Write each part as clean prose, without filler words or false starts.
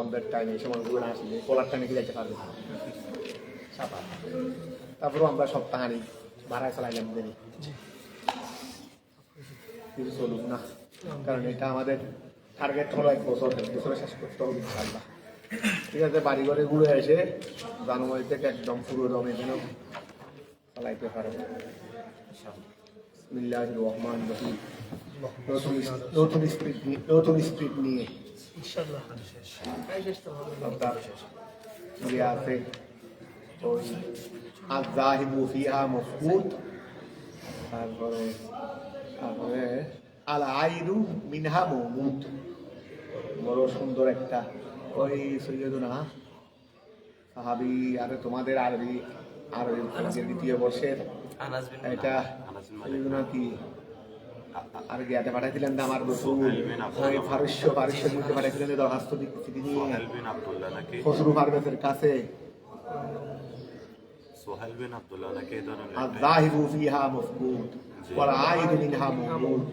বন্ধের টাইমে এই সময়গুলো না আসলে কলার টাইমে কি যাইতে পারবে সাপা। তারপরেও আমরা সপ্তাহানি ভাড়ায় চালাইলাম দেরি কিছু চলুক না, কারণ এটা আমাদের টার্গেট হলো 1 বছর, 1 বছরে শেষ করতে হবে ইনশাআল্লাহ। ঠিক আছে, বাড়ি ঘরে ঘুরে এসে জানুয়ারি থেকে একদম পুরো দমে যেন চালাইতে পারে। বিসমিল্লাহির রহমানির রহিম। নতুন স্পিড নিয়ে ইনশাআল্লাহ আছে ওই আয-যাহিবু ফিহা মাফকুদ, তারপরে আল আইনু মিনহা মামুদ, বড় সুন্দর একটা ওই সৈয়দুনা সাহাবী। আরে তোমাদের আরবি দ্বিতীয় বর্ষের এটা সৈয়দুনা কি আর গিয়াতে পাঠাইছিলেন না আমার রসুল ওই ফারস্যের মধ্যে পাঠাইছিলেন দরখাস্ত চিঠি নিয়ে খসরু পারভেজের কাছে। সোহেল বিন আব্দুল্লাহ নাকি আয-যাহিবু ফিহা মাফকুদ ওয়াল আইদু মিনহা মামুদ।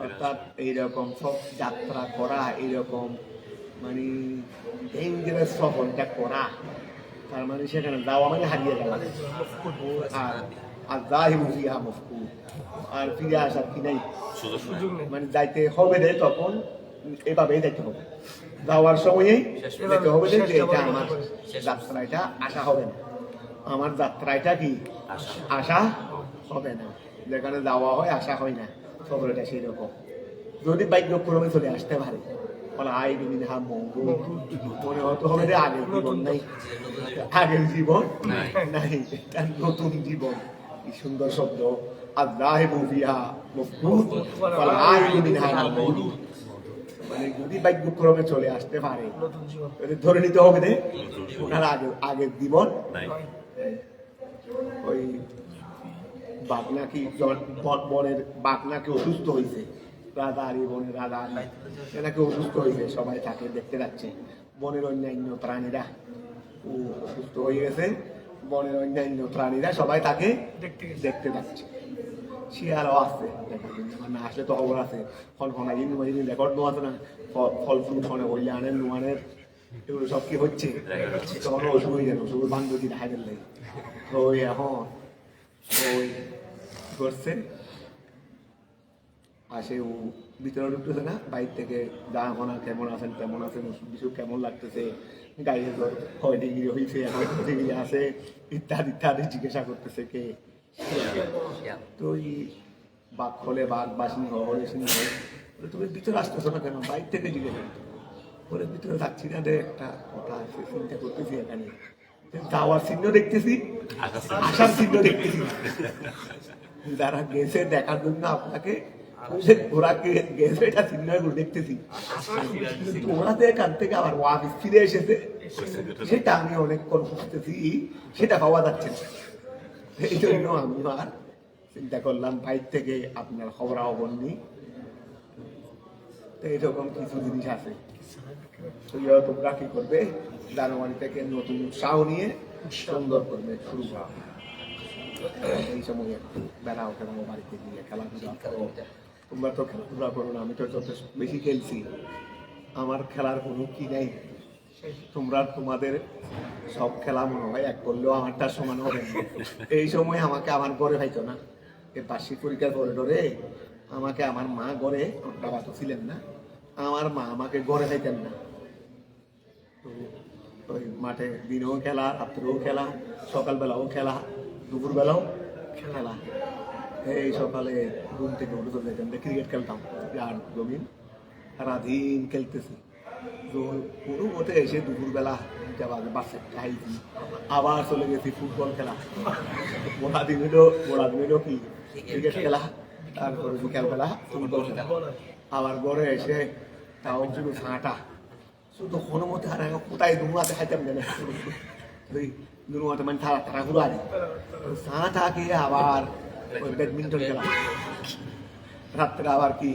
অর্থাৎ এইরকম সব যাত্রা করা, এইরকম মানে ডেঞ্জারাস সফরটা করা, তার মানে সেখানে যাওয়া মানে হারিয়ে যাওয়া। আর আয-যাহিবু ফিহা মাফকুদ, আর ফিরে আসার কি নাই সুযোগ নেই, মানে যাইতে হবে রে তখন এভাবেই যাইতে হবে, যাওয়ার সময়ই যেতে হবে যে এটা আমার যাত্রা, এটা আশা হবে না, আমার যাত্রা এটা কি আশা হবে না। যেখানে যাওয়া হয় আশা হয় না, সফরটা সেই রকম। যদি ভাগ্যক্রমে চলে আসতে পারে বলে আইডি মিনহা মামুদ, মনে হতে হবে যে আগের জীবন নাই, আগের জীবন নাই, এটা নতুন জীবন। কি সুন্দর শব্দ, আয-যাহিবু ফিহা মাফকুদ ওয়াল আইদু মিনহা মামুদ। মানে যদি ভাগ্যক্রমে চলে আসতে পারে ধরে নিতে হবে যে ওনার আগের জীবন নাই। ওই বাঘ নাকি বনের বাঘ নাকি অসুস্থ হয়েছে, রাধাহারি বনের রাধাহারি নাকি অসুস্থ হয়েছে, সবাই তাকে দেখতে যাচ্ছে। বনের অন্যান্য প্রাণীরা অসুস্থ হয়ে গেছে, বনের অন্যান্য প্রাণীরা সবাই তাকে দেখতে যাচ্ছে। শিয়ালও আসছে দেখার জন্য, না আসলে তো খবর আছে, রেকর্ড নো আছে না, ফল ফ্রুট ফলে হইলে আনেন নোয়ানের এগুলো সব কি হচ্ছে, তখন ওষুধ হয়ে যাবে, ওষুধ বান্ধবী দেখা গেল। তো ওই এখন ওই করছে আসে, ও ভিতরে ঢুকতেছে না, বাইর থেকে যা এখন কেমন আছেন কেমন আছেন, ওষুধ কিছু কেমন লাগতেছে, গাড়ি কয় ডিগ্রি হয়েছে, এখন ডিগ্রি আছে, ইত্যাদি ইত্যাদি জিজ্ঞাসা করতেছে কে। তো ওই বাঘ হলে বাঘ বাসিনী হলে সিনি হয়, তুমি ভিতরে আসতেছো না কেন, বাইর থেকে জিজ্ঞাসা করে ভিতরে যাচ্ছি না, একটা কথা আছে চিন্তা করতেছি, এখানে যাওয়ার চিহ্ন দেখতেছি, আসার চিহ্ন দেখতেছি, যারা গেছে দেখার জন্য আপনাকে ওরা গেছে এটা চিহ্ন দেখতেছি, ওরা তো এখান থেকে আবার ওয়াফিস ফিরে এসেছে, সেটা আমি অনেকক্ষণ খুঁজতেছি, সেটা পাওয়া যাচ্ছে না। এই জন্য আমি আর চিন্তা করলাম বাইর থেকে আপনার খবরাখবর নিই। তো এইরকম কিছু জিনিস আছে, তোমরা কি করবে, জানুয়ারি থেকে নতুন উৎসাহ নিয়ে সুন্দর করবে শুরু করা। এই সময় একটু বেড়া ওঠে বাড়িতে গিয়ে খেলাধুলা করো, তোমরা তো খেলাধুলা করো না, আমি তো যথেষ্ট বেশি খেলছি, আমার খেলার কোনো কি নাই, তোমরা তোমাদের সব খেলা মনে হয় এক করলেও আমারটা সমান হবে না। এই সময় আমাকে আমার ঘরে হয়তো না, এই বার্ষিক পরীক্ষার পরে ডরে আমাকে আমার মা ঘরে, বাবা তো ছিলেন না, আমার মা আমাকে ঘরে খাইতেন না। তো ওই মাঠে দিনেও খেলা, রাত্রেও খেলা, সকালবেলাও খেলা, দুপুরবেলাও খেলা। এই সকালে ঘুম থেকে উঠে চলে যেতাম, ক্রিকেট খেলতাম, আর জমিন সারাদিন খেলতেছি। তো কোনো মতে এসে দুপুরবেলা বাসে খাইছি, আবার চলে গেছি ফুটবল খেলা, গোড়া দিনেরও কি ক্রিকেট খেলা, তারপরে বিকালবেলা ফুটবল খেলা, আবার ঘরে এসে তাও শুধু ছাঁটা, শুধু কোনো মতে আর কোথায় দুমাতে খাইতাম না, ওই দুমাতে মানে তারা ঘুরা দিই ছাঁটা খেয়ে আবার ওই ব্যাডমিন্টন খেলা, রাত্রে আবার কি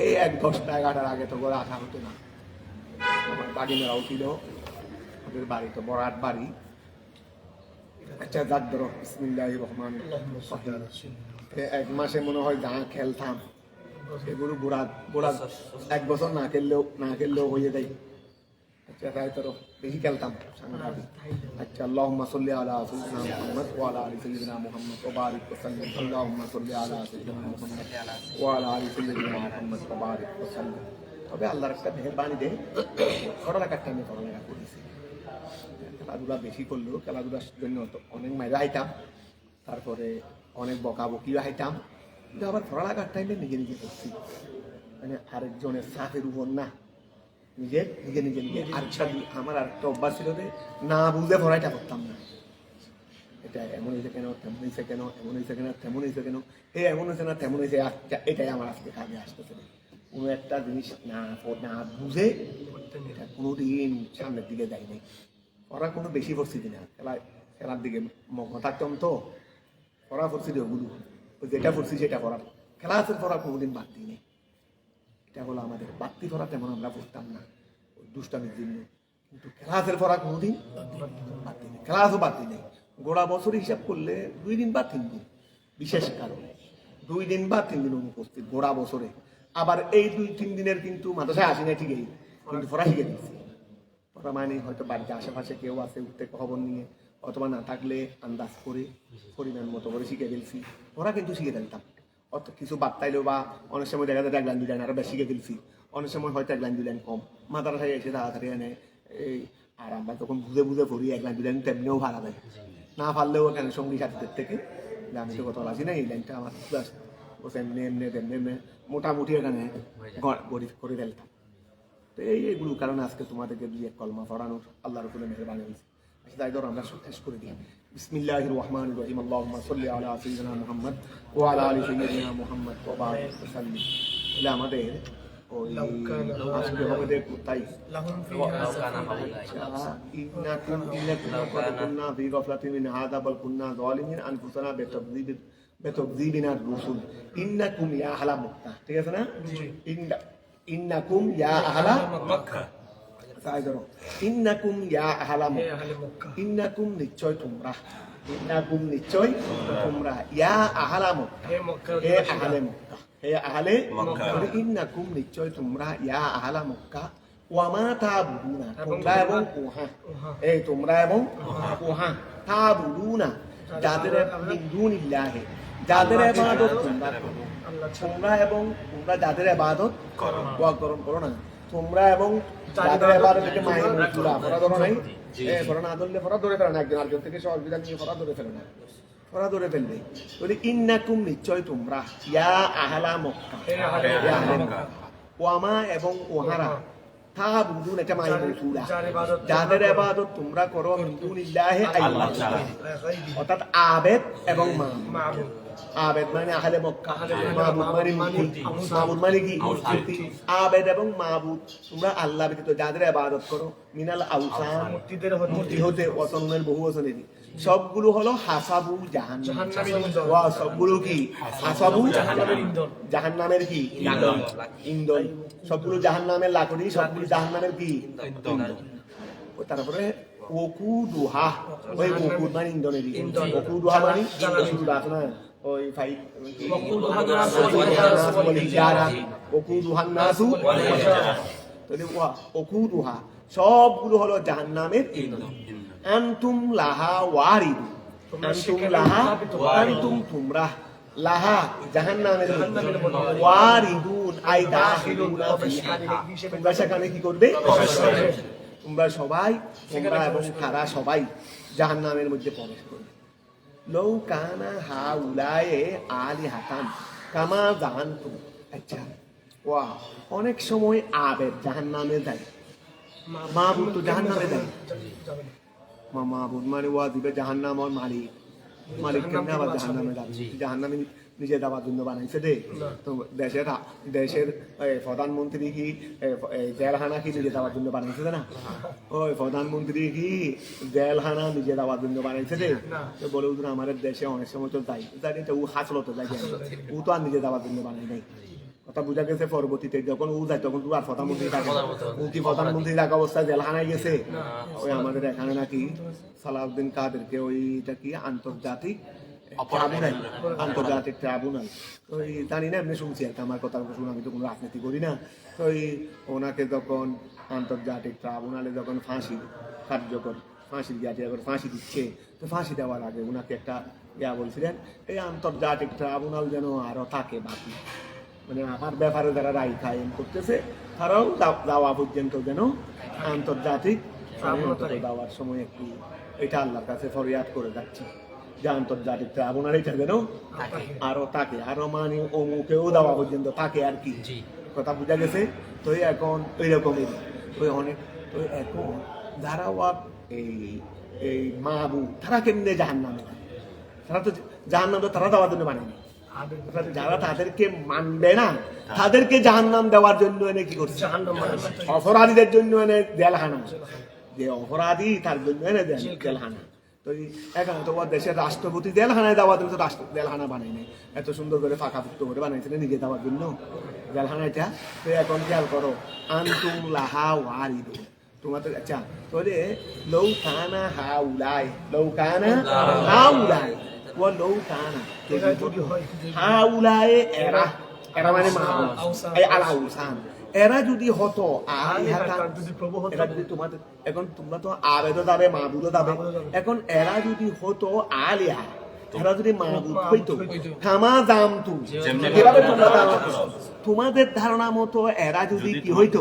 এই 10টা 11টার আগে তো ঘরে আসা হতো না। আমার কাকিমারাও ছিল, ওদের বাড়ি তো বড়াট বাড়ি। আচ্ছা যাক ধরো, বিসমিল্লাহির রহমানির রহিম। 1 মাসে মনে হয় যা খেলতাম সেগুলো গোড়া 1 বছর না খেললেও হয়ে যায়। আচ্ছা তাই তো বেশি খেলতাম সাংঘাতিক। আচ্ছা আল্লাহুম্মা সাল্লি আলা সাইয়্যিদিনা মুহাম্মদ ওয়া আলা আলি সাইয়্যিদিনা মুহাম্মদ ওয়া বারিক ওয়া সাল্লিম। আল্লাহুম্মা সাল্লি আলা সাইয়্যিদিনা মুহাম্মদ ওয়া আলা আলি সাইয়্যিদিনা মুহাম্মদ ওয়া বারিক ওয়া সাল্লিম। তবে আল্লাহর একটা মেহেরবানি দেয়, পড়ালেখার টাইমে পড়ালেখা করেছি। খেলাধুলা বেশি করলেও খেলাধুলার জন্য তো অনেক মাইরা হাইতাম, তারপরে অনেক বকাবকিও হাইতাম, কিন্তু আবার পড়ালেখার টাইমে নিজে নিজে করছি, মানে আরেকজনের সাথের উপর না, নিজে নিজে নিজে নিজে। আরেকটা আমার আরেকটা অভ্যাস ছিল যে না বুঝে পড়াইটা করতাম না। এটা এমন হয়েছে কেন, তেমন হয়েছে কেন, এমন হয়েছে কেন, তেমন হয়েছে কেন, এমন হয়েছে না তেমন হয়েছে, আচ্ছা এটাই আমার আজকে কাজে আসতেছে। কোনো একটা জিনিস না বুঝে এটা কোনোদিন সামনের দিকে যাই নাই। পড়া কোনো বেশি পরিস্থিতি না, খেলার দিকে মগ্ন থাকতাম তো, পড়া পরিস্থিতি ওগুলো যেটা পড়ছি সেটা পড়ার, ক্লাসের পড়া কোনোদিন বাদ দিই নেই। এটা হলো আমাদের বাড়তি পড়া, তেমন আমরা পড়তাম না দুষ্টামির জন্য, কিন্তু ক্লাসের পড়া কোনোদিন বাদ দিই নেই, ক্লাসও বাদ দিই নেই। গোড়া বছর হিসাব করলে 2 দিন বা 3 দিন বিশেষ কারণে 2 দিন বা 3 দিন অনুপস্থিত গোড়া বছরে। আবার এই 2-3 দিনের কিন্তু মাদ্রাসায় আসি না ঠিকই, কিন্তু পড়া শিখে দিচ্ছি। পড়া মানে হয়তো বাড়িতে আশেপাশে কেউ আছে উঠতে খবর নিয়ে, অথবা না থাকলে আন্দাজ করে পরিমাণ মতো করে শিখে ফেলছি। পড়া কিন্তু শিখে ফেলতাম, অত কিছু বার্তাইলেও বা অনেক সময় দেখা যায় 1 লাইন 2 লাইন আরো বেশি শিখে ফেলছি, অনেক সময় হয়তো 1 লাইন 2 লাইন কম। মাদ্রাসায় এসে তাড়াতাড়ি এনে এই আর আমরা তখন বুঝে বুঝে পড়ি 1 লাইন 2 লাইন তেমনিও ভাড়া দেয় না, পারলেও এখানে সঙ্গী সাথীদের থেকে আমি তো কথা আছি না, এই লাইনটা আমার এমনি এমনি তেমনি এমনি মোটামুটি এখানে করে ফেলতাম। তো এইগুলো কারণে আজকে তোমাদেরকে 2-1 কলমা পড়ানোর আল্লাহর উপরে মেহেরবানি হয়েছে। আচ্ছা তাই ধরো আমরা শেষ করে দিই। বিসমিল্লাহির রহমানির রহিম। আল্লাহুম্মা সাল্লি আলা সাইয়্যিদিনা মুহাম্মদ ওয়া আলা আলি সাইয়্যিদিনা মুহাম্মদ ওয়া বারিক ওয়া সাল্লিম। এটা আমাদের ওই আজকে হবে তাই ইন্নাকুম কুন্না ফি গাফলাতিন মিন হাযা বাল কুন্না যালিমিন আনফুসানা বিতাকযিবিনা রুসুল। ইন্নাকুম ইয়া আহলা মক্কা, ঠিক আছে না? ইন্নাকুম ইয়া আহলা মক্কা, তাই ধরো ইন্নাকুম ইয়া আহলা মক্কা, ইন্নাকুম নিশ্চয় তোমরা, ইন্নাকুম নিশ্চয় তোমরা, ইয়া আহলা মক্কা হে আহলে মক্কা, হে আহলে মক্কা, ইন্নাকুম নিশ্চয় তোমরা, ইয়া আহলা মক্কা, ওয়া মা তাবুদুনা তোমরা এবং উহা, এই তোমরা এবং উহা, তাবুদুনা যাদের মিন দুনিল্লাহি যাদের ইবাদত তোমরা করো, তোমরা এবং তোমরা যাদের ইবাদত করো, ওয়াকরণ করো না, তোমরা এবং যাদের ইবাদত থেকে মাইন মুসুরা পড়া ধরো নাই, পড়া না ধরলে পড়া ধরে ফেলো না, একজন আরেকজন থেকে সহবিধান নিয়ে পড়া ধরে ফেলো না, পড়া ধরে ফেলবে। বলি ইন্নাকুম নিশ্চয় তোমরা, ইয়া আহলা মক্কা ইয়া আহলে মক্কা, ওয়ামা এবং ওহারা, তাবুদুন এটা মাইন মুসুরা যাদের ইবাদত তোমরা করো, মিন দুনিল্লাহি আল্লাহ তাআলা, অর্থাৎ আবেদ এবং মাবুদ। আবেদ মানে আহলে মক্কা, মাবুদ মানে মূর্তি, মাবুদ মানে কি মূর্তি। আবেদ এবং মাবুদ তোমরা আল্লাহ ব্যতীত যাদের ইবাদত করো, মিনাল আওসান মূর্তি হতে, ওয়াসনের বহু বচনেরই, সবগুলো হলো হাসাবু জাহান্নাম, ওয়া সবগুলো কি হাসাবু জাহান্নামের কি ইন্ধন, সবগুলো জাহান্নামের লাকড়ি, সবগুলো জাহান্নামের কি ইন্ধন। তারপরে ওকুদুহা, ওই ওকুদ মানে ইন্ধনেরই, ওকুদুহা মানে ওকুদ আছে না, ওই ফাই ওকুদুহান নাসু, ওকুদুহা সবগুলো হলো জাহান্নামের ইন্ধন। আনতুম লাহা ওয়ারিদুন, আনতুম লাহা, আনতুম তোমরা, লাহা জাহান্নামের ওয়ারিদুন আই দাখিলুনা ফিহা, তোমরা সেখানে কি করবে? তোমরা সবাই, তোমরা এবং তারা সবাই জাহান্নামের মধ্যে প্রবেশ করবে। লৌ কানা হাউলায়ে আলিহাতান কামা জানতুম। আচ্ছা ওয়া অনেক সময় আবেদ জাহান্নামে যায়, মাবুদ তো জাহান্নামে যায়, মাবুদ মানে ওয়া দিবে জাহান্নাম, আর মালিক, মালিক কেমনে আবার জাহান্নামে যাবে? জাহান্নামে নিজে যাওয়ার জন্য বানাইছে দে তো, দেশের প্রধানমন্ত্রী কি জেলখানা কি নিজে যাওয়ার জন্য বানাইছে না? ওই প্রধানমন্ত্রী কি জেলখানা নিজে যাওয়ার জন্য বানাইছে দে, তো বলে উঠুন আমাদের দেশে অনেক সময় তো যাই জানি তো, ও হাসলতে যায়, ও তো আর নিজে যাওয়ার জন্য বানাই নাই। কথা বুঝা গেছে, পরবর্তীতে যখন ও যায় তখন তো আর প্রধানমন্ত্রী থাকে, ও কি প্রধানমন্ত্রী থাকা অবস্থায় জেলখানায় গেছে? ওই আমাদের এখানে নাকি সালাউদ্দিন কাদেরকে ওইটা কি আন্তর্জাতিক ট্রাইব্যুনাল, ওই জানি না, এমনি শুনছি আর কি, আমার কথা শুনে, আমি তো কোনো রাজনীতি করি না, তো ওই ওনাকে যখন আন্তর্জাতিক ট্রাইব্যুনালে যখন ফাঁসি কার্যকর ফাঁসির জাতীয় করে ফাঁসি দিচ্ছে, তো ফাঁসি দেওয়ার আগে ওনাকে একটা বলছিলেন, এই আন্তর্জাতিক ট্রাইব্যুনাল যেন আরও থাকে বাকি, মানে আমার ব্যাপারে যারা রায় কায়েম করতেছে তারাও যাওয়া পর্যন্ত যেন আন্তর্জাতিক দেওয়ার সময় একটু এটা আল্লাহর কাছে ফরিয়াদ করে যাচ্ছি যে আন্তর্জাতিক ট্রাইব্যুনাল এটা যেন আরো থাকে, আরো মানে অমুকেও দেওয়া পর্যন্ত থাকে আর কি, কথা বোঝা গেছে। তো এখন ওই রকমই ওই অনেক, তো এখন যারা এই মাহবুব তারা কেমনে জাহান্নামে, তারা তো জাহান্নামে তারা দেওয়ার জন্য বানায়নি, যারা তাদেরকে মানবে না তাদেরকে জাহান্নাম দেওয়ার জন্য এনে কি করছে, অপরাধীদের জন্য এনে জেলখানা, যে অপরাধী তার জন্য এনে দেন জেলখানা। তো এখন তো দেশের রাষ্ট্রপতি জেলখানায় দেওয়ার জন্য রাষ্ট্র জেলখানা বানায় নাই, এত সুন্দর করে ফাঁকাফুক্ত করে বানাইছিল নিজে দেওয়ার জন্য জেলখানাটা। তো এখন খেয়াল করো, আনতুম লাহা ওয়ারিদু, তোমাদের আচ্ছা তোরে লৌকানা হাউলাই, লৌকানা হাউলাই ও লৌকানা হাউলাই, এরা এরা মানে মাহবুব এই আলাউসান, এরা যদি হতো এরা যদি তোমাদের, এখন তোমরা তো আবেদও যাবে মাহবুদও যাবে, এখন এরা যদি হতো আলিয়া, এরা যদি মাহবুদ হইতো থামা দাম তুমি এভাবে তোমরা তোমাদের ধারণা মতো এরা যদি কি হইতো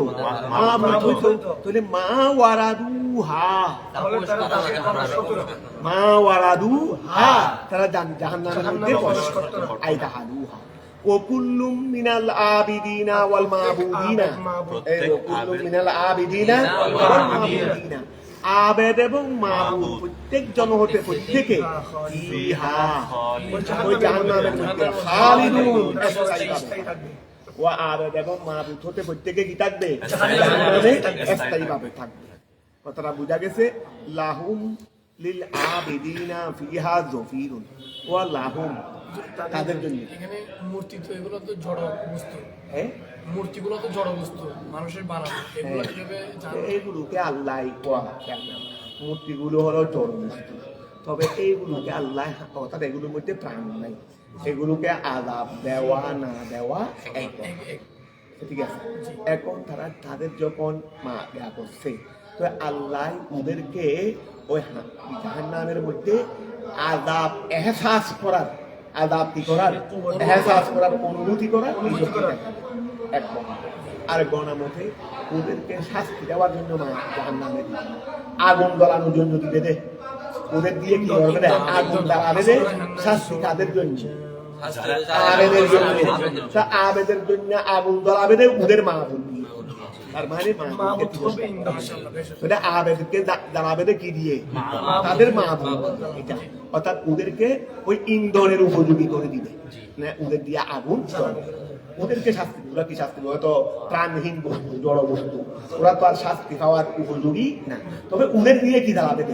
মাহবুদ হইতো, তাহলে মা ওয়ারাদু হা, মা ওয়ারাদু হা, তারা জাহান্নামের মধ্যে প্রবেশ করত আইদা হালুহা। ওকুল্লুম মিনাল আবিদিনা ওয়াল মাবুদিনা, এই ওকুল্লুম মিনাল আবিদিনা ওয়াল মাবুদিনা, আবেদ এবং মাবুদ প্রত্যেকজন হতে প্রত্যেকে ফিহা ওই জাহান্নামের মধ্যে খালিদুন স্থায়ী থাকবে, ও আবেদ এবং মাবুদ হতে প্রত্যেকে কি থাকবে, জাহান্নামে স্থায়ীভাবে থাকবে। কথাটা বোঝা গেছে? লাহুম লিল আবিদিনা ফিহা যফিরুন ওয়া লাহুম, তাদের জন্য। এখানে মূর্তি তো এগুলো তো জড় বস্তু, হ্যাঁ মূর্তিগুলো তো জড় বস্তু মানুষের বানানো, এগুলো কিভাবে এইগুলোকে আল্লাহ মূর্তিগুলো হলো জড় বস্তু, তবে এইগুলোকে আল্লাহ অর্থাৎ এগুলোর মধ্যে প্রাণ নাই, এগুলোকে আযাব দেওয়া না দেওয়া এক, ঠিক আছে। এখন তারা তাদের যখন করছে, তো আল্লাহ ওদেরকে ওই জাহান্নামের মধ্যে আযাব এহসাস করার, আযাব কি করার, এহসাস করার, অনুভূতি করার একদম। আর গণামতে ওদেরকে শাস্তি দেওয়ার জন্য জাহান্নামে আগুন জ্বালানোর জন্য দিবে দে, ওদের দিয়ে কি হবে, আগুন জ্বালাবে দে, শাস্তি তাদের জন্য, আবেদের জন্য, তা আবেদের জন্য আগুন জ্বালাবে দে ওদের মাহবুব দিয়ে, তার মানে আবেদকে জ্বালাবে দে কি দিয়ে, তাদের মাহবুব, এটা অর্থাৎ ওদেরকে ওই ইন্ধনের উপযোগী করে দিবে, ওদের দিয়ে আগুন জ্বলবে, ওদেরকে শাস্তি, ওরা কি শাস্তি, হয়তো প্রাণহীন বস্তু জড় বস্তু, ওরা তো আর শাস্তি পাওয়ার উপযোগী না, তবে ওদের দিয়ে কি জ্বালাবে দে,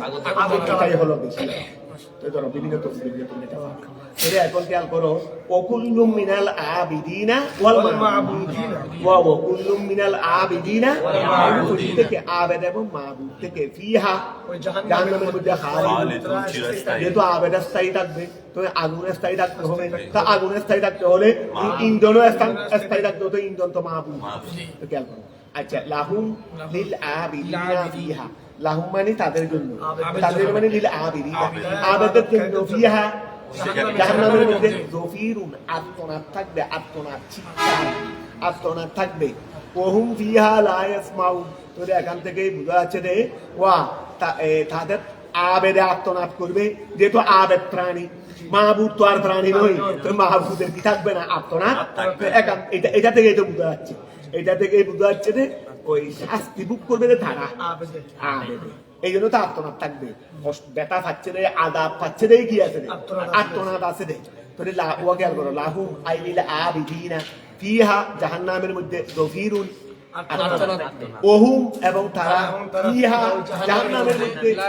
এটাই হলো বেশি। তো ধরো বিভিন্ন তফসিরে এখন খেয়াল করো, ওকুল্লুম মিনাল আবিদিনা ওয়াল মাবুদিনা, ওয়া ওকুল্লুম মিনাল আবিদিনা ওয়াল মাবুদ থেকে আবেদ এবং মাবুদ থেকে ফিহা ওই জাহান্নামের মধ্যে খালিদুন, যেহেতু আবেদ স্থায়ী থাকবে তো আগুনের স্থায়ী থাকতে হবে, তা আগুনের স্থায়ী থাকতে হলে ইন্ধনও স্থায়ী থাকতে হতো, ইন্ধন তো মাবুদ। তো খেয়াল করো, আচ্ছা লাহুম লিল আবিদিনা ফিহা, লাহুম মানে তাদের জন্য, তাদের মানে লিল আবিদিনা আবেদের জন্য, ফিহা জাহান্নামের মধ্যে যফিরুন আত্মনাদ থাকবে, আত্মনাদ চিৎকার, আত্মনাদ থাকবে, ওহুম ফিহা লা ইয়াসমাউন। তো এখান থেকেই বোঝা যাচ্ছে যে ওয়া তাদের আবেদে আত্মনাদ করবে, যেহেতু আবেদ প্রাণী, মাহবুব তো আর প্রাণী নয়, তো মাহবুবের কি থাকবে না আত্মনাদ, এটা থেকে তো বোঝা যাচ্ছে, এটা থেকে বোঝা যাচ্ছে যে ওই শাস্তি ভোগ করবে যে তারা আবেদে, এই জন্য তো আত্মনাদ থাকবে, ব্যথা পাচ্ছে রে, আযাব পাচ্ছে রে, কি আছে রে, আত্মনাদ আছে রে। তাহলে ওয়া খেয়াল করো, লাহুম আইলিল আবিদিনা ফিহা জাহান্নামের মধ্যে যফিরুন ওহুম এবং তারা ফিহা জাহান্নামের মধ্যে লা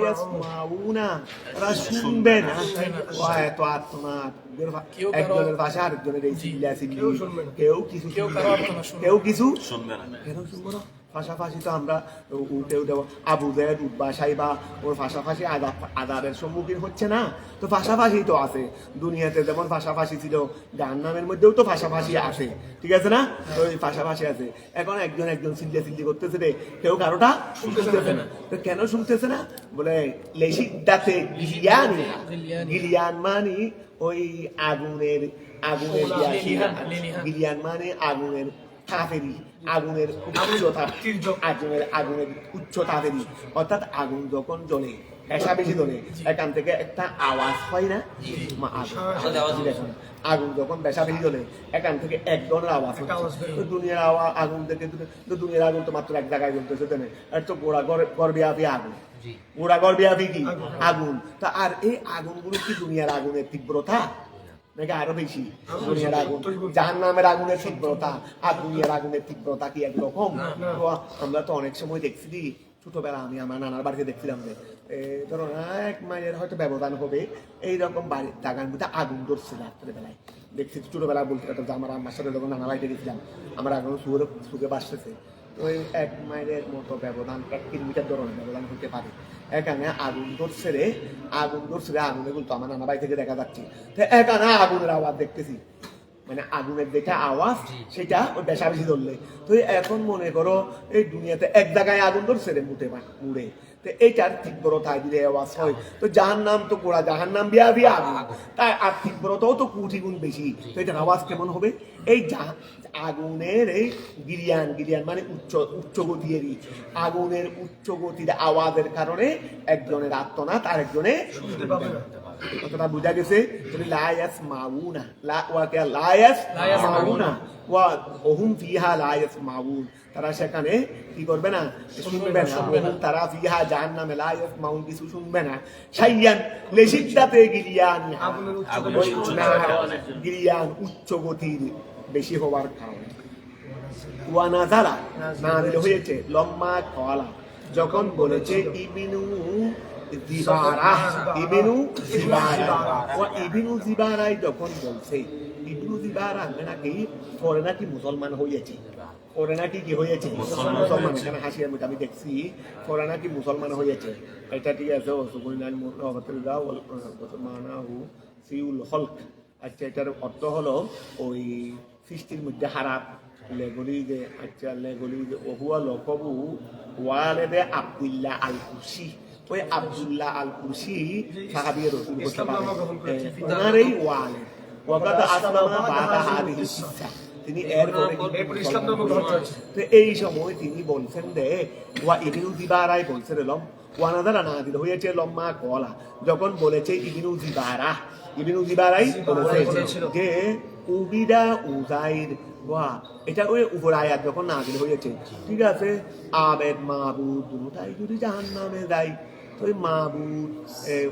ইয়াসমাউনা, তারা শুনবে না, ওয়া এত আত্মনাদ, একজনের ভাষা আরেকজনের এই চিল্লা চিল্লি, কেউ কিছু শুনবে না, কেউ কিছু শুনবে না, কেন শুনবো না, পাশাপাশি তো আমরা উঠে উঠে আবু জাহেল উদ্বাসাই বা ওর পাশাপাশি আদাবের সম্মুখীন হচ্ছে না, তো পাশাপাশি তো আছে দুনিয়াতে, যেমন পাশাপাশি ছিল জাহান্নামের মধ্যেও তো পাশাপাশি আছে, ঠিক আছে না? তো এই পাশাপাশি আছে। এখন একজন চিল্লি করতেছে রে, কেউ কারোটা শুনতেছে না। তো কেন শুনতেছে না? বলে লেশিদাতে গিলিয়ান মানে ওই আগুনের গিলিয়ান মানে আগুনের তাপেরই, আগুনের উচ্চতাপেরই, অর্থাৎ আগুন যখন জ্বলে, পেশা বেশি জ্বলে, এখান থেকে একটা আওয়াজ হয় না? আগুন যখন পেশা বেশি জ্বলে এখান থেকে এক ধরনের আওয়াজ হয়। তো দুনিয়ার আগুন থেকে, তো দুনিয়ার আগুন তো মাত্র এক জায়গায় জ্বলতেছে, তাই না? আর তো গড়ব্যাপী আগুন, গোড়া গড়ব্যাপী কি আগুন। তা আর এই আগুনগুলো কি দুনিয়ার আগুনের তীব্রতা নাকি আরো বেশি? দুনিয়ার আগুন, জাহান্নামের আগুনের তীব্রতা আর দুনিয়ার আগুনের তীব্রতা কি একরকম? আমরা তো অনেক সময় দেখছি, ছোটবেলা আমি আমার নানার বাড়িতে দেখছিলাম যে ধরো 1 মাইলের হয়তো ব্যবধান হবে, এইরকম বাড়ির জায়গার মধ্যে আগুন ধরছে রাত্রেবেলায়। দেখছি ছোটবেলা বলতে পারতাম যে আমার আম্মার সাথে যখন নানা বাড়িতে গেছিলাম, আমার আগুন সুখে বাসতেছে। তো ওই 1 মাইলের মতো ব্যবধান, 1 কিলোমিটার ধরনের ব্যবধান হতে পারে। এখানে আগুন ধরছে রে, আগুনে কিন্তু আমার নানা বাড়ি থেকে দেখা যাচ্ছে। তো এখানে আগুনের আওয়াজ দেখতেছি, মানে আগুনের যেটা আওয়াজ সেটা ওই বেশি ধরলে। তো এখন মনে করো এই দুনিয়াতে এক জায়গায় আগুন ধরছে রে মুড়ে, তো এইটার তীব্রতা দিলে আওয়াজ হয়। তো জাহান্নাম তো গোড়া জাহান্নাম বিয়া আগুন, তাই আর তীব্রতাও তো কোটি গুণ বেশি। তো এটার আওয়াজ কেমন হবে? এই আগুনের এই গিরিয়ান মানে উচ্চ গতিরই, আগুনের উচ্চ গতির আওয়াজের কারণে একজনের আত্মনাদ আর একজনে শুনতে পাবে না। কথাটা বুঝা গেছে? তুমি লায়াস মাউনা লায়াস মাউনা ওয়া ওহুম ফিহা লায়াস মাউন, তারা সেখানে কি করবে না? শুনবে না। ওহুম তারা ফিহা জাহান্নামে লায়াস মাউন, কিছু শুনবে না। শাইয়ান লেশিদাতে গিলিয়ান, গিলিয়ান উচ্চ গতির বেশি হওয়ার কারণে। ওয়া নাজালা নাযিল হয়েছে লম্মা কলা, যখন বলেছে ইবনু জিবারাই যখন বলছে, ইবনু জিবারা নাকি পরে নাকি মুসলমান হয়েছে, পরে নাকি কি হয়েছে মুসলমান। এখানে হাসিয়ার মধ্যে আমি দেখছি পরে নাকি মুসলমান হয়েছে। এটা ঠিক আছে, আচ্ছা এটার অর্থ হলো ওই সৃষ্টির মধ্যে হারাপ লেগুলি যে, আচ্ছা লেগুলি যে ওহুয়া লকবু ওয়ালেদে আব্দুল্লাহ আল কুরসি, ওই আব্দুল্লাহ আল কুরসি সাহাবী রাসূল হতে পারে, ওনার এই ওয়ালেদ ওয়াকাদ আসলামা বাদা হাদিহি সিসা, তিনি এরপরে ইসলাম ধর্ম গ্রহণ করেছেন। তো এই সময় তিনি বলছেন যে ওয়া ইবনু জিবারাই বলছেন লম ওয়ানাদারা নাযিল হয়েছে লম্মা কলা, যখন বলেছে ইবনু জিবারাই বলেছে যে উবিদা উজাইর, ওয়া এটা ওই উপর আয়াত যখন নাযিল হয়েছে, ঠিক আছে, আবেদ মাবুদ দুটাই যদি জাহান্নামে যায়, তো ওই মাবুদ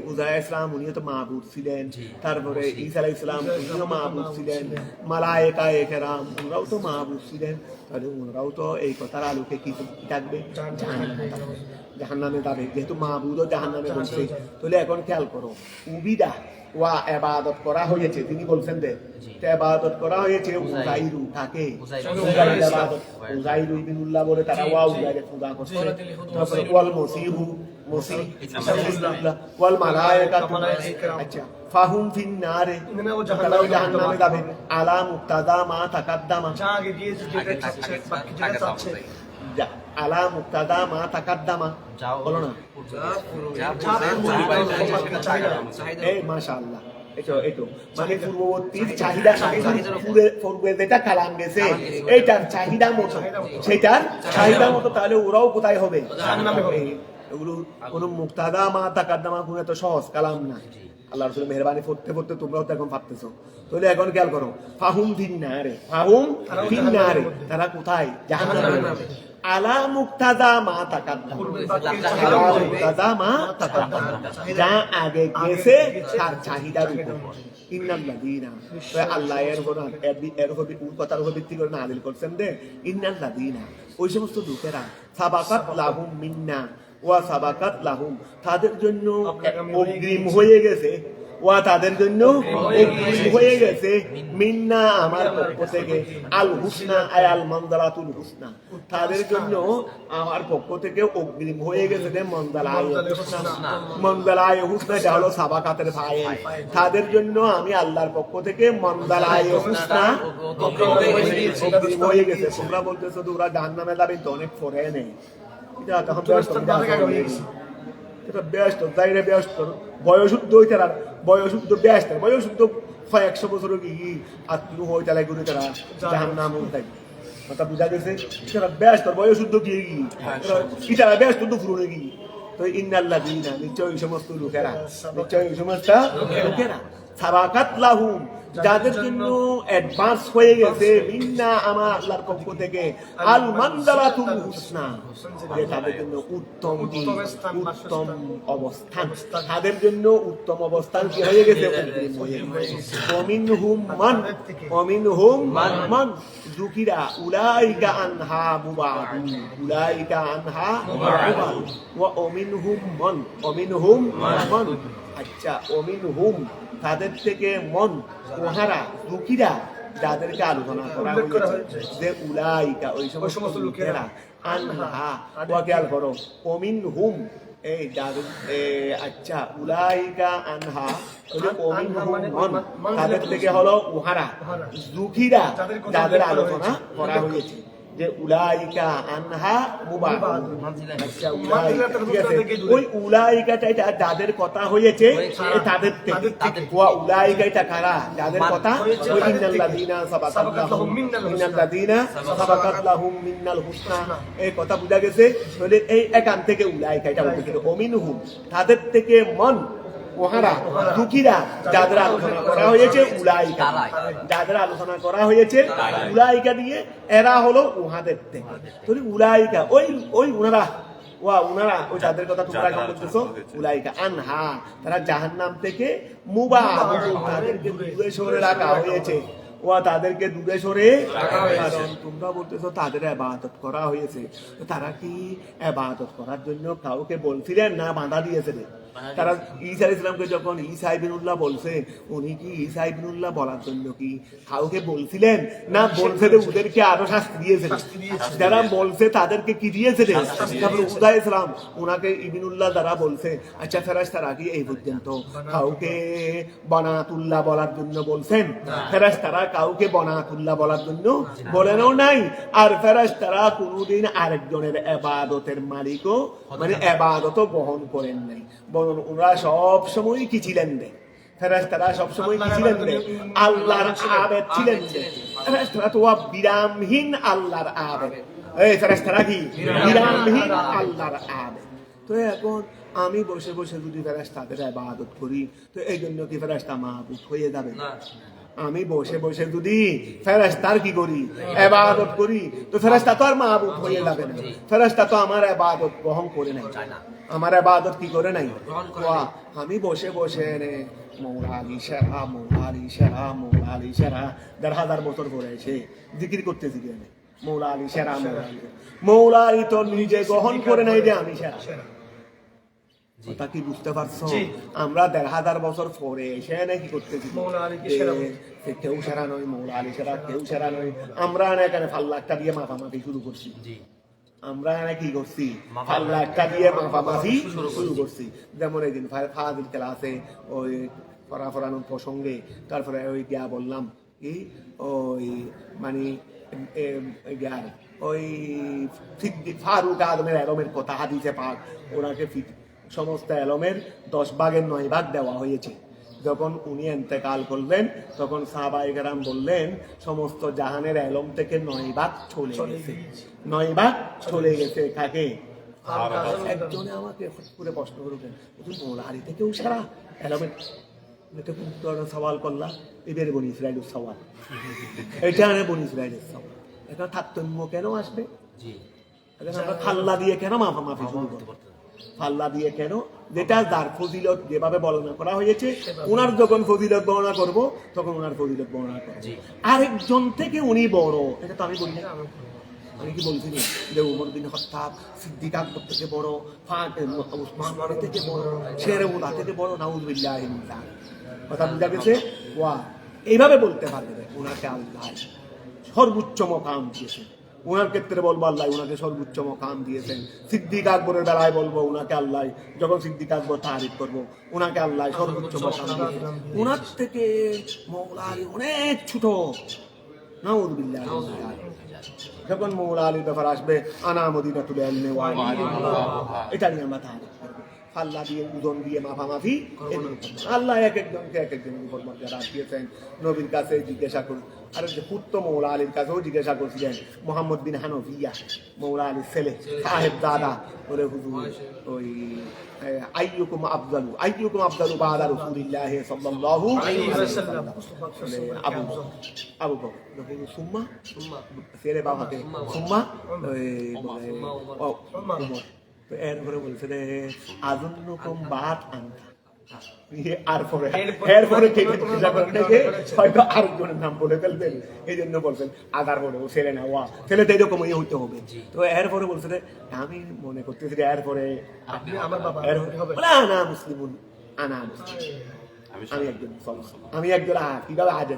উজাইর ইসলাম উনিও তো মাবুদ ছিলেন, তারপরে ঈসা আলাইহিস সালাম উনিও মাবুদ ছিলেন, মালায়েকা কেরাম ওনারাও তো মাবুদ ছিলেন, তাহলে ওনারাও তো এই কথার আলোকে কি থাকবে? জাহান্নামে যাবে, যেহেতু মাবুদও জাহান্নামে বলছে। তাহলে এখন খেয়াল করো, উবিদা ওয়া ইবাদত করা হয়েছে, তিনি বলছেন যে ইবাদত করা হয়েছে উজাইরু, তাকে উজাইরু ইবনুল্লাহ বলে তারা ওয়া উজাইরে পূজা করছে। তারপরে ওয়াল মসিহু ওয়াল মালায়েকাতু, আচ্ছা ফাহুম ফিন নারে, তারাও জাহান্নামে যাবে। আলা মুক্তাদা মা তাকাদ্দামা, আলা মুক্তাদা মা তাকাদ্দামা, বলো না? এই মাশাআল্লাহ, এটো মানে পূর্ববর্তীর চাহিদা, পূর্বে যেটা কালাম গেছে এইটার চাহিদা মতো, সেটার চাহিদা মতো, তাহলে ওরাও কোথায় হবে? জাহান্নামে হবে। এগুলো কোন মুক্তাদা মা তাকাদ্দামা কোন এত সহজ কালাম না। আল্লাহ রাসূল মেহরবানি পড়তে পড়তে তোমরাও তো এখন ভাবতেছো। তাহলে এখন খেয়াল করো, ফাহুম ফিন নারে, তারা কোথায়? জাহান্নামে। আলা মুক্তাদা মা তাকাদ্দামা, যা আগে গেছে তার চাহিদার উপর। ইন্নাল্লাযীনা, আল্লাহ এর কথার উপর ভিত্তি করে নাযিল করছেন যে ইন্নাল্লাযীনা, ওই সমস্ত লোকেরা সাবাকাত লাহুম মিন্না ওয়া সাবাকাত লাহুম, তাদের জন্য অগ্রিম হয়ে গেছে, ওয়া তাদের জন্য অগ্রিম হয়ে গেছে মিন্না আমার পক্ষ থেকে আল হুসনা আল মন্দালাতুল হুসনা, তাদের জন্য আমার পক্ষ থেকে অগ্রিম হয়ে গেছে যে মন্দালায় হুসনা। মন্দালায় হুসনা এটা হলো সাবাকাতের ভাই, তাদের জন্য আমি আল্লাহর পক্ষ থেকে মন্দালায় হুসনা অগ্রিম হয়ে গেছে। তোমরা বলতেছো তোমরা জাহান্নামে যাবে, তো অনেক পরে নেই এটা তখন এটা ব্যস্ত যাইরে ব্যস্ত বয়সুদ্ধ হইতে বয়সুদ্ধ ব্যস্ত বয়সুদ্ধ 100 বছর কি আত্মীয় হয়ে তালাই করে তারা জাহান্নাম তাই কথা বুঝা গেছে। এটা ব্যস্ত বয়সুদ্ধ কি এটা ব্যস্ত তো ফুরনে কি তো ইন্নাল্লাযিনা নিশ্চয় এই সমস্ত লোকেরা, নিশ্চয় এই সমস্ত লোকেরা সাবাকাত লাহুম যাদের জন্য অ্যাডভান্স হয়ে গেছে মিন্না আমার আল্লাহর পক্ষ থেকে আল মানজালাতুল হুসনা, যে তাদের জন্য উত্তম অবস্থান, তাদের জন্য উত্তম অবস্থান কি হয়ে গেছে ওমিনহুম মান যুকিরা উলাইকা আনহা মুবাদুন, উলাইকা আনহা মুবাদুন ওয়া ওমিনহুম মান আচ্ছা ওমিনহুম তাদের থেকে মন ওহারা দুঃখীরা যাদেরকে আলোচনা করা হয়েছে যে উলাইকা ওই সমস্ত লোকেরা আনহা ওয়া খেয়াল করো ওমিন হুম এই যাদের আচ্ছা উলাইকা আনহা ওমিন হুম মন তাদের থেকে হলো ওহারা দুঃখীরা যাদের আলোচনা করা হয়েছে যে উলাইকা আনহা মুবাদুন। আচ্ছা উলাইকা ঠিক আছে, ওই উলাইকাটা এটা যাদের কথা হয়েছে তাদের থেকে, ওয়া উলাইকা এটা কারা যাদের কথা ওই ইন্নাল্লাযিনা সাবাকাত লাহুম মিনাল হুসনা, এই কথা বুঝা গেছে। তাহলে এই এখান থেকে উলাইকা এটা উঠে ওমিনহুম তাদের থেকে মন ওহারা দুঃখীরা যাদের আলোচনা করা হয়েছে উলাইকা, যাদের আলোচনা করা হয়েছে উলাইকা দিয়ে এরা হলো উহাদের থেকে। তাহলে উলাইকা ওই উনারা ওই যাদের কথা তোমরা এখন বলতেছো উলাইকা আনহা তারা জাহান্নাম থেকে মুবাদুন তাদেরকে দূরে সরে রাখা হয়েছে, তাদেরকে দূরে সরে, কারণ তোমরা বলতেছো তাদের ইবাদত করা হয়েছে, তারা কি ইবাদত করার জন্য কাউকে বলছিলেন না বাধা দিয়েছিলেন? তারা ঈসা আলাইহিস সালামকে যখন ঈসা ইবনুল্লাহ বলছে, উনি কি ঈসা ইবনুল্লাহ বলার জন্য কি কাউকে বলছিলেন না বলছে ওদেরকে আরো শাস্তি দিয়েছিলেন? যারা বলছে তাদেরকে কি দিয়েছিলেন? তারপরে উদা আলাইহিস সালাম ওনাকে ইবনুল্লাহ দ্বারা বলছে আচ্ছা ফেরেশতারা কি এই পর্যন্ত কাউকে বানাতুল্লাহ বলার জন্য বলছেন? ফেরেশতারা কাউকে বানাতুল্লাহ বলার জন্য বলেনও নাই, আর ফেরেশতারা কোনোদিন আরেকজনের ইবাদতের মালিকও মানে ইবাদতও গ্রহণ করেন নাই। ওরা সব সময় কি ছিলেন রে? ফেরেশতারা সব সময় কি ছিলেন রে? আল্লাহর আবেদ ছিলেন রে। ফেরেশতারা তো বিরামহীন আল্লাহর আবেদ। এই ফেরেশতারা কি বিরামহীন আল্লাহর আবেদ। তো এখন আমি বসে বসে যদি ফেরেশতাদের ইবাদত করি তো এই জন্য কি ফেরেশতা মাবুদ হয়ে যাবে না? আমি বসে বসে যদি ফেরেশতার কি করি ইবাদত করি তো ফেরেশতা তো আর মাবুদ হয়ে যাবে না। ফেরেশতা তো আমার ইবাদত গ্রহণ করে নাই, আমার ইবাদত কি করে নাই। আমি বসে বসে মৌলা আলী সেরা 1000 বছর পরে এসে জিকির করতেছি মৌলা আলী সেরা, মৌলা আলী তো নিজে গ্রহণ করে নাই যে আমি সেরা। কথা কি বুঝতে পারছো? আমরা 1000 বছর পরে এসে নাকি করতেছি কেউ সেরা নয়, মৌলা আলী সেরা, কেউ সেরা নয়। আমরা এখানে ফাল্লাকটা দিয়ে মাফামাফি শুরু করছি, আমরা কি করছি ফাল্লাকটা দিয়ে মাফামাফি শুরু করছি। যেমন এই দিন ফাজিল ক্লাসে ওই পড়ানোর প্রসঙ্গে তারপরে ওই গিয়া বললাম কি ওই মানে ওই ফারুক আদমের এলমের কথা হাদিসে পাক ওনাকে সমস্ত এলমের 10 ভাগের 9 ভাগ দেওয়া হয়েছে। যখন উনি ইন্তেকাল করলেন তখন সাহাবায়ে কেরাম বললেন সমস্ত জাহানের এলম থেকে 9 ভাগ চলে গেছে, 9 ভাগ চলে গেছে। কাকে? একজনে আমাকে করে প্রশ্ন করলেন মৌলা আলী থেকেও সারা এলমের সওয়াল করলাম, এদের বনি ইসরাইলের সওয়াল, এটা বনি ইসরাইলের সওয়াল। এটা তারতম্য কেন আসবে? আমরা ফাল্লা দিয়ে কেন মাফামাফি শুরু করবো? ফাল্লা দিয়ে কেন? যেটা যার ফজিলত যেভাবে বর্ণনা করা হয়েছে, ওনার যখন ফজিলত বর্ণনা করব তখন ওনার ফজিলত বর্ণনা করব। আরেকজন থেকে উনি বড়, এটা তো আমি বলি না। আমি কি বলছি না যে উমর বিন খাত্তাব সিদ্দিক আকবর থেকে বড়, উসমান গনি থেকে বড়, শেরে উলা থেকে বড়, নাউযুবিল্লাহ মিন যালিক। কথা বুঝা গেছে? ওয়া এইভাবে বলতে পারবে না ওনাকে আল্লাহ সর্বোচ্চ মকাম দিয়েছেন। ওনার ক্ষেত্রে বলবো আল্লাহ ওনাকে সর্বোচ্চ মকাম দিয়েছেন। সিদ্দিক আকবরের বেলায় বলবো ওনাকে আল্লাহ, যখন সিদ্দিক আকবর তারিফ করবো ওনাকে আল্লাহ সর্বোচ্চ মকাম দিয়েছেন। ওনার থেকে মওলা আলী অনেক ছোট, নাউযুবিল্লাহ মিন যালিক। যখন মওলা আলীর ব্যাপার আসবে আনা মদিনাতুল ইলমি ওয়া এটা নিয়ে আমরা তারিফ করবো। আল্লাহ দিয়ে ওজন দিয়ে মাফামাফি আল্লাহ এক একজনকে এক একজনের উপর মর্যাদা দিয়েছেন। নবীর কাছে জিজ্ঞাসা করুন, আর যে পুত্র মৌলা আলীর কাছেও জিজ্ঞাসা করছিলেন, মোহাম্মদ বিন হানফিয়া মৌলা আলীর ছেলে সাহেব দাদা বলে হুজুর ওই আইয়ুকুম আফজালু বাদা রাসূলিল্লাহ সাল্লাল্লাহু আলাইহি ওয়াসাল্লাম আবু বকর সুম্মা ছেলে বাবাকে সুম্মা ওমর। এরপরে বলছে রে আজুন্নুকুম বাত আনতা, এরপরে হয়তো আরেকজনের নাম বলে ফেলবেন, এই জন্য বলছেন আদার বলে ও ছেলে না ওয়া ছেলে তো এরকমই হইতে হবে। তো এরপরে বলছে রে আমি মনে করতেছি এরপরে আমার বাবা আনা মুসলিমুন, আনা মুসলিম, আমি একজন মুসলমান, আমি একজন কিভাবে আজ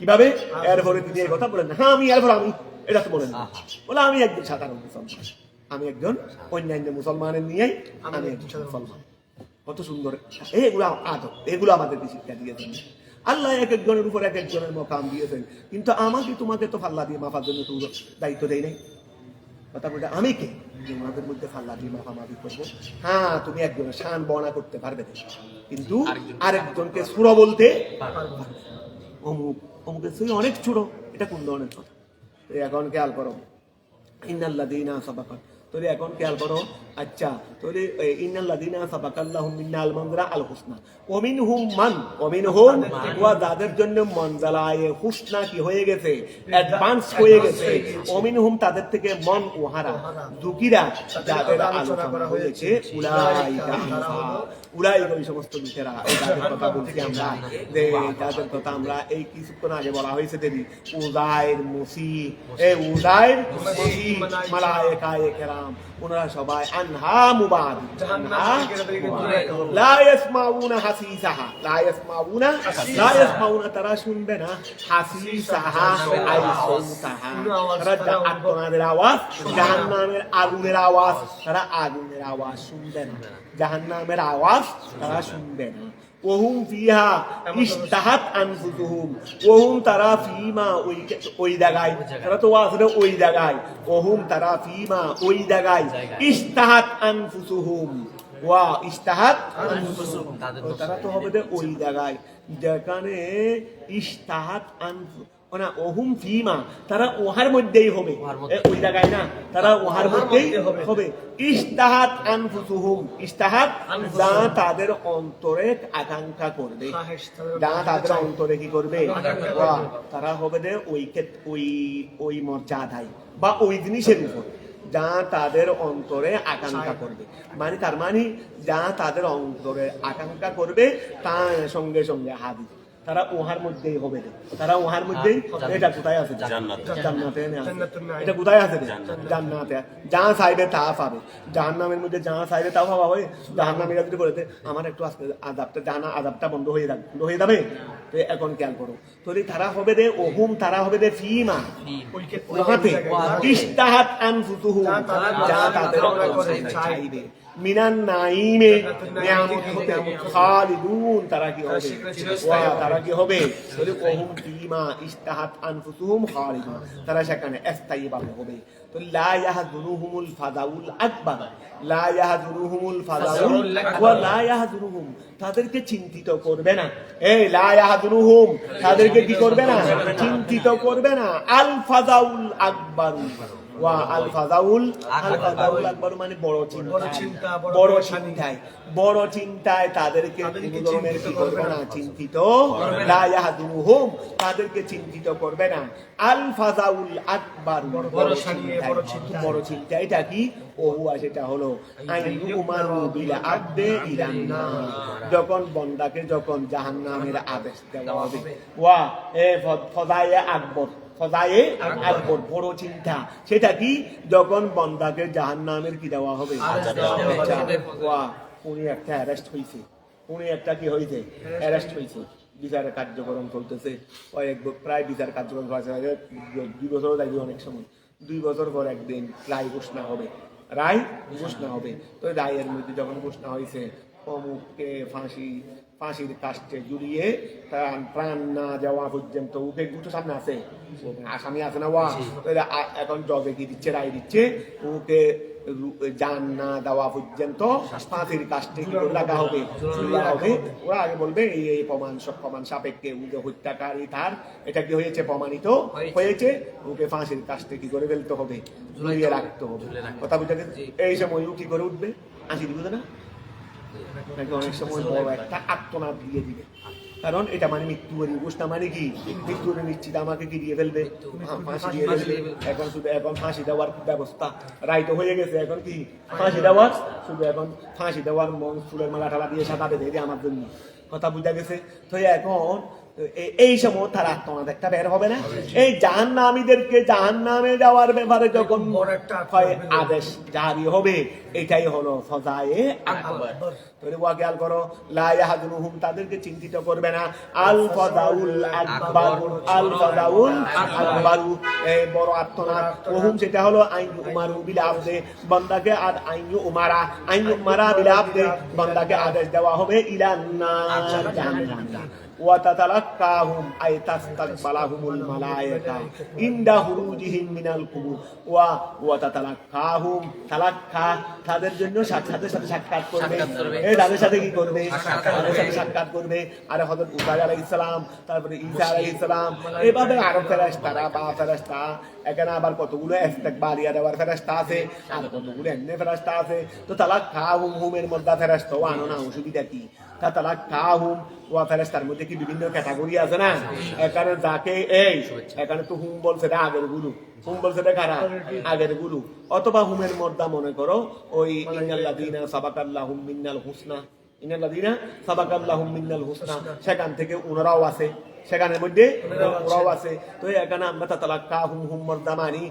কিভাবে এরপরে তিনি এই কথা বলেন না, হ্যাঁ আমি এরপর আমি এটা তো বলেন না, বলে আমি একজন সাধারণ মুসলমান, আমি একজন অন্যান্য মুসলমানের নিয়ে আমি একজন মুসলমান। কত সুন্দর এগুলো আদব, এগুলো আমাদেরকে শিক্ষা দিয়েছেন আল্লাহ। এক একজনের উপর এক একজনের মকাম দিয়েছেন, কিন্তু আমাকে তোমাকে তো ফাল্লা দিয়ে মাফার জন্য তো দায়িত্ব দেয় নাই। কথা বলতে আমি কে যে ওনাদের মধ্যে ফাল্লা দিয়ে মাফামাফি করবো? হ্যাঁ তুমি একজনের শান বর্ণনা করতে পারবে না, কিন্তু আরেকজনকে সুরা বলতে অমুক অমুকের সঙ্গে অনেক ছোট, এটা কোন ধরনের কথা? এখন খেয়াল করো ইন্নাল্লাযীনা সাবাকাত, তাহলে এখন খেয়াল করো, আচ্ছা তাহলে ইন্নাল্লাযীনা সাবাকাল্লাহুম মিনাল মানজিলা আল হুসনা ওয়া মিনহুম ওয়া যাদের জন্য মানজিলায়ে হুসনা কি হয়ে গেছে, অ্যাডভান্স হয়ে গেছে, ওয়া মিনহুম তাদের থেকে মন ওহারা যুকিরা যাদের আলোচনা করা হয়েছে, উলাইকা ওই সমস্ত লোকেরা, যাদের কথা বলছি আমরা, যে যাদের কথা আমরা এই কিছুক্ষণ আগে বলা হয়েছে দেবী উযাইর মুসি, উযাইর মুসি মালায়েকায়ে কেরাম, ওনারা সবাই আনহা মুবাদ লা ইয়াসমাউনা হাসিসাহা, লা ইয়াসমাউনা তারা শুনবে না, হাসিসাহা আই সাউতাহা তারা আগুনের আওয়াজ, জাহান্নামের আগুনের আওয়াজ, তারা আগুনের আওয়াজ শুনবে না, জাহান্নামের আওয়াজ তারা শুনবে না। ওহুম ফিহা ইশতাহাত আনফুসুহুম, ওহুম তারা ফিমা ওই জায়গায়, তারা তো আসলে ওই জায়গায়, ওহুম তারা ফিমা ওই জায়গায়, ইশতাহাত আনফুসুহুম ওয়া ইশতাহাত আনফুসুহুম তারা তো হবে ওই জায়গায় যেখানে ইশতাহাত আনফুসুহুম না ওহুম ফিমা তারা ওহার মধ্যেই হবে, ওই জায়গায় না, তারা ওহার মধ্যেই হবে। ইশতাহাত আনফুসুহুম, ইশতাহাত যা তাদের অন্তরে আকাঙ্ক্ষা করবে, যা তাদের অন্তরে কি করবে, তারা হবে যে ওই মর্যাদায় বা ওই জিনিসের উপর যা তাদের অন্তরে আকাঙ্ক্ষা করবে, মানে তার মানে যা তাদের অন্তরে আকাঙ্ক্ষা করবে তার সঙ্গে সঙ্গে হাদিস তারা ওহার মধ্যেই হবে, তারা ওহার মধ্যেই। এটা কোথায় আছে? জান্নাতে। এটা কোথায় আছে? জান্নাতে। যা চাইবে তা পাবে। জাহান্নামের মধ্যে যা চাইবে তা পাওয়া হয়। জাহান্নামীরা যদি বলেছে আমার একটু আজকে আযাবটা বন্ধ হয়ে যাবে, তো এখন খেয়াল করো, তাহলে তারা হবে রে ওহুম, তারা হবে রে ফিমা ওহাতে ইশতাহাত আনফুসুহুম যা তাদের চাইবে, মিনান নাইমে নিয়ামত হতে খালিদুন তারা কি হবে, তারা কি হবে, ওহুম ফিমা ইশতাহাত আনফুসুহুম খালিদুন তারা সেখানে স্থায়ীভাবে হবে। তো লা ইয়াহজুরুহুমুল ফাযাউল আকবার, লা ইয়াহজুরুহুমুল ফাযাউল ওয়া লা ইয়াহজুরুহুম তাদেরকে চিন্তিত করবে না, লা ইয়াহজুরুহুম তাদেরকে কি করবে না, চিন্তিত করবে না, আল ফাযাউল আকবার ওয়া আল ফাযাউল আকবার মানে বড় চিন্তায় তাদেরকে কোনো ধরনের কি করবে না, চিন্তিত, লা ইয়াহজুরুহুম তাদেরকে চিন্তিত করবে না, আল ফাযাউল আকবার বড় চিন্তা। এটা কি? ওহুয়া সেটা হলো আইয়ুমারু বিল আবদে ইলান নার, যখন বন্দাকে যখন জাহান্নামের আদেশ দেওয়া হবে। ওয়া ফযায়ে আকবর ফজায়ে আকবর, বড় চিন্তা। সেটা কি? যখন বান্দাকে জাহান্নামের কি দেওয়া হবে? উনি একটা অ্যারেস্ট হয়েছে, উনি একটা কি হয়েছে? অ্যারেস্ট হয়েছে, বিচারের কার্যক্রম চলতেছে, প্রায় বিচার কার্যক্রম চলছে 2 বছরও লাগবে, অনেক সময় 2 বছর পর একদিন রায় ঘোষণা হবে, রায় ঘোষণা হবে। তো রায়ের মধ্যে যখন ঘোষণা হয়েছে অমুককে ফাঁসির কাস্টে জুড়িয়ে প্রাণ না যাওয়া পর্যন্ত, উঠে সামনে আছে, আসামি আছে না, এখন জবে কি দিচ্ছে, রায় দিচ্ছে, ওকে জান না দেওয়া পর্যন্ত ফাঁসির কাস্টে লাগা হবে, ওরা আগে বলবে এই প্রমাণ, সব প্রমাণ সাপেক্ষে ওকে হত্যাকারী তার এটা কি হয়েছে, প্রমাণিত হয়েছে, ওকে ফাঁসির কাস্টে কি করে ফেলতে হবে, ঝুলিয়ে রাখতে হবে। কথা বুঝতে গেছে? এই সময় ও কি করে উঠবে? হাসি দিবে না, নাকি অনেক সময় বড় একটা আত্মনাদ দিয়ে দিবে। কারণ এটা মানে মৃত্যুবরী ঘোষণা, মানে কি মৃত্যুর নিশ্চিত, আমাকে কি দিয়ে ফেলবে, ফাঁসি দিয়ে ফেলবে। এখন শুধু এখন ফাঁসি দেওয়ার ব্যবস্থা, রায় তো হয়ে গেছে, এখন কি ফাঁসি দেওয়ার, শুধু এখন ফাঁসি দেওয়ার ফুলের মালা টালা দিয়ে সাদা বেঁধে দিয়ে আমার জন্য। কথা বুঝা গেছে? তো এখন এই সময় তার আত্মনাদ একটা বের হবে না? এই জাহান্নামীদেরকে জাহান্নামে যাওয়ার ব্যাপারে যখন আদেশ জারি হবে, এটাই হলো ফজায়ে আকবর। তোরে ওয়া খেয়াল করো, লা ইয়াহজুনুহুম, তাদেরকে চিন্তিত করবে না, আল ফাজাউল আকবার, আল ফাজাউল আকবার, এই বড় আত্মনাদ। ওহুম, সেটা হলো আইনু উমারু বিল আবদে, বান্দাকে আইনু উমারা বিল আবদে, বান্দাকে আদেশ দেওয়া হবে ইলান নার, জাহান্নাম। ওয়াতাতালাক্কাহুম আই তাস্তাকবালাহুমুল মালায়েকা ইনদা হুরুজিহিম মিনাল কুবুর, ওয়াতাতালাক্কাহুম, তালাক্কা তাদের জন্য সাথে সাথে সাক্ষাৎ করবে, এই তাদের সাথে কি করবে? তাদের সাথে সাক্ষাৎ করবে। আর হযরত উসাইর আলাইহিস সালাম, তারপরে ঈসা আলাইহিস সালাম, এভাবে আরো ফেরেশতা, এখানে আবার কতগুলো ইস্তেকবালিয়া দেওয়ার ফেরেশতা আছে, আর কতগুলো এমনি ফেরেশতা আছে। তো তালাক্কাহুম, হুমের মধ্যে ফেরেশতা আনো না, অসুবিধা কি? তালাক্কাহুম, ওয়া ফেরেশতার মধ্যে কি বিভিন্ন ক্যাটাগরি আছে না? এখানে যাকে এখানে তো হুম বলছে না, আগের গুরু হুম বলছে না, কারা? আগের গুরু। অথবা হুমের মধ্যে মনে করো ওই ইন্নাল্লাযীনা সাবাকাল্লাহুম মিন্নাল হুসনা, ইন্নাল্লাযীনা সাবাকাল্লাহুম মিন্নাল হুসনা, সেখান থেকে ওনারাও আছে, সেখানের মধ্যে ওরাও আছে। তো এখানে আমরা তাতালাক্কাহুম, হুম মর্দামানি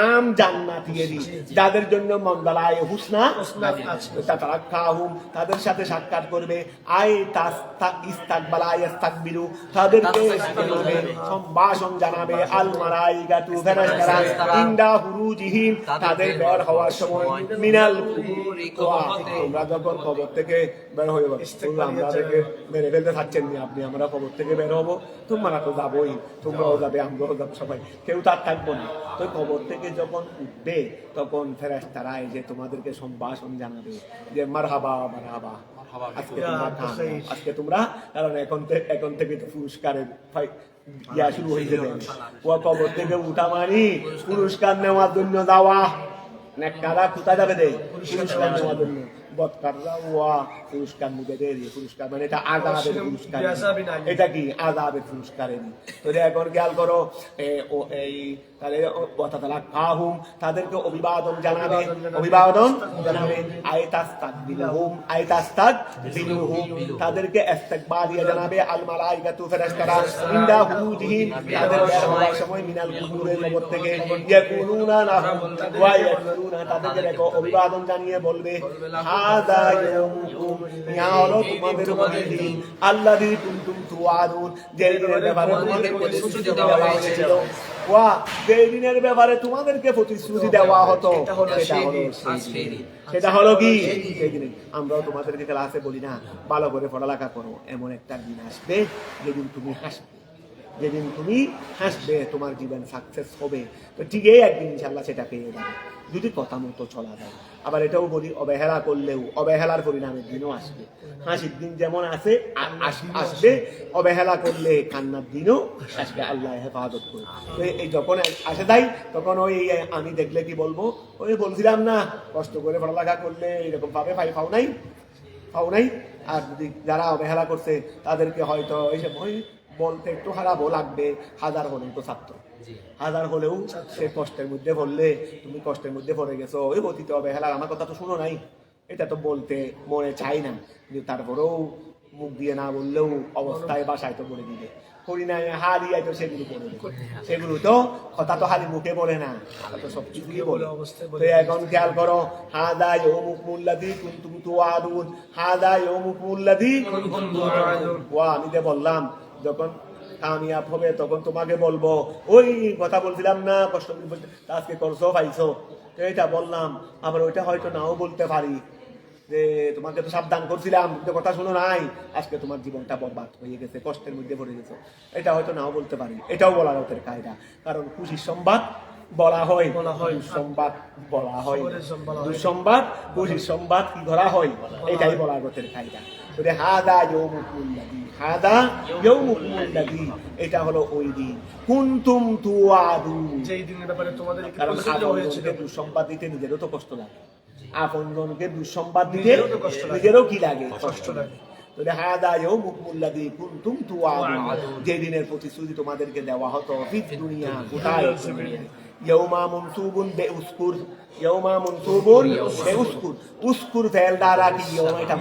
আম জান্নাতীয়ি, যাদের জন্য মন্দালায়ে হুসনা তাতালাক্কাহুম, তাদের সাথে সাক্ষাৎ করবে, আই ইস্তাকবালা ইস্তাকবিলু, তাদেরকে সম্ভাষণ জানাবে, আল মালাইকাতু, ফেরেশতারা, ইনদা হুরুজিহিম, তাদের বের হওয়ার সময়, মিনাল কুবুরি, তোমরা যখন কবর থেকে বের হয়ে যাবে, আমাদেরকে মেরে ফেলতে থাকছেন না আপনি, আমরা কবর থেকে বের হবো, তোমরা তো যাবোই, তোমরাও যাবে, আমরাও যাবো, সবাই, কেউ তার থাকবো না। তো কবর থেকে যখন উঠবে তখন ফেরেশতারা এসে তোমাদেরকে সম্ভাষণ জানাবে যে মারহাবা মারহাবা, আজকে তোমরা, কারণ এখন থেকে তো পুরস্কারের ইয়া শুরু হয়ে যাবে। ও কবর থেকে উঠা মানি পুরস্কার নেওয়ার জন্য যাওয়া, নেককাররা কোথায় যাবে? পুরস্কার নেওয়ার জন্য। বদকাররা পুরস্কার নিবে, পুরস্কার মানে এটা আযাবের পুরস্কার, এটা কি আযাবের পুরস্কারের। তো এখন খেয়াল করো, এই তাহলে ওয়াতাতালাক্কাহুম, তাদেরকে অভিবাদন জানাবে, আইতাস্তাকবিলুহুম, তাদেরকে ইস্তেকবালিয়া জানাবে, আল মালাইকাতু, ফেরেশতারা, ইনদা হুরুজিহিম, তাদের বের হওয়ার সময়, মিনাল কুবুরের কবর থেকে, ইয়াকুলুনা লাহুম ওয়া ইয়াকুলুনা, তাদেরকে অভিবাদন জানিয়ে বলবে, হাযা ইয়াউমুকুম, ইয়া হলো তোমাদের দিন, আল্লাযী কুনতুম তুআদুন, যে দিনের ব্যাপারে তোমাদেরকে প্রতিশ্রুতি দেওয়া হয়েছিল, যেই দিনের ব্যাপারে তোমাদেরকে প্রতিশ্রুতি দেওয়া হতো, সেটা হলো কি সেই দিনে। আমরাও তোমাদেরকে ক্লাসে বলি না, ভালো করে পড়ালেখা করো, এমন একটা দিন আসবে যেদিন তুমি হাসবে, তোমার জীবন সাকসেস হবে। তো ঠিক এই একদিন ইনশাআল্লাহ সেটা পেয়ে যাবে, যদি কথা মতো চলা যায়। আবার এটাও বলি, অবহেলা করলেও অবহেলার পরিণামের দিনও আসবে। হাসির দিন যেমন আসবে, অবহেলা করলে কান্নার দিনও আসবে, আল্লাহ হেফাজত করে। তো এই যখন আসে তাই, তখন ওই আমি দেখলে কি বলবো, ওই বলছিলাম না, কষ্ট করে পড়ালেখা করলে এরকম ভাবে পাও নাই। আর যদি যারা অবহেলা করছে তাদেরকে হয়তো ওই বলতে একটু খারাপও লাগবে, হাজার হলেও তো ছাত্র, হাজার হলেও সে কষ্টের মধ্যে পড়লে, তুমি কষ্টের মধ্যে পড়ে গেছো, ওই অতীতে অবহেলা, আমার কথা তো শুনো নাই, এটা তো বলতে মনে চাই না, কিন্তু তারপরেও মুখ দিয়ে না বললেও অবস্থায় বাসায় তো বলে দিবে, করি না হারি তো সেগুলো করে দেবে, সেগুলো তো কথা তো হালি মুখে বলে না, তো সব কিছুই বলে। তো এখন খেয়াল করো, হাদা ইয়াউমুকুমুল্লাযী কুনতুম তুআদুন, হাদা ইয়াউমুকুমুল্লাযী কুনতুম তুআদুন। ওয়া আমি যে বললাম যখন কামিয়াব হবে তখন তোমাকে বলবো ওই কথা বলছিলাম না, কষ্ট বলতে আজকে করছো পাইছো, এটা বললাম, আবার ওইটা হয়তো নাও বলতে পারি যে তোমাকে তো সাবধান করছিলাম কিন্তু কথা শুনো নাই, আজকে তোমার জীবনটা বরবাদ হয়ে গেছে, কষ্টের মধ্যে পড়ে গেছো, এটা হয়তো নাও বলতে পারি। এটাও বলার ওদের কায়দা, কারণ খুশির সংবাদ বলা হয়, দুঃসংবাদ বলা হয়, দুঃসংবাদ খুশির সংবাদ কি ধরা হয়, এটাই বলার ওদের কায়দা। হাদা ইয়াউমুকুমুল্লাযী, হাদা ইয়াউমুকুমুল্লাযী, এটা হলো ওই দিন, কুনতুম তুআদুন, যেই দিনের ব্যাপারে তোমাদের কারণ আপনজনকে দুঃসংবাদ দিতে নিজেরও তো কষ্ট লাগে, আপনজনকে দুঃসংবাদ দিতে নিজেরও কি লাগে, কষ্ট লাগে। হাদা ইয়াউমুকুমুল্লাযী কুনতুম তুআদুন, যে দিনের প্রতিশ্রুতি তোমাদেরকে দেওয়া হতো, ফিদ দুনিয়া, কোথায় দুনিয়ায়। ইয়াউমা মুনসুবুন বিউসকুর, ইয়াউমা মুনসুবুন বিউসকুর, উসকুর ফেল দ্বারা কি ইয়াউমা, এটা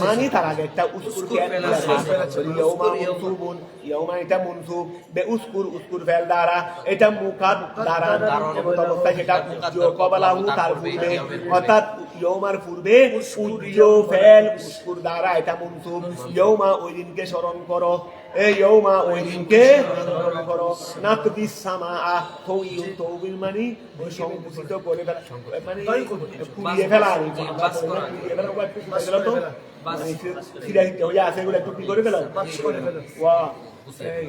মানে তার আগে একটা উসকুর ফেল আছে, ইয়াউমা মুনসুবুন, ইয়াউমা এটা মুনসুব, বিউসকুর উসকুর ফেল দ্বারা, এটা মুকাদ দ্বারা যেমন অবস্থায় সেটা উজ্জ কবলাহু তার পূর্বে, অর্থাৎ ইয়াউমার পূর্বে উজ্জ ফেল উসকুর দ্বারা এটা মুনসুব। ইয়াউমা ওই দিনকে স্মরণ করো, এই ইয়াউমা ওই দিনকে স্মরণ করো, নাতবিস সামাআ, তৌবিল মানে ওই সংকুচিত করে ফেলা, মানে পুড়িয়ে ফেলা, পুড়িয়ে ফেলা বা একটু পুড়িয়ে ফেলা, তো মানে সিরাহিত হয়ে আছে এগুলো একটু কি করে ফেলা, ওয়া এই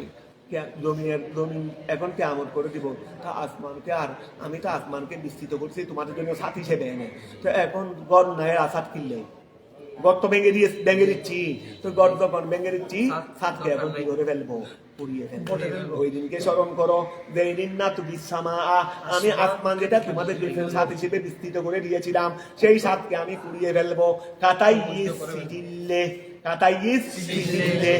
জমিন এখন কেমন করে দিব, তা আসমানকে, আর আমি তো আসমানকে বিস্তৃত করছি তোমাদের জন্য সাথী হিসেবে এনে, তো এখন গড় নাই আসাদ কিনলে গড় তো ভেঙে দিচ্ছি, তো গড় যখন ভেঙে দিচ্ছি সাতকে এখন কি করে ফেলবো, পুড়িয়ে ফেলবো। ওই দিনকে স্মরণ করো যে দিন না তুমি সামা, আমি আসমান যেটা তোমাদের সাথ হিসেবে বিস্তৃত করে দিয়েছিলাম সেই সাতকে আমি পুড়িয়ে ফেলবো। কাতাই সিজিল্লে, কাতাই সিজিল্লে,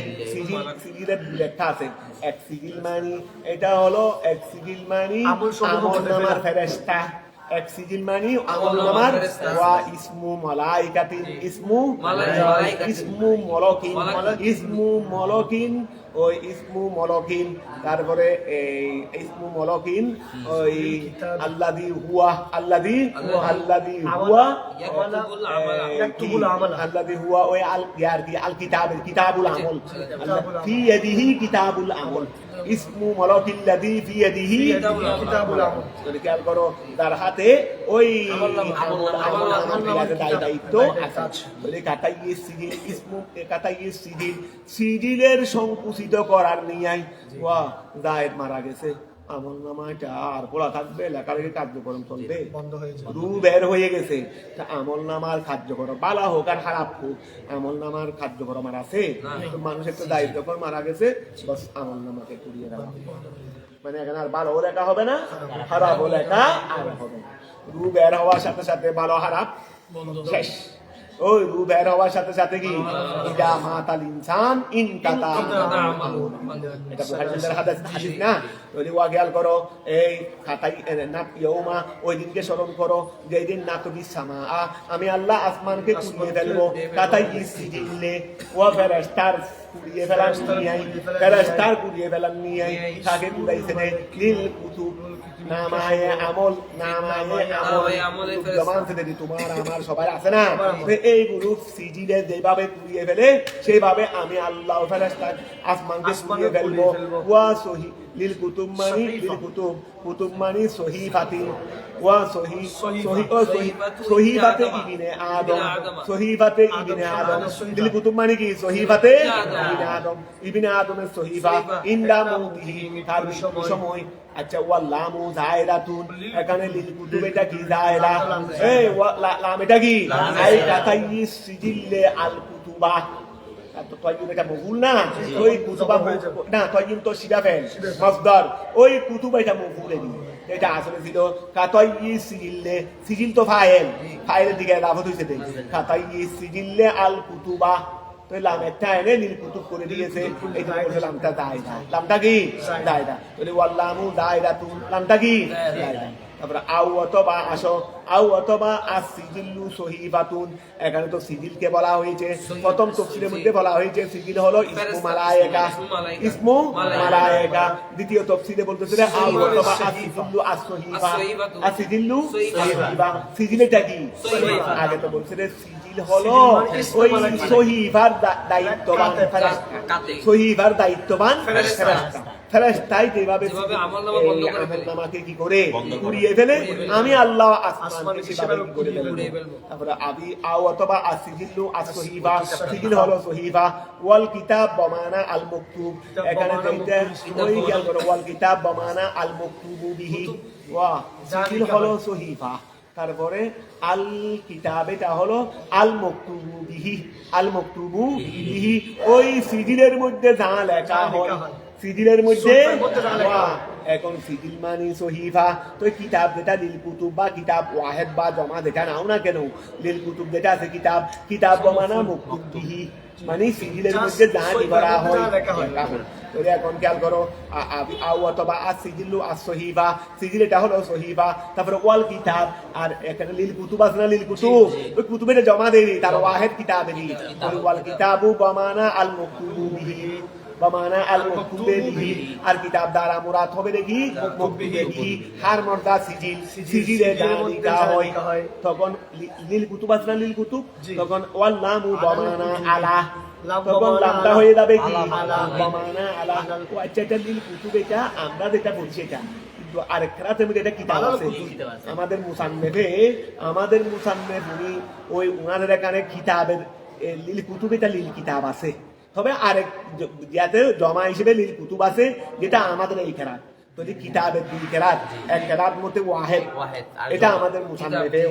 সিজিলের লেখা আছে এক সিজিল মানি, এটা হলো এক সিজিল মানি আমলনামার ফেরেশতা, এক সিজিল মানি আমলনামার, ওয়া ইসমু মালাইকাতিন, ইসমু মলকিন, ইসমু মলকিন, ওই ইসমু মলকিন, তারপরে এই ইসমু মলকিন, ওই আল্লাযী হুয়া, আল্লাযী হুয়া আল্লাযী হুয়া ওই আল ইয়ার কি আল কিতাবের কিতাবুল আমল, ফি ইয়াদিহি কিতাবুল আমল, ইসমু মলকিল্লাযী ফি ইয়াদিহি কিতাবুল আমল। যদি খেয়াল করো তার হাতে ওই আমল দায়িত্ব আছে। বলে কাতাইয়ে সিজিল, ইসমু কাতাইয়ে সিজিল, সিজিলের সংকুচিত করার নিয়াই, ওয়া জায়েদ মারা গেছে, আমল নামাটা আর পড়া থাকবে, লেখালেখি কার্যক্রম চলবে, রু বের হয়ে গেছে, তা আমল নামার কার্যক্রম বালা হোক আর খারাপ হোক, আমল নামার কার্যক্রম আর আছে, মানুষের তো দায়িত্ব করে মারা গেছে, বস আমল নামাকে পুড়িয়ে দেওয়া, মানে এখানে আর ভালো লেখা হবে না, খারাপ লেখা আর হবে না। রু বের হওয়ার সাথে সাথে ভালো খারাপ শেষ, ওই রু বের হওয়ার সাথে সাথে কি ইদা মাতাল ইনসান ইনকাতা, এটা বুখারীর হাদিস না, ওই ওয়া খেয়াল করো, এই খাতাই না ইয়াউমা ওই দিনকে স্মরণ করো যেই দিন নাতবিস সামা, আমি আল্লাহ আসমানকে পুড়িয়ে ফেলবো, কাতাই সিজিল্লে, ওয়া ফেরেশতার পুড়িয়ে ফেলার নিয়াই, ফেরেশতার পুড়িয়ে ফেলার নিয়াই, কাকে পুড়াইছে রে, লিল কুতুব, নামায়ে আমল, নামায়ে আমল জমান থেকে তোমার আমার সবার আছে না, এইগুলো সিজিলে যেভাবে পুড়িয়ে ফেলে সেইভাবে আমি আল্লাহ ফেরেশতা আসমানকে পুড়িয়ে ফেলবো। ওয়া সহি লিল কুতুব মানি, লিল কুতুব, কুতুব মানি সহিফাতি, ওয়া সহিফাতে ইবনে আদম, সহিফাতে ইবনে আদম, লিল কুতুব মানি কি সহিফাতে ইবনে আদম, ইবনে আদমের সহিফা, ইনদা মৌতিহি, তার সময়। আচ্ছা ওয়া লামু জায়রাতুন, এখানে লিল কুতুব এটা কি জায়রা, এই ওয়া লাম এটা কি আই কাতাই সিজিল্লে আল কুতুবা, তো তয়ুন এটা মফুল না, ওই কুতুবা না, তয়ুন তো সিদা ফেল মাসদার, ওই কুতুবা এটা মফুল এনি, এটা আসলে ছিল কাতাই সিজিল্লে, সিজিল তো ফাইল, ফাইলের দিকে লাফত হইছে দেখ, কাতাই সিজিল্লে আল কুতুবা, তো লাম একটা এনে নীল কুতুব করে দিয়েছে, এই জন্য বলছে লামটা দায়রা, লামটা কি দায়রা, বলে ওয়াল্লামু দায়রাতুন, লামটা কি দায়রা। তারপরে আও অথবা আসো, আও অথবা আসিজিল্লু সহিফাতুন, এখানে তো সিজিলকে বলা হয়েছে, প্রথম তাফসীরের মধ্যে বলা হয়েছে সিজিল হলো ইসমু মালায়েকা, ইসমু মালায়েকা। দ্বিতীয় তাফসীরে বলতেছে আও অথবা আসিজিল্লু as-সহিফা, আসিজিল্লু সহিফা। সিজিলটা কি? আগে তো বলছে সিজিল হলো ওই সহিফার দায়িত্ববান ফেরেশতা, সহিফার দায়িত্ববান ফেরেশতা। ফেরেশতাই যেভাবে আমলনামাকে কি করে উড়িয়ে ফেলে, আমি আল্লাহ আসমানকে সেভাবে কি করে ফেলবো। তারপরে আবি আও অথবা আসিজিল্লু as-সহিফা, সিজিল হলো সহিফা। ওয়াল কিতাব বমানা আল মাকতুব, এখানে যেটা ওই খেয়াল করো, ওয়াল কিতাব বমানা আল মাকতুবু বিহি, ওয়া সিজিল হলো সহিফা। তারপরে আল কিতাব এটা হলো আল মাকতুবু বিহি, আল মাকতুবু বিহি ওই সিজিলের মধ্যে যা লেখা হয়, সিজিলের মধ্যে এখন সিজিল মানে সহিফা। তো কিতাব যেটা লিল কুতুব বা কিতাব ওয়াহেদ বা জমা যেটা নাও না কেন, লিল কুতুব যেটা আছে কিতাব, কিতাব বমানা মাকতুব বিহি মানে সিজিলের মধ্যে যা করা হয় লেখা হয়। তো এখন খেয়াল করো আও অথবা আসিজিল্লু as-সহিফা, সিজিল এটা হলো সহিফা। তারপরে ওয়াল কিতাব, আর এখানে লিল কুতুব আছে না, লিল কুতুব ওই কুতুবের জমা দেয়নি, তার ওয়াহেদ কিতাবেরই। ওয়াল কিতাবু বমানা আল মাকতুবু বিহি, বমানা আল মাকতুবে বিহি, আর কিতাব দ্বারা মুরাদ হবে দেখি মাকতুবে বিহি, হার মর্দা সিজিল, সিজিলে যা লেখা হয়। তখন লিল কুতুব আছে না, লিল কুতুব, তখন ওয়াল লামু বমানা আলা, তখন লামটা হয়ে যাবে কি বমানা আলা। ও আচ্ছা, এটা লিল কুতুব, এটা আমরা যেটা বলছি এটা, কিন্তু আরেক রাতে এটা কিতাব আছে আমাদের মুসান্নেফ উনি ওই উনাদের এখানে কিতাবের লিল কুতুব, এটা লিল কিতাব আছে। তবে আরেক যাতে জমা হিসেবে লিল কুতুব আছে, যেটা আমাদের এই কেরাত। তো যে কিতাবের দুই কেরাত, এক কেরাত মধ্যে ওয়াহেদ, এটা আমাদের মুসান্নেফে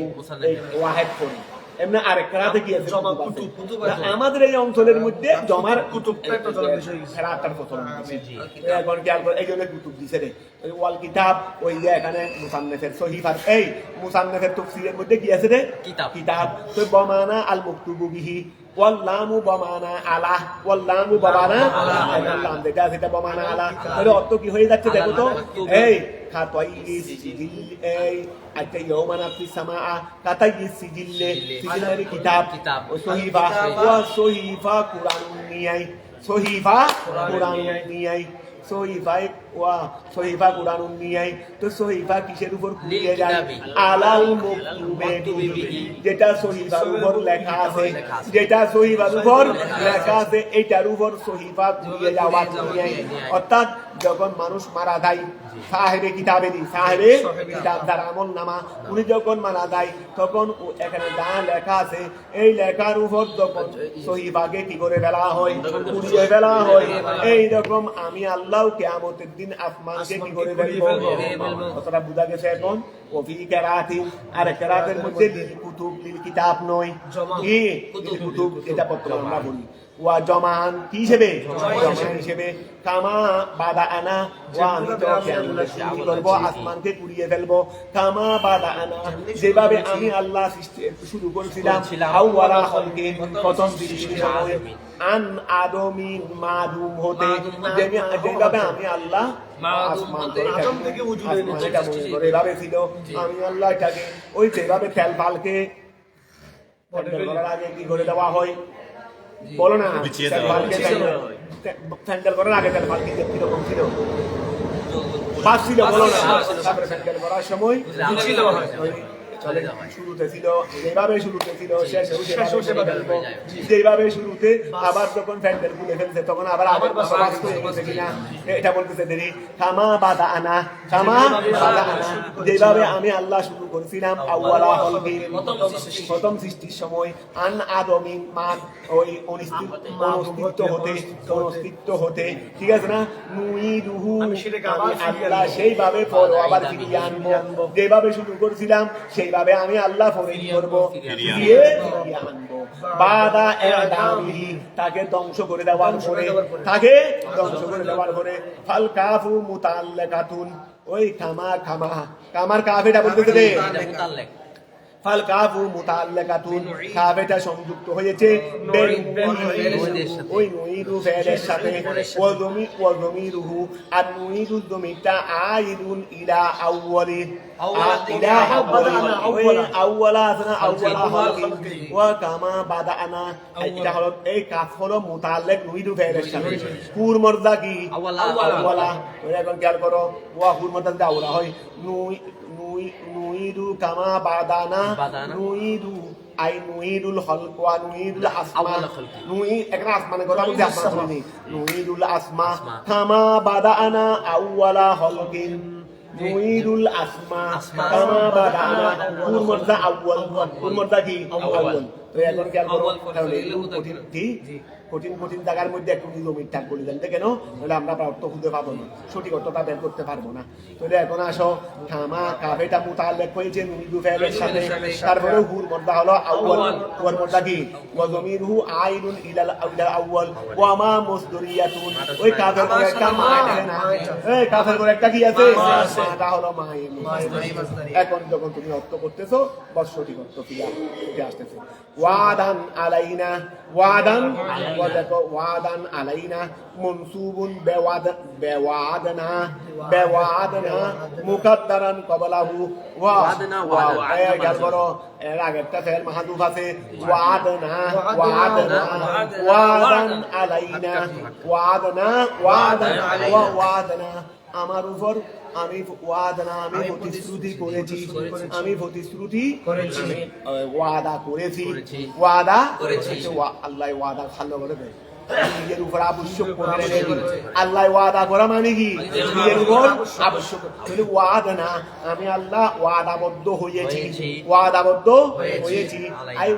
ওয়াহেদ করি। এমনি আরেক কেরাতে কি আছে কুতুব। আমাদের এই অঞ্চলের মধ্যে জমার কুতুবটা একটা জমা বিষয় কেরাতটার প্রচলন আছে। এখন খেয়াল করে এই জন্য কুতুব দিছে রে ওয়াল কিতাব, ওই যে এখানে মুসান্নেফের সহিফার এই মুসান্নেফের তাফসীরের মধ্যে কি আছে রে কিতাব। তো বমানা আল মাকতুবু বিহি, ওয়াল্লামু বমানা আলা, ওয়াল্লামু বমানা আলা, লাম যেটা সেটা বমানা আলা। এর অর্থ কি হয়ে যাচ্ছে দেখো তো, এই খাতাইয়িস সিজিল, এই আচ্ছা ইয়াউমা নাফিস সামাআ কাতাইয়িস সিজিল, সিজিল মানে কিতাব, ও সহিফা, ওয়া সহিফা কুরআনুন নিয়াই, সহিফা কুরআনুন নিয়াই, সহিফায় ওয়া সহিফা কুরআনুন নিয়াই। তো সহিফা কিসের উপর কুড়িয়ে যায়? আলাল মাকতুবে বিহি, যেটা সহিফার উপর লেখা আছে, যেটা সহিফার উপর লেখা আছে এটার উপর সহিফা কুড়িয়ে যাওয়া নিয়াই। অর্থাৎ যখন মানুষ মারা যায়, সাহেবে কিতাবেরই, সাহেবে কিতাব দ্বারা আমলনামা, উনি যখন মারা যায় তখন এখানে যা লেখা আছে এই লেখার উপর যখন সহিফাকে কি করে ফেলা হয়, কুড়িয়ে ফেলা হয়। এই রকম আমি আল্লাহ কিয়ামতের দিন আসমানকে কি করে ফেলবো। কথাটা বুঝা গেছে এখন? ওফি কেরাতিন, আর কেরাতের মধ্যে লিল কুতুব, লিল কিতাব নয়, কি লিল কুতুব, এটা বর্তমানে আমরা বলি। ওয়া জমান কি হিসেবে? জমান হিসেবে। কামা বাদা আনা, ওয়া আমি তো কি করবো, আসমানকে কুড়িয়ে ফেলবো। কামা বাদা আনা, যেভাবে আমি আল্লাহ সৃষ্টি শুরু করেছিলাম, আউয়ালা খালকিন, প্রথম সৃষ্টির সময়, আন আদমিন মাদুম হতে, যেভাবে আমি আল্লাহ এভাবে ছিল, আমি আল্লাহ এটাকে ওই যেভাবে তেল পালকে আগে কি করে দেওয়া হয়, বলো না, স্যান্ডেল করার আগে তেল পালকি কিরকম ছিল, বাস ছিল, বলো না, তারপরে স্যান্ডেল করার সময় শুরুতে ছিল যেভাবে, শুরুতে ছিল যেভাবে শুরুতে, আবার যখন প্যান্ডেল খুলে ফেলছে তখন আবার কিনা এটা বলতেছে দেরি। কামা বাদা আনা, কামা বাদা আনা, যেভাবে আমি আল্লাহ শুরু করেছিলাম, আউয়ালা খালকিন, প্রথম সৃষ্টির সময়, আন আদমিন মান, ওই অস্তিত্ব হতে, ঠিক আছে না, নুইদুহু, আমি আল্লাহ সেইভাবে পরে আবার ফিরিয়ে আনবো, যেভাবে শুরু করেছিলাম সেইভাবে আমি আল্লাহ ফরিদ করবো, ফিরিয়ে আনবো। বাদা ইদামিহি, তাকে ধ্বংস করে দেওয়ার পরে, তাকে ধ্বংস করে দেওয়ার পরে, ফাল কাফু মুতাল্লাকাতুন, ওই কামা, কামার কাফ এটা বলতেছে রে, ফাল কাফু মুতাআল্লিকাতুন কাফ এটা সংযুক্ত হয়েছে ওই নুইদু ফেলের সাথে ওয়া যমিরুহু আর নুইদু যমিরটা আইদুন ইলা আউয়ালি ইলা আউয়ালা ওয়া কামা বাদানা এটা হলো এই কাফ হলো মুতাআল্লিক নুইদু ফেলের সাথে কুর মর্দা কি আউয়ালা এখন খেয়াল করো ওয়া কুর মর্দা আউয়ালা হয় নুইদু কামা বাদানা নুইদু আই নুইদুল খলক ওয়া নুইদুল আসমা এখানে আসমানের কথা বলতে আসমান শুনি নুইদুল আসমা কামা বাদানা আউয়ালা খলকিন নুইদুল আসমা কামা বাদানা কুর মর্দা আউয়াল কুর মর্দা কি আউয়াল তো এখন খেয়াল করো তাহলে কঠিন জায়গার মধ্যে একটু জমির টাক বলে দেন কেন তাহলে আমরা অর্থ খুঁজে পাবো না সঠিক অর্থটা বের করতে পারবো না তাহলে এখন আসো কামা কাফেটা মুতাআল্লিক হয়েছে নুইদু ফেলের সাথে তারপরে হুর মর্দা হলো আউয়াল ওয়ার মর্দা কি ওয়া যমিরহু আইনুন ইলাল আউয়াল ওয়া মা মুসদরিয়াতুন ওই কাফের করে একটা মা আছে না এই কাফের করে একটা কি আছে মাটা হলো মা এখন যখন তুমি অর্থ করতেছো বস সঠিক অর্থ ফিরে আসতেছে ওয়াদান আলাইনা ওয়াদান ওয়াদান আলাইনা মনসুবুন বেওয়াদনা মুকাদ্দারান ক্বাবলাহু ওয়াদনা এর আগেরটা ফেল মাহদুফ আছে ওয়াদান আলাইনা ওয়াদনা আমার উপর আমি প্রতিশ্রুতি করেছি ওয়াদা করেছি আল্লাহ ওয়াদা ভালো করে দেয় নিজের উপর আবশ্যক করে আল্লাহ ওয়াদা করা মানে কি নিজের উপর আবশ্যক ওয়াদা আমি আল্লাহ ওয়াদাবদ্ধ হয়েছি আই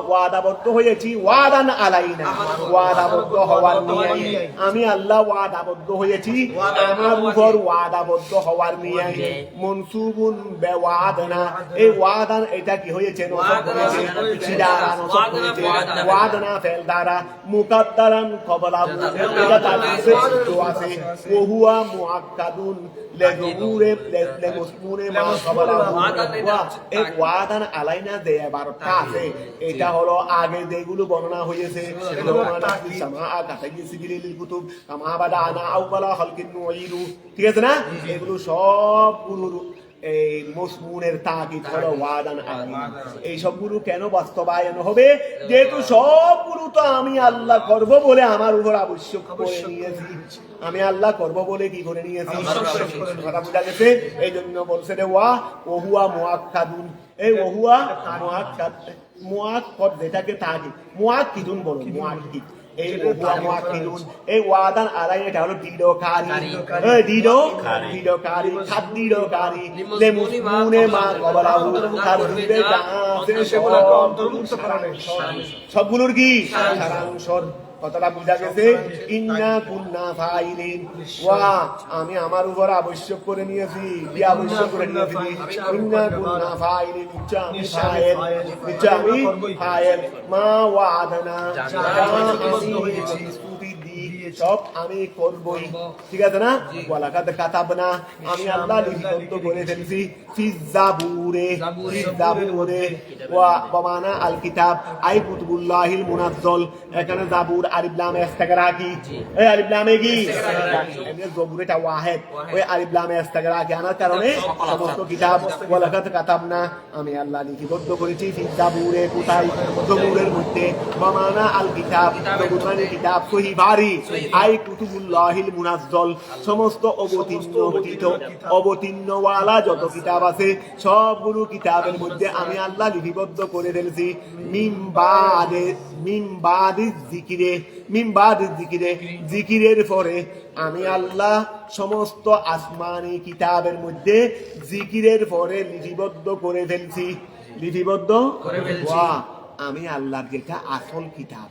ওয়াদাবদ্ধ হয়েছি ওয়াদান আলাইনা ওয়াদাবদ্ধ হওয়ার নিয়ে আমি আল্লাহ ওয়াদাবদ্ধ হয়েছি আমার উপর ওয়াদাবদ্ধ হওয়ার নিয়ে মনসুবুন বেওয়াদনা এই ওয়াদান এটা কি হয়েছে ওয়াদনা ফেল দ্বারা মুকাদ্দারান ক্বাবলাহু এটা তার আছে ওয়া হুয়া মুআক্কাদুন লিজুরে লিমুসমুনে মা ক্বাবলাহু এই ওয়াদান আলাইনা যে 12টা আছে এটা হলো আগে যেগুলো বর্ণনা হয়েছে ঠিক আছে না এগুলো সবগুলোর এই মসমুনের তাকিদ হলো ওয়াদান আলাইনা এই সবগুলো কেন বাস্তবায়ন হবে যেহেতু সবগুলো তো আমি আল্লাহ করব বলে আমার উপর আবশ্যক করে নিয়েছি আমি আল্লাহ করব বলে কি করে নিয়েছি কথা বুঝা গেছে এই জন্য বলছে রে ওহুয়া মুআক্কাদুন এই ওহুয়া মুআক্কাদ মুআক্কাদ যেটাকে তাকিদ মুআক্কিদুন বলো মুআক্কিদ এই ওহুয়া মুআক্কিদুন এই ওয়াদান আলাইনা এটা হলো দিডকারী খাদ্দিডকারী লেমুসমুনে মা ক্বাবলাহু তার দিবে সবগুলোর কি সারাংশ কথাটা বুঝা গেছে ইন্না কুন্না ফাইলিন ওয়া আমি আমার উপর আবশ্যক করে নিয়েছি কি আবশ্যক করে নিয়েছি ইন্না কুন্না ফাইলিন আমি ফাইল মা ওয়াদানা সব আমি করবই ঠিক আছে না ওয়ালাকাদ কাতাবনা আমি আল্লাহ লিপিবদ্ধ করে ফেলেছি ফিজাবুরে ওয়া বামানা আল কিতাব আই কুতুবুল্লাহিল মুনাজ্জাল এখানে জাবুর আলিফ লাম ইস্তিগরা কি এই আলিফ লামে কি এই জাবুর এটা ওয়াহিদ ওই আলিফ লামে ইস্তিগরা কি আনার কারণে সমস্ত কিতাব ওয়ালাকাদ কাতাবনা আমি আল্লাহ লিপিবদ্ধ করেছি ফিজাবুরে কোথায় জাবুরের মধ্যে বামানা আল কিতাব জাবুর মানে কিতাব সহি ভারী আই কুতুবুল্লাহিল মুনাজ্জাল সমস্ত অবতীর্ণওয়ালা যত কিতাব আছে সবগুলো কিতাবের মধ্যে আমি আল্লাহ লিপিবদ্ধ করে ফেলেছি মিন বাদি জিকিরের পরে আমি আল্লাহ সমস্ত আসমানি কিতাবের মধ্যে জিকিরের পরে লিপিবদ্ধ করে ফেলছি আমি আল্লাহর যেটা আসল কিতাব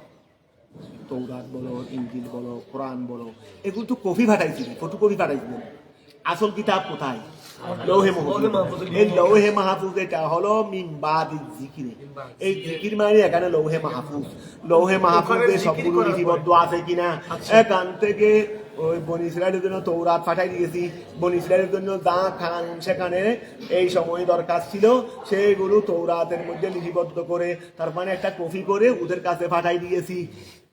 তৌরাত বলো ইনজিল বলো কোরআন বলো এগুলো তো কপি পাঠাইছিলেন আসল কিতাব কোথায় লৌহে মাহফুজ। এই লৌহে মাহফুজ এটা হলো মিন বাদিল জিকির। এই জিকির মানে এখানে লৌহে মাহফুজ। লৌহে মাহফুজে সবগুলো লিপিবদ্ধ আছে কিনা, এখান থেকে ওই বনি ইসরায়েলের জন্য তৌরাত পাঠাই দিয়েছি। বনি ইসরায়েলের জন্য যা খান সেখানে এই সময় দরকার ছিল সেইগুলো তৌরাতের মধ্যে লিপিবদ্ধ করে তার মানে একটা কপি করে ওদের কাছে পাঠাই দিয়েছি।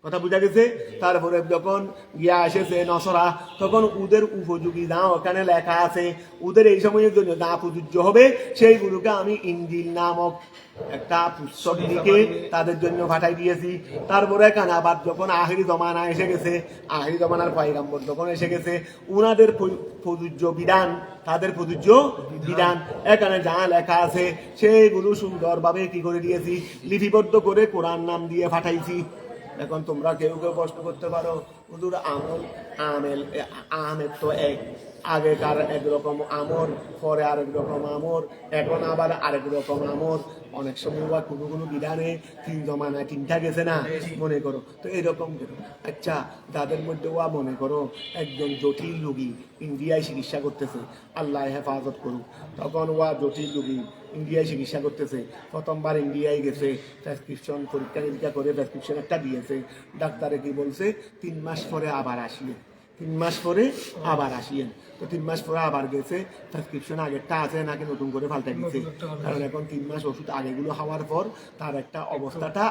কথা বুঝা গেছে? তারপরে যখন গিয়া এসেছে নসরা, তখন ওদের উপযোগী যা ওখানে লেখা আছে, ওদের এই সময়ের জন্য যা প্রযোজ্য হবে সেইগুলোকে আমি ইনজিল নামক একটা পুস্তক লিখে তাদের জন্য পাঠাই দিয়েছি। তারপরে এখানে আবার যখন আখিরি জমানা এসে গেছে, আখিরি জমানার পয়গাম্বর যখন এসে গেছে, উনাদের প্রযোজ্য বিধান, তাদের প্রযোজ্য বিধান এখানে যা লেখা আছে সেইগুলো সুন্দরভাবে কি করে দিয়েছি, লিপিবদ্ধ করে কোরআন নাম দিয়ে পাঠাইছি। এখন তোমরা কেউ কেউ প্রশ্ন করতে পারো, হুজুর আমের তো এক, আগেকার একরকম আমর, পরে আরেক রকম আমর, এখন আবার আরেক রকম আমর। অনেক সময় বা কোনো কোনো বিধানে তিন জমানায় তিনটা গেছে না, মনে করো তো এরকম কেন? আচ্ছা, যাদের মধ্যে ওয়া মনে করো একজন জটিল রোগী ইন্ডিয়ায় চিকিৎসা করতেছে, আল্লাহ হেফাজত করুক, তখন ওয়া জটিল রোগী ইন্ডিয়ায় চিকিৎসা করতেছে, প্রথমবার ইন্ডিয়ায় গেছে, প্রেসক্রিপশন পরীক্ষা নিরীক্ষা করে প্রেসক্রিপশন একটা দিয়েছে, ডাক্তারে কি বলছে 3 মাস পরে আবার আসিয়ে, 3 মাস পরে আবার আসিয়েন। তো 3 মাস পরে আবার গেছে, প্রেসক্রিপশন আগেরটা আছে নাকি নতুন করে পাল্টে দিচ্ছে, কারণ এখন 3 মাস ওষুধ আগেগুলো খাওয়ার পর তার একটা অবস্থাটা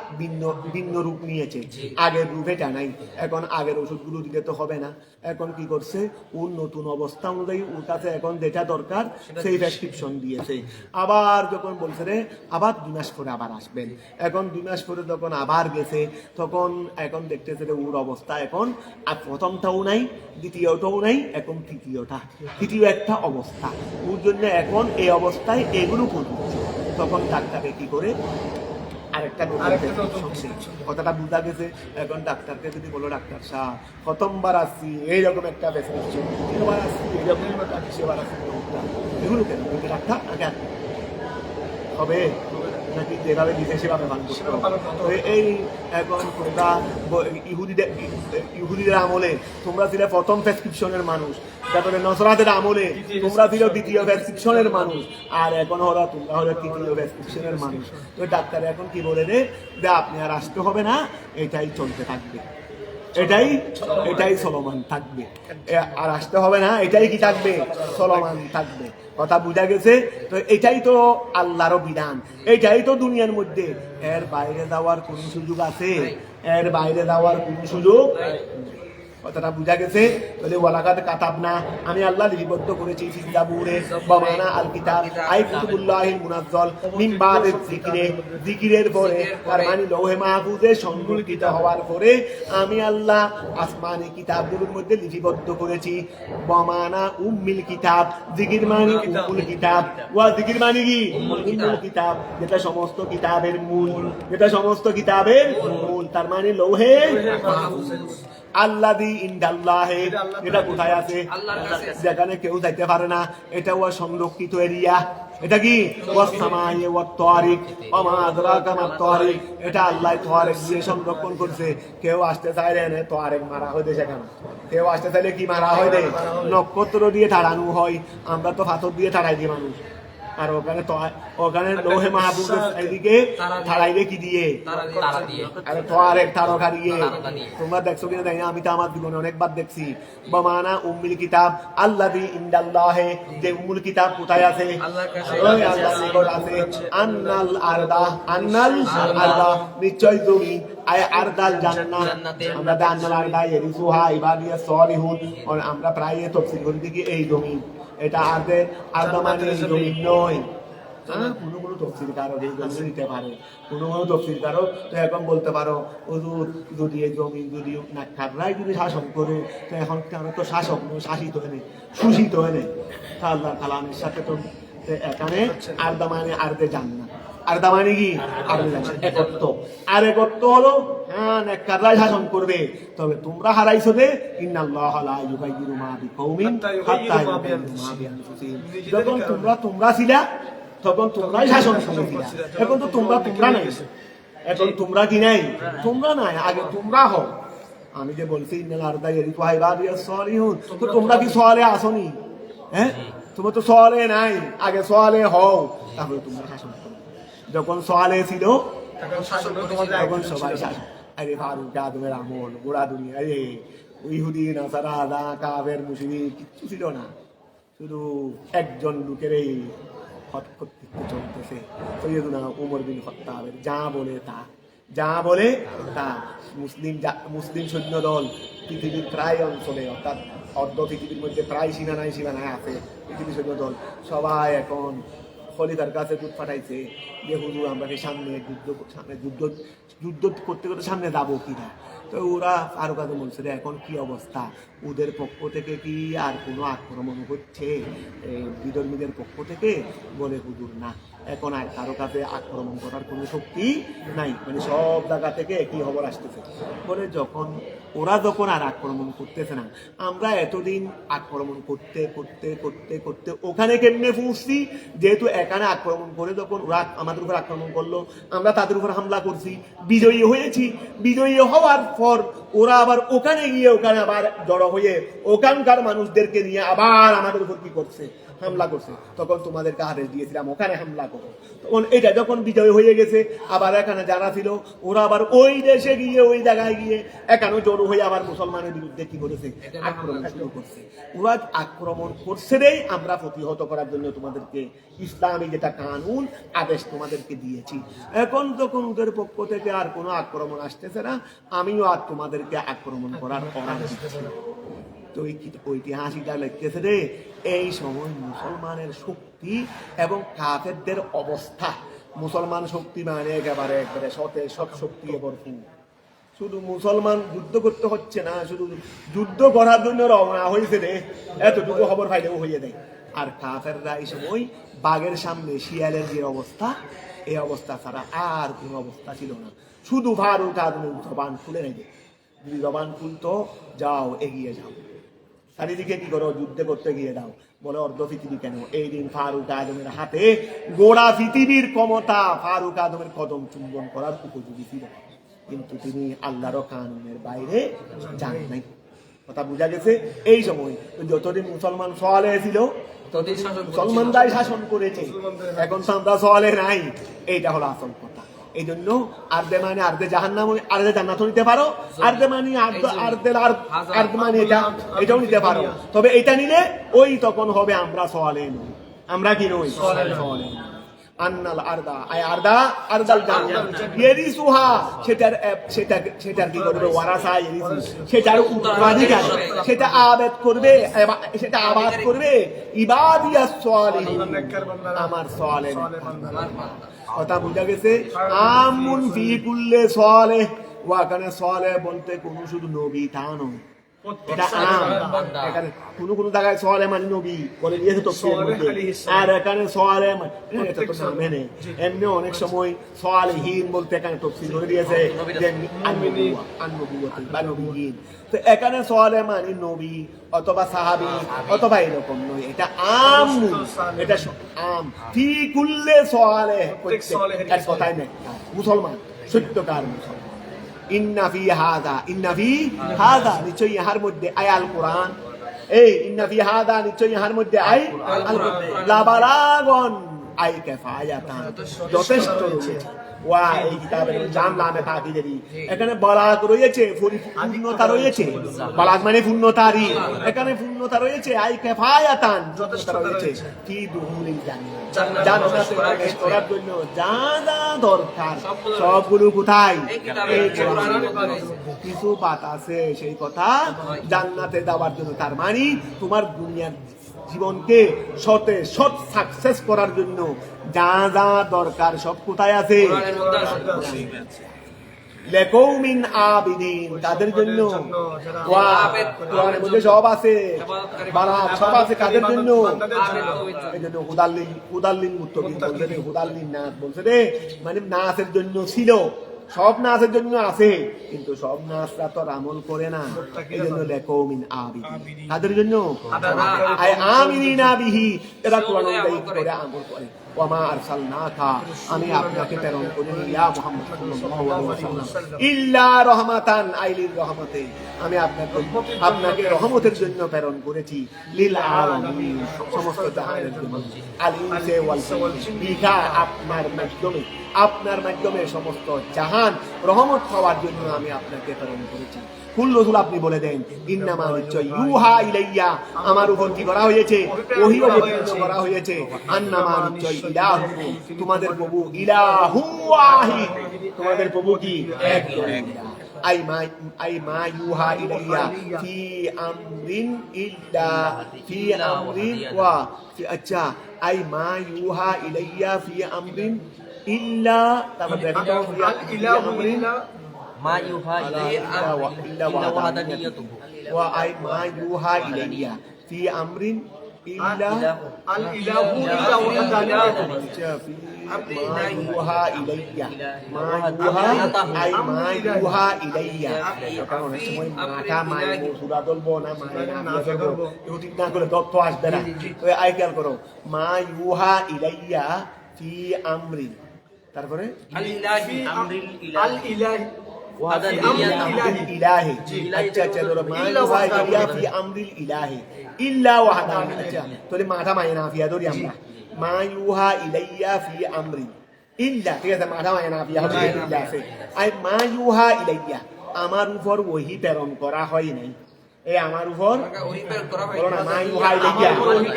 ভিন্ন রূপ নিয়েছে, আগের রূপ এটা নাই। এখন আগের ওষুধগুলো দিলে তো হবে না, এখন কি করছে ওর নতুন অবস্থা অনুযায়ী ওর কাছে এখন যেটা দরকার সেই প্রেসক্রিপশন দিয়েছে। আবার যখন বলছে রে আবার 2 মাস পরে আবার আসবেন, এখন 2 মাস পরে যখন আবার গেছে, তখন এখন দেখতেছে যে ওর অবস্থা এখন আর প্রথমটাও নাই, দ্বিতীয়টাও নাই, এখন তৃতীয় একটা অবস্থা ওর জন্য। এখন এই অবস্থায় এগুলো প্রযোজ্য। তখন ডাক্তারে কি করে আরেকটা কথাটা বুঝা গেছে। এখন ডাক্তারকে যদি বলো, ডাক্তার সাহেব প্রথমবার আসছি এইরকম একটা প্রেসক্রিপশন, দ্বিতীয়বার আসছি এইরকম একটা, তৃতীয়বার আসছি এগুলো কেন ডাক্তার আগে হবে নাকি যেভাবে দিতে সেভাবে পালন করতে হবে? এই এখন তোমরা ইহুদিদের আমলে তোমরা ছিলে প্রথম প্রেসক্রিপশনের মানুষ, তারপরে নসরাতের আমলে তোমরা ছিল দ্বিতীয় প্রেসক্রিপশনের মানুষ, আর এখন তোমরা হলো তৃতীয় প্রেসক্রিপশনের মানুষ। তো ডাক্তার এখন কি বলে রে যে আপনি আর আসতে হবে না, এটাই চলতে থাকবে, এটাই চলমান থাকবে, আর আসতে হবে না, এটাই কি থাকবে, চলমান থাকবে। কথা বুঝা গেছে? তো এটাই তো আল্লাহর বিধান, এটাই তো দুনিয়ার মধ্যে। এর বাইরে যাওয়ার কোন সুযোগ আছে? এর বাইরে যাওয়ার কোন সুযোগ? কথাটা বুঝা গেছে? তাহলে ওয়ালাকাত কাতাবনা, আমি আল্লাহ লিপিবদ্ধ করেছি ফি জাবুরে বামানা আল কিতাব আই কুতুবুল্লাহিল মুনাজ্জাল মিন বাদিল যিকিরে, যিকিরের পরে তার মানে লৌহে মাহফুজে সংরক্ষিত হওয়ার পরে আমি আল্লাহ আসমানি কিতাবগুলোর মধ্যে লিপিবদ্ধ করেছি বামানা উম্মিল কিতাব, যিকির মানে উম্মুল কিতাব, ওয়া যিকির মানে কি উম্মুল কিতাব, যেটা সমস্ত কিতাবের মূল, যেটা সমস্ত কিতাবের মূল, তার মানে লৌহে মাহফুজ। আল্লাযী ইনদাল্লাহি, এটা কোথায় আছে? যেখানে কেউ যাইতে পারে না, এটা ওয়া সংরক্ষিত এরিয়া। এটা কি ওয়াস সামাই ওয়াত তারিক ওয়া মা আদরাকা মা তারিক, এটা আল্লাহ তারিক দিয়ে সংরক্ষণ করছে। কেউ আসতে চাইলে না তারিক মারা হয় দেশে, কেন কেউ আসতে চাইলে কি মারা হয় দে? নক্ষত্র দিয়ে তাড়ানো হয়, আমরা তো পাথর দিয়ে তাড়াই দিই মানুষ। আর ওখানে লৌহে মাহফুজ এদিকে তাড়াইলে কি দিয়ে? আরে তারেক তারকা দিয়ে। তোমরা দেখছো কিনা জানি না, আমি তো আমার জীবনে অনেকবার দেখছি। বামানা উম্মুল কিতাব আল্লাযী ইনদাল্লাহি, যে উম্মুল কিতাব কোথায় আছে? ওই আল্লাহর নিকট আছে। আন্নাল আরদা, নিশ্চয় জমি, আয় আরদাল জান্নাত, আমরা আন্নাল আরদা ইয়ারিসুহা ইবাদিয়াস সালিহুন, আমরা প্রায় তাফসীর করে দেখি এই জমি, এটা আরদা মানে জমিন নয়। কোনো তফসিলকারক এই জমি নিতে পারে, কোনো তফসিলকারক তো এখন বলতে পারো হুজুর যদি এই জমি যদি নাক্কাররাই যদি শাসন করে, তো এখন কেন তো শাসক নয়, শাসিত হয় শোষিত হয় আল্লাহ কালামের সাথে। তো এখানে আরদা মানে আরদে জান্নাত, আরদা মানে কি একত্ব, আর একত্ব হলো হ্যাঁ নেককাররাই শাসন করবে। তবে তোমরা হারাইছো যে ইন্নাল্লাহা লা ইউগাইয়িরু মা বিকওমিন হাত্তা ইউগাইয়িরু মা বিআনফুসিহিম। যখন তোমরা ছিলা তখন তোমরাই শাসন করেছিলা, এখন তো তোমরা নাই, এখন তোমরা কি নাই, তোমরা নাই, আগে তোমরা হও। আমি যে বলছি ইন্নাল আরদা ইয়ারিসুহা ইবাদিয়াস সালিহুন, তো তোমরা কি সওয়ালে আসনি? হ্যাঁ তোমার তো সওয়ালে নাই, আগে সওয়ালে হও তারপরে তোমরা শাসন করো। যখন সওয়ালে ছিল তখন সবাই শাসন। আরে ফারুক আদমের আমল গোড়া দুনিয়া, আরে ইহুদি নাসারা দা কাফের মুশরিক কিচ্ছু ছিল না, শুধু একজন লোকের এই কর্তৃত্ব চলতেছে। সৈয়দুনা উমর বিন খাত্তাবের যা বলে তা মুসলিম সৈন্য দল পৃথিবীর প্রায় অঞ্চলে, অর্থাৎ অর্ধ পৃথিবীর মধ্যে প্রায় সীমানায় আছে পৃথিবীর সৈন্য দল, সবাই এখন খলিফার কাছে দুধ পাঠাইছে যে হুজুর আমরা কি সামনে যুদ্ধ করতে করতে সামনে যাবো কিনা। তো ওরা আরো কাছে বলছে রে এখন কি অবস্থা, ওদের পক্ষ থেকে কি আর কোনো আক্রমণ হচ্ছে বিধর্মীদের পক্ষ থেকে? বলে হুজুর না, এখন আর কারো কাছে আক্রমণ করার কোনো শক্তি নাই, মানে সব জায়গা থেকে কি খবর আসতেছে। বলে যখন আর আক্রমণ করতেছে না, আমরা এতদিন আক্রমণ করতে করতে করতে করতে ওখানে কেমনে পৌঁছছি, যেহেতু এখানে আক্রমণ করে যখন ওরা আমাদের উপর আক্রমণ করলো, আমরা তাদের উপর হামলা করছি, বিজয়ী হয়েছি। বিজয়ী হওয়ার পর ওরা আবার ওখানে গিয়ে ওখানে আবার জড়ো হয়ে ওখানকার মানুষদেরকে নিয়ে আবার আমাদের উপর কি করছে, হামলা করছে। তখন তোমাদেরকে আদেশ দিয়েছিলাম ওখানে হামলা করো। তখন এটা যখন বিজয় হয়ে গেছে, আবার এখানে যারা ছিল ওরা আবার ওই দেশে গিয়ে ওই জায়গায় গিয়ে এখানে জড়ো হয়ে আবার মুসলমানের বিরুদ্ধে কি করেছে, আক্রমণ শুরু করছে। ওরা আক্রমণ করছে রে, আমরা প্রতিহত করার জন্য তোমাদেরকে ইসলামী যেটা কানুন আদেশ তোমাদেরকে দিয়েছি। এখন যখন ওদের পক্ষ থেকে আর কোনো আক্রমণ আসতেছে না, আমিও আর তোমাদেরকে আক্রমণ করার অর্ডার দিচ্ছি। তো ঐতিহাসিকরা লিখতেছে রে, এই সময় মুসলমানের শক্তি এবং কাফেরদের অবস্থা, মুসলমান শক্তি মানে একেবারে সব শক্তি ভরপুর। শুধু মুসলমান যুদ্ধ করতে হচ্ছে না, শুধু যুদ্ধ করার জন্য রওনা হয়েছে রে, এতটুকু খবর পাইলেও হয়ে দেয়। আর কাফেররা এই সময় বাঘের সামনে শিয়ালের যে অবস্থা, এই অবস্থা ছাড়া আর কোনো অবস্থা ছিল না। শুধু ফারুক আদমের জবান খুলে নেবে, যদি জবান খুলতো যাও এগিয়ে যাও, চারিদিকে কি করো, যুদ্ধ করতে গিয়ে দাও। বলে অর্ধ পৃথিবী কেন, এই দিন ফারুক আদমের হাতে গোড়া পৃথিবীর ক্ষমতা ফারুক আদমের কদম চুম্বন করার উপযোগী ছিল, কিন্তু তিনি আল্লাহর কানুনের বাইরে যান নাই। কথা বোঝা গেছে? এই সময় যতদিন মুসলমান সওয়ালে ছিল ততদিন মুসলমানরাই শাসন করেছে, এখন তো আমরা সওয়ালে নাই। এইটা হলো আসল কথা। এই জন্য আর্দে মানে আর্দে জাহান্নাম, আর্দে জান্নাত নিতে পারো, আর্দে মানে আর্দে মানে এটাও নিতে পারো। তবে এটা নিলে ওই তখন হবে আমরা সওয়ালে নই, আমরা কি নই, সওয়ালে। আন্নাল আরদা আরদা আরদাল জান্নাত ইয়ারিসুহা, সেটার কি করবে, ওয়ারাসা ইয়ারিসু, সেটার উত্তরাধিকার, সেটা আবাদ করবে ইবাদিয়াস সালিহিন, আমার সালেহ। কথা বুঝা গেছে? আমুন ফি কুল্লি সালেহ, ওয়াকানে সালেহ বলতে কোন শুধু নবী তা নয়, এটা আম। এখানে কোন জায়গায় সওয়ালে মানে নবী বলে দিয়েছে তাফসীরের মধ্যে, আর এখানে সওয়ালে মানে এটা তো নামে নেই। এমনি অনেক সময় সওয়ালিহীন বলতে এখানে তাফসীর করে দিয়েছে যে আন-নবুওয়াত বা নবীহীন। তো এখানে সওয়ালে মানে নবী অথবা সাহাবী অথবা এরকম নয়, এটা আম, এটা আম। ফি কুল্লি সওয়ালে, এক কথায় নেই মুসলমান, সত্যকার মুসলমান। ইন্না ফি হাদা নিশ্চয় ইহার মধ্যে আয়াল কোরআন, এই ইন্না ফি হাদা নিশ্চয় ইহার মধ্যে লাবালাগন আই কিফায়াতান, যথেষ্ট রয়েছে। ওয়া এই কিতাবের জামলামে তাকিদেরি, এখানে বালাগ রয়েছে, পূর্ণতা রয়েছে। বালাগ মানে পূর্ণতারই, এখানে পূর্ণতা রয়েছে। আই কিফায়াতান, যথেষ্ট রয়েছে। কি দুহুলিল জান্নাতে প্রবেশ করার জন্য যা যা দরকার সবগুলো কোথায়, এই কোরআনে। কিছু বাত আছে সেই কথা জান্নাতে যাওয়ার জন্য, তার মানে তোমার দুনিয়ার জীবনকে সৎ সাকসেস করার জন্য যা যা দরকার সব কোথায় আছে, লিকৌমিন আবিদিন, তাদের জন্য কোরআনের মধ্যে সব আছে, বারাত সব আছে কাদের জন্য, এই জন্য হুদাল্লিল মুত্তাকিন বলছে রে, হুদাল্লিন নাস বলছে রে, মানে নাসের জন্য ছিল, সব নাচের জন্য আছে, কিন্তু সব নাচরা তো আর আমল করে না। এই জন্য লেখো মিন আবিদি, তাদের জন্য আমিনিনা বিহি, এরা কোরআন অনুযায়ী কি করে আমল করে। ওয়ামা আরসালনাকা, আমি আপনাকে প্রেরণ করিনি ইয়া মুহাম্মদ সাল্লাল্লাহু আলাইহি ওয়াসাল্লাম ইল্লা রাহমাতান, আইলির রহমতে, আমি আপনাকে রহমতের জন্য প্রেরণ করেছি, লিল আলামিন, সমস্ত জাহানের জন্য, আল ইনসি ওয়াল জিন, আপনার মাধ্যমে সমস্ত জাহান রহমত হওয়ার জন্য আমি আপনাকে প্রেরণ করেছি। কুল রাসূল আপনি বলে দেন, ইন্নামা নিশ্চয় ইউহা ইলাইয়া, আমার উপর কি করা হয়েছে, ওহী অবতীর্ণ করা হয়েছে, আন্নামা নিশ্চয় ইলাহুকুম, তোমাদের প্রভু ইলাহু ওয়াহিদ, তোমাদের প্রভু কি এক। আই মা ইউহা ইলাইয়া ফি আমরিন ইল্লা ফি আমরিন ওয়া, আচ্ছা, আই মা ইউহা ইলাইয়া ফি আমরিন ইল্লা, তারপর দেখো ফি আমরিন মা ইউহা ইল্লা ওয়াহদানিয়াতুহু, ওয়া আই মা ইউহা ইলাইয়া ফি আমরিন ইল্লা আল ইলাহু ইল্লা ওয়াহদানিয়াতুহু, মা ইউহা ইলাইয়া, মা ইউহা আই মা ইউহা ইলাইয়া, কারণ অনেক সময় মাটা মায়ের মুসুরা দলবো না, মায়ের নাফিয়া করবো, কেউ ঠিক না করে তথ্য আসবে না। তো আই খেয়াল করো, মা ইউহা ইলাইয়া ফি আমরিন, তারপরে আল ইলাহি আমরিল আল ইলাহি ইলাহি, আচ্ছা চলো, মা ইউহা ইলাইয়া ফি আমরিল ইলাহি ইল্লা ওয়াহদান, আচ্ছা তাহলে মাটা মায়ের নাফিয়া ধরি আমরা, মা ইউহা ইলাইয়া ফি আমরিন ইল্লা, ঠিক আছে, মাটা মায়ের নাফিয়া হবে ইল্লা আছে, আই মা ইউহা ইলাইয়া, আমার উপর ওহী প্রেরণ করা হয় নাই, এই আমার উপর বলো না, মা ইউহা ইলাইয়া,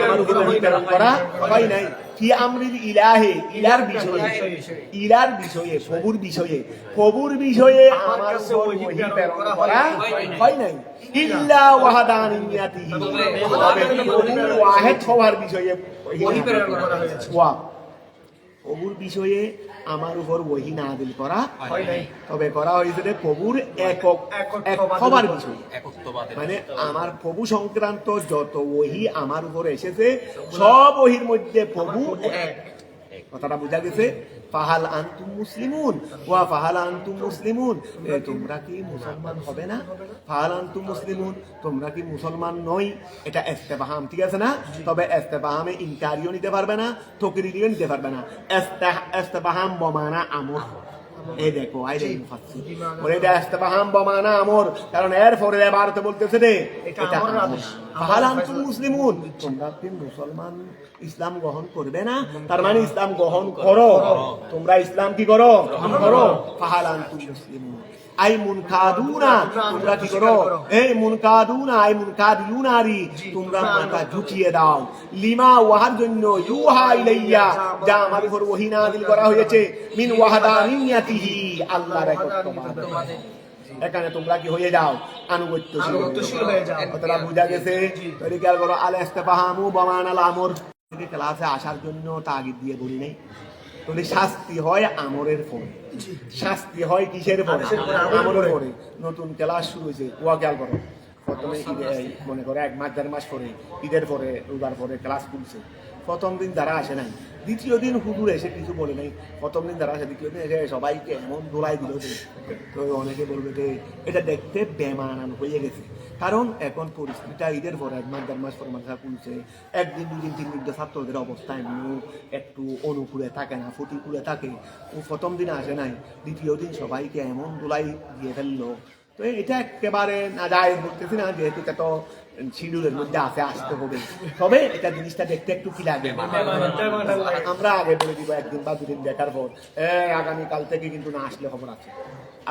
আমার উপর ওহী প্রেরণ করা হয় নাই, ফি আমরিল ইলাহি, ইলার বিষয়ে, ইলার বিষয়ে, প্রভুর বিষয়ে, প্রভুর বিষয়ে আমার উপর ওহী প্রেরণ করা হয় নাই, ইল্লা ওয়াহদানিয়াতিহি, তবে প্রভু ওয়াহিদ হওয়ার বিষয়ে ওহী প্রেরণ করা হয়েছে। ওয়া, প্রভুর বিষয়ে আমার উপর ওহী নাযিল করা হয় নাই, তবে করা হয়েছে প্রভুর এক হবার বিষয়ে, মানে আমার প্রভু সংক্রান্ত যত ওহী আমার উপর এসেছে সব ওহীর মধ্যে প্রভু এক। কথাটা বোঝা গেছে? ফাহাল আনতুম মুসলিমুন, ওয়া ফাহাল আনতুম মুসলিমুন, তোমরা কি মুসলমান হবে না? ফাহাল আনতুম মুসলিমুন, তোমরা কি মুসলমান নই? এটা ইস্তেফহাম, ঠিক আছে না? তবে ইস্তেফহামে ইনকারিও নিতে পারবে না, তকরিরিও নিতে পারবে না, ইস্তেফহাম বমানা আমর। এই দেখো আইরে মুফাসসির বলে এটা ইস্তেফহাম বমানা আমর, কারণ এর পরে এবারতে বলতেছে রে এটা আমর। ফাহাল আনতুম মুসলিমুন, তোমরা কি মুসলমান ইসলাম গ্রহণ করবে না? তার মানে ইসলাম গ্রহণ করো, তোমরা ইসলাম কি করো? করো। ফাহাল আনতুম মুসলিমুন আই মুনকাদুনা, তোমরা কি করো? এই মুনকাদুনা আই মুনকাদিউনারি, তোমরা মাথা ঝুঁকিয়ে দাও, লিমা ওয়াহার জন্য, ইউহা ইলাইয়া, যা আমার উপর ওহী নাযিল করা হয়েছে, মিন ওয়াহদানিয়াতিহি, আল্লাহর একত্ববাদ। এখানে তোমরা কি হয়ে যাও? আনুগত্যশীল হয়ে যাও। কথাটা বোঝা গেছে? তৈরি খেয়াল করো, আল ইস্তেফহামু বমানাল আমর, ক্লাসে আসার জন্য তাগিদ দিয়ে বলি নাই, তাহলে শাস্তি হয় আমরের পরে, শাস্তি হয় কিসের পরে? আমরের পরে। নতুন ক্লাস শুরু হয়েছে, ওয়া খেয়াল করো, প্রথমে মনে করো 1 মাস 1.5 মাস পরে, ঈদের পরে, রোজার পরে ক্লাস খুলছে। প্রথম দিন যারা আসে নাই, দ্বিতীয় দিন হুজুর এসে কিছু বলে নাই, প্রথম দিন যারা আসে দ্বিতীয় দিন এসে সবাইকে এমন দোলাই দিল যে, তো অনেকে বলবে যে এটা দেখতে বেমানান হয়ে গেছে। কারণ এখন পরিস্থিতিটা ঈদের পরে 1 মাস 1.5 মাস পর মাদ্রাসা খুলছে, 1 দিন 2 দিন 3 দিন ছাত্রদের অবস্থা এমনিও একটু অনুকূলে থাকে না, প্রতিকূলে থাকে। ও প্রথম দিন আসে নাই, দ্বিতীয় দিন সবাইকে এমন দোলাই দিয়ে ফেললো। তো এটা একেবারে না যায় বলতেছি না, যেহেতু এটা তো শিডিউলের মধ্যে আছে, আসতে হবে। তবে এটা জিনিসটা দেখতে একটু কি লাগে, আমরা আগে বলে দিব 1 দিন বা 2 দিন দেখার পর, আগামীকাল থেকে কিন্তু না আসলে খবর আছে।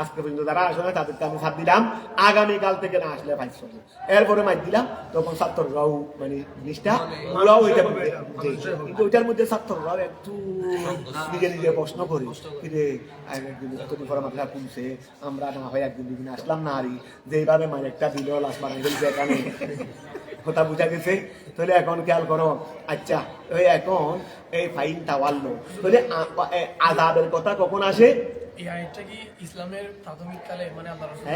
আজকে পর্যন্ত যারা আসলে তাদেরকে আমি সাথ দিলাম, আগামীকাল থেকে না আসলে ভাইস হবে। এরপরে মাইক দিলাম, তখন ছাত্ররাও মানে জিনিসটা ওরাও ওইটা বুঝে, কিন্তু ওইটার মধ্যে ছাত্ররাও একটু নিজে নিজে প্রশ্ন করে, যে একদিন মাদ্রাসা খুলছে, আমরা না হয় 1 দিন 2 দিন আসলাম না, আরি যেভাবে মানে একটা ভিডিও লাশ বানাই ফেলছে এখানে। কথা বুঝা গেছে? তাহলে এখন খেয়াল করো, আচ্ছা ওই এখন এই ফাইন তাওয়াল্লো, তাহলে আযাবের কথা কখন আসে? এই আয়াতটা কি ইসলামের প্রাথমিক কালে, মানে আল্লাহ রাসূল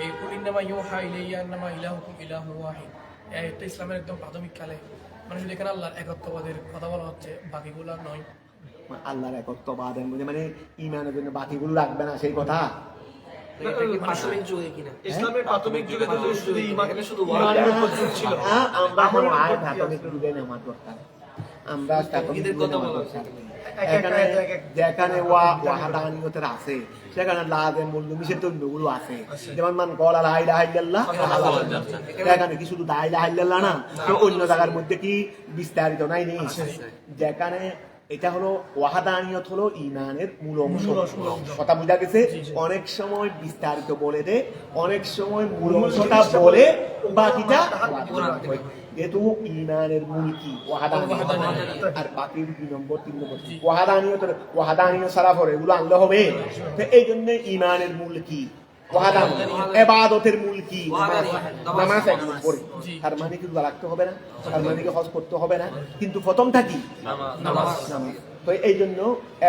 এই কুলিন্নামা ইউহা ইলাইয়া আন্নামা ইলাহুকুম ইলাহুন ওয়াহিদ, এই আয়াতটা ইসলামের একদম প্রাথমিক কালে, মানে যেখানে আল্লাহর একত্ববাদের কথা বলা হচ্ছে, বাকিগুলো নয়। আল্লাহর একত্ববাদের মধ্যে মানে ইমানের জন্য বাকিগুলো রাখবে না সেই কথা। এটা কি প্রাথমিক যুগে কিনা? ইসলামের প্রাথমিক যুগে তো শুধু এখানে শুধু ইমানের উপর জোর ছিল। আমরা প্রাথমিক যুগে নামাজ পড়তাম, আমরা প্রাথমিক যুগে নামাজ পড়তাম। যেখানে ওয়াহাদানিয়তের আছে সেখানে লাজেম মূল্য নিষেধ গুলো আছে, যেমন মান কলা লা ইলাহা ইল্লাল্লাহ, এখানে কি শুধু লা ইলাহা ইল্লাল্লাহ না, তো অন্য জায়গার মধ্যে কি বিস্তারিত নাই নেই, যেখানে এটা হলো ওয়াহাদানিয়ত হলো ইমানের মূল অংশ। কথা বুঝা গেছে? অনেক সময় বিস্তারিত বলে দে, অনেক সময় মূল অংশটা বলে বাকিটা, যেহেতু ইমানের মূল কি ওয়াহাদানিয়ত, আর বাকি 2 নম্বর 3 নম্বর ওয়াহাদানিয়ত সারা পরে এগুলো আনলে হবে। তো এই জন্য ইমানের মূল কি ওয়াহাদানিয়ত, ইবাদতের মূল কি নামাজ একদম পড়ে। তার মানে কি রোজা রাখতে হবে না, তার মানে কি হজ করতে হবে না, কিন্তু প্রথমটা কি নামাজ। তো এই জন্য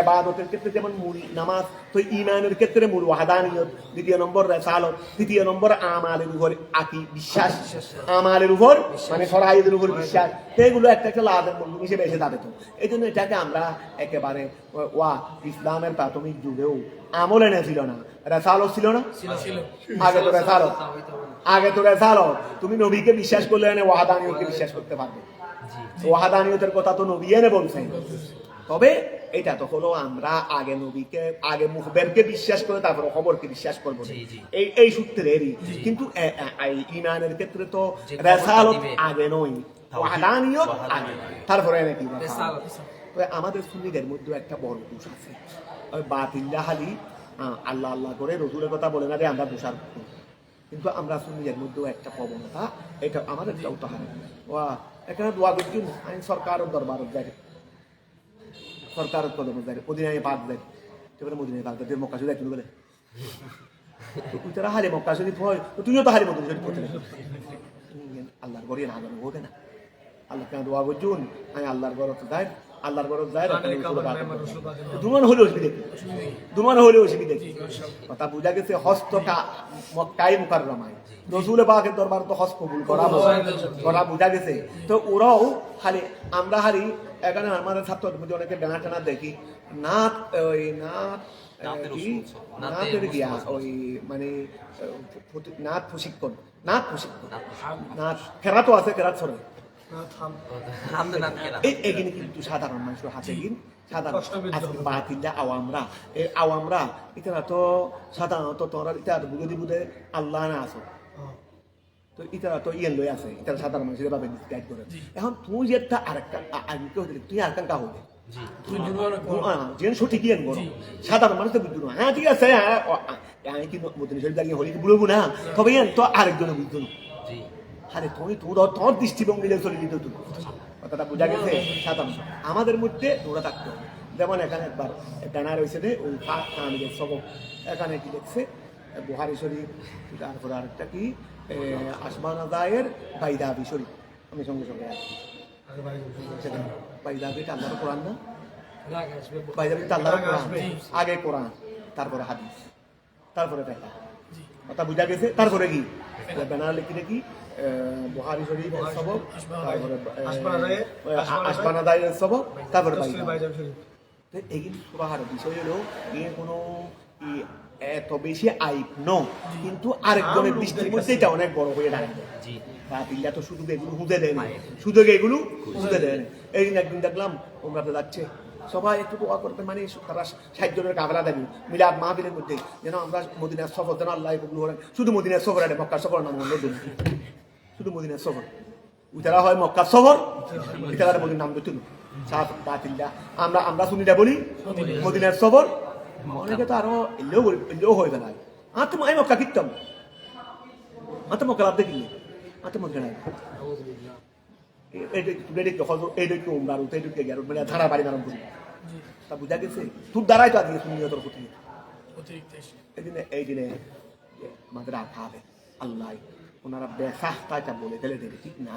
ইবাদতের ক্ষেত্রে যেমন মূল নামাজ, তো ইমানের ক্ষেত্রে মূল ওয়াহাদানিয়ত, দ্বিতীয় নম্বর রিসালাত, তৃতীয় নম্বর আমালের উপর বিশ্বাস, আমালের উপর মানে ফরআইদের উপর বিশ্বাস, এগুলো একটা একটা লাজেম মূল হিসেবে এসে দাঁড়াতো। এই জন্য এটাকে আমরা একেবারে ইসলামের প্রাথমিক যুগেও আমল এনেছিল না, রিসালাত ছিল না, আগে তো রিসালাত, তুমি নবীকে বিশ্বাস করলে ওয়াহাদানিয়তকে বিশ্বাস করতে পারবে, ওয়াহাদানিয়তের কথা তো নবী এনে বলছেন। তবে এটা তো হলো আমরা আগে নবীকে, আগে মুখবেরকে বিশ্বাস করে তারপরে খবরকে বিশ্বাস করবো, এই সূত্রেরই। কিন্তু ইমানের ক্ষেত্রে তো রিসালাত আগে নয়, ওয়াহাদানিয়ত আগে, তারপরে নাকি আমাদের সুন্নিদের মধ্যে একটা বড় দোষ আছে, ওই বাতিল্লাহ আলী আল্লাহ আল্লাহ করে রসুলের কথা বলে না যে আমরা দোষার, কিন্তু আমরা সুন্নিদের মধ্যেও একটা প্রবণতা, এটা আমাদের উদাহরণ। এখানে দোয়া করছি আমি সরকারের দরবারত যাই, সরকারের কদম যাই, মদিনায় পাক যাই, এবারে মদিনায় পাক যাই, মক্কা শরীফ বলে তারা হারে মক্কা শরীফ হয়, তুমিও তো হারে মদিনা শরীফ করতে আল্লাহর ঘরে না জানো হোক না, আল্লাহ কেন দোয়া করছুন আমি আল্লাহর ঘর যাই, আল্লাহর ঘর যায় দুমান হলে অসুবিধা, দুমান হলে অসুবিধা। কথা বুঝা গেছে, হস্ত মক্কায় মুকাররমায় রসুল পাকের দরবার তো হস্ত কবুল করা বুঝা গেছে। তো ওরাও খালি আমরা হারি এখানে আমাদের ছাত্রদের মধ্যে অনেকে ডানা টানা দেখি, নাথ ওই নাথের গিয়া ওই মানে নাথ প্রশিক্ষণ, নাথ খেরাতো আছে, খেরাত সরে এখানে কিন্তু সাধারণ মানুষের হাতে বাতিল্লা আওয়ামরা এটা তো সাধারণত তোরা এটা বুঝে বুঝে আল্লাহ না আছো, তো এটা তো ইয়েন লই আছে, এটা সাধারণ মানুষের ভাবে গাইড করে। এখন তুই যে আরেকটা তুই আরেকটা হলে সঠিক ইয়েন করো, সাধারণ মানুষ তো বুঝলো না, হ্যাঁ ঠিক আছে আমি কি মদিনা শরীফ দাঁড়িয়ে হলি বুঝবো না, তবে তো আরেকজনে বুঝতো না। আরে তুমি তোর দৃষ্টিভঙ্গি চলে দিত, কথাটা বোঝা গেছে। সাধারণ আমাদের মধ্যে দৌড়া থাকতে হবে। যেমন এখানে একবার ডানা রয়েছে রে ওই কামিলের সবক, এখানে কি দেখছে বুহারি শরীফ, তারপরে আরেকটা কি আসমান আদায়ের বাইদাবি শরীফ, আমি সঙ্গে সঙ্গে আসছি বাইদাবিটা আল্লাহর কোরআন না, বাইদাবিটা আল্লাহর কোরআন, আগে কোরআন তারপরে হাদিস তারপরে দেখা, কথা বোঝা গেছে। তারপরে কি ব্যানার লিখি দেখি বুহারি শরীফ সবক, তারপরে আসমান আদায়ের সবক, তারপরে এইগুলি সুরাহার বিষয় হলো এ কোনো এত বেশি আইব ন, কিন্তু আরেকজনের দৃষ্টির মধ্যে এটা অনেক বড় হয়ে দাঁড়াবে। বাতিল্লা তো শুধু এগুলো হুঁজে দেয় না, শুধু এগুলো হুঁজে দেয় না। এই দিন একদিন দেখলাম ওমরাতে যাচ্ছে, সবাই একটু দোয়া করতে, মানে তারা 60 জনের কাফেলা দেবে মিলাদ মাহফিলের মধ্যে, যেন আমরা মদিনার সফর যেন আল্লাহ কবুল করেন। শুধু মদিনার সফর আছে, মক্কার সফর নাম বললো শুধু মদিনার সফর, উতারা হয় মক্কার সফর, ইতারা মদিনার নাম ধরছিল বাতিল্লা। আমরা শুনিটা বলি মদিনার সফর, অনেকে তো আরো এলেও হয়ে গেল আমি মক্কা কিনতাম, তো মক্কা লাভ দেখিলে তো মক্কা নাই ধারা বাড়ি নাম করি, তা বুঝা গেছে তোর দ্বারাই তো আজকে শুনি তোর ক্ষতি। এই দিনে আমাদের আঘাবে আল্লাহ ওনারা বেসাহতা এটা বলে ফেলে দেবে, ঠিক না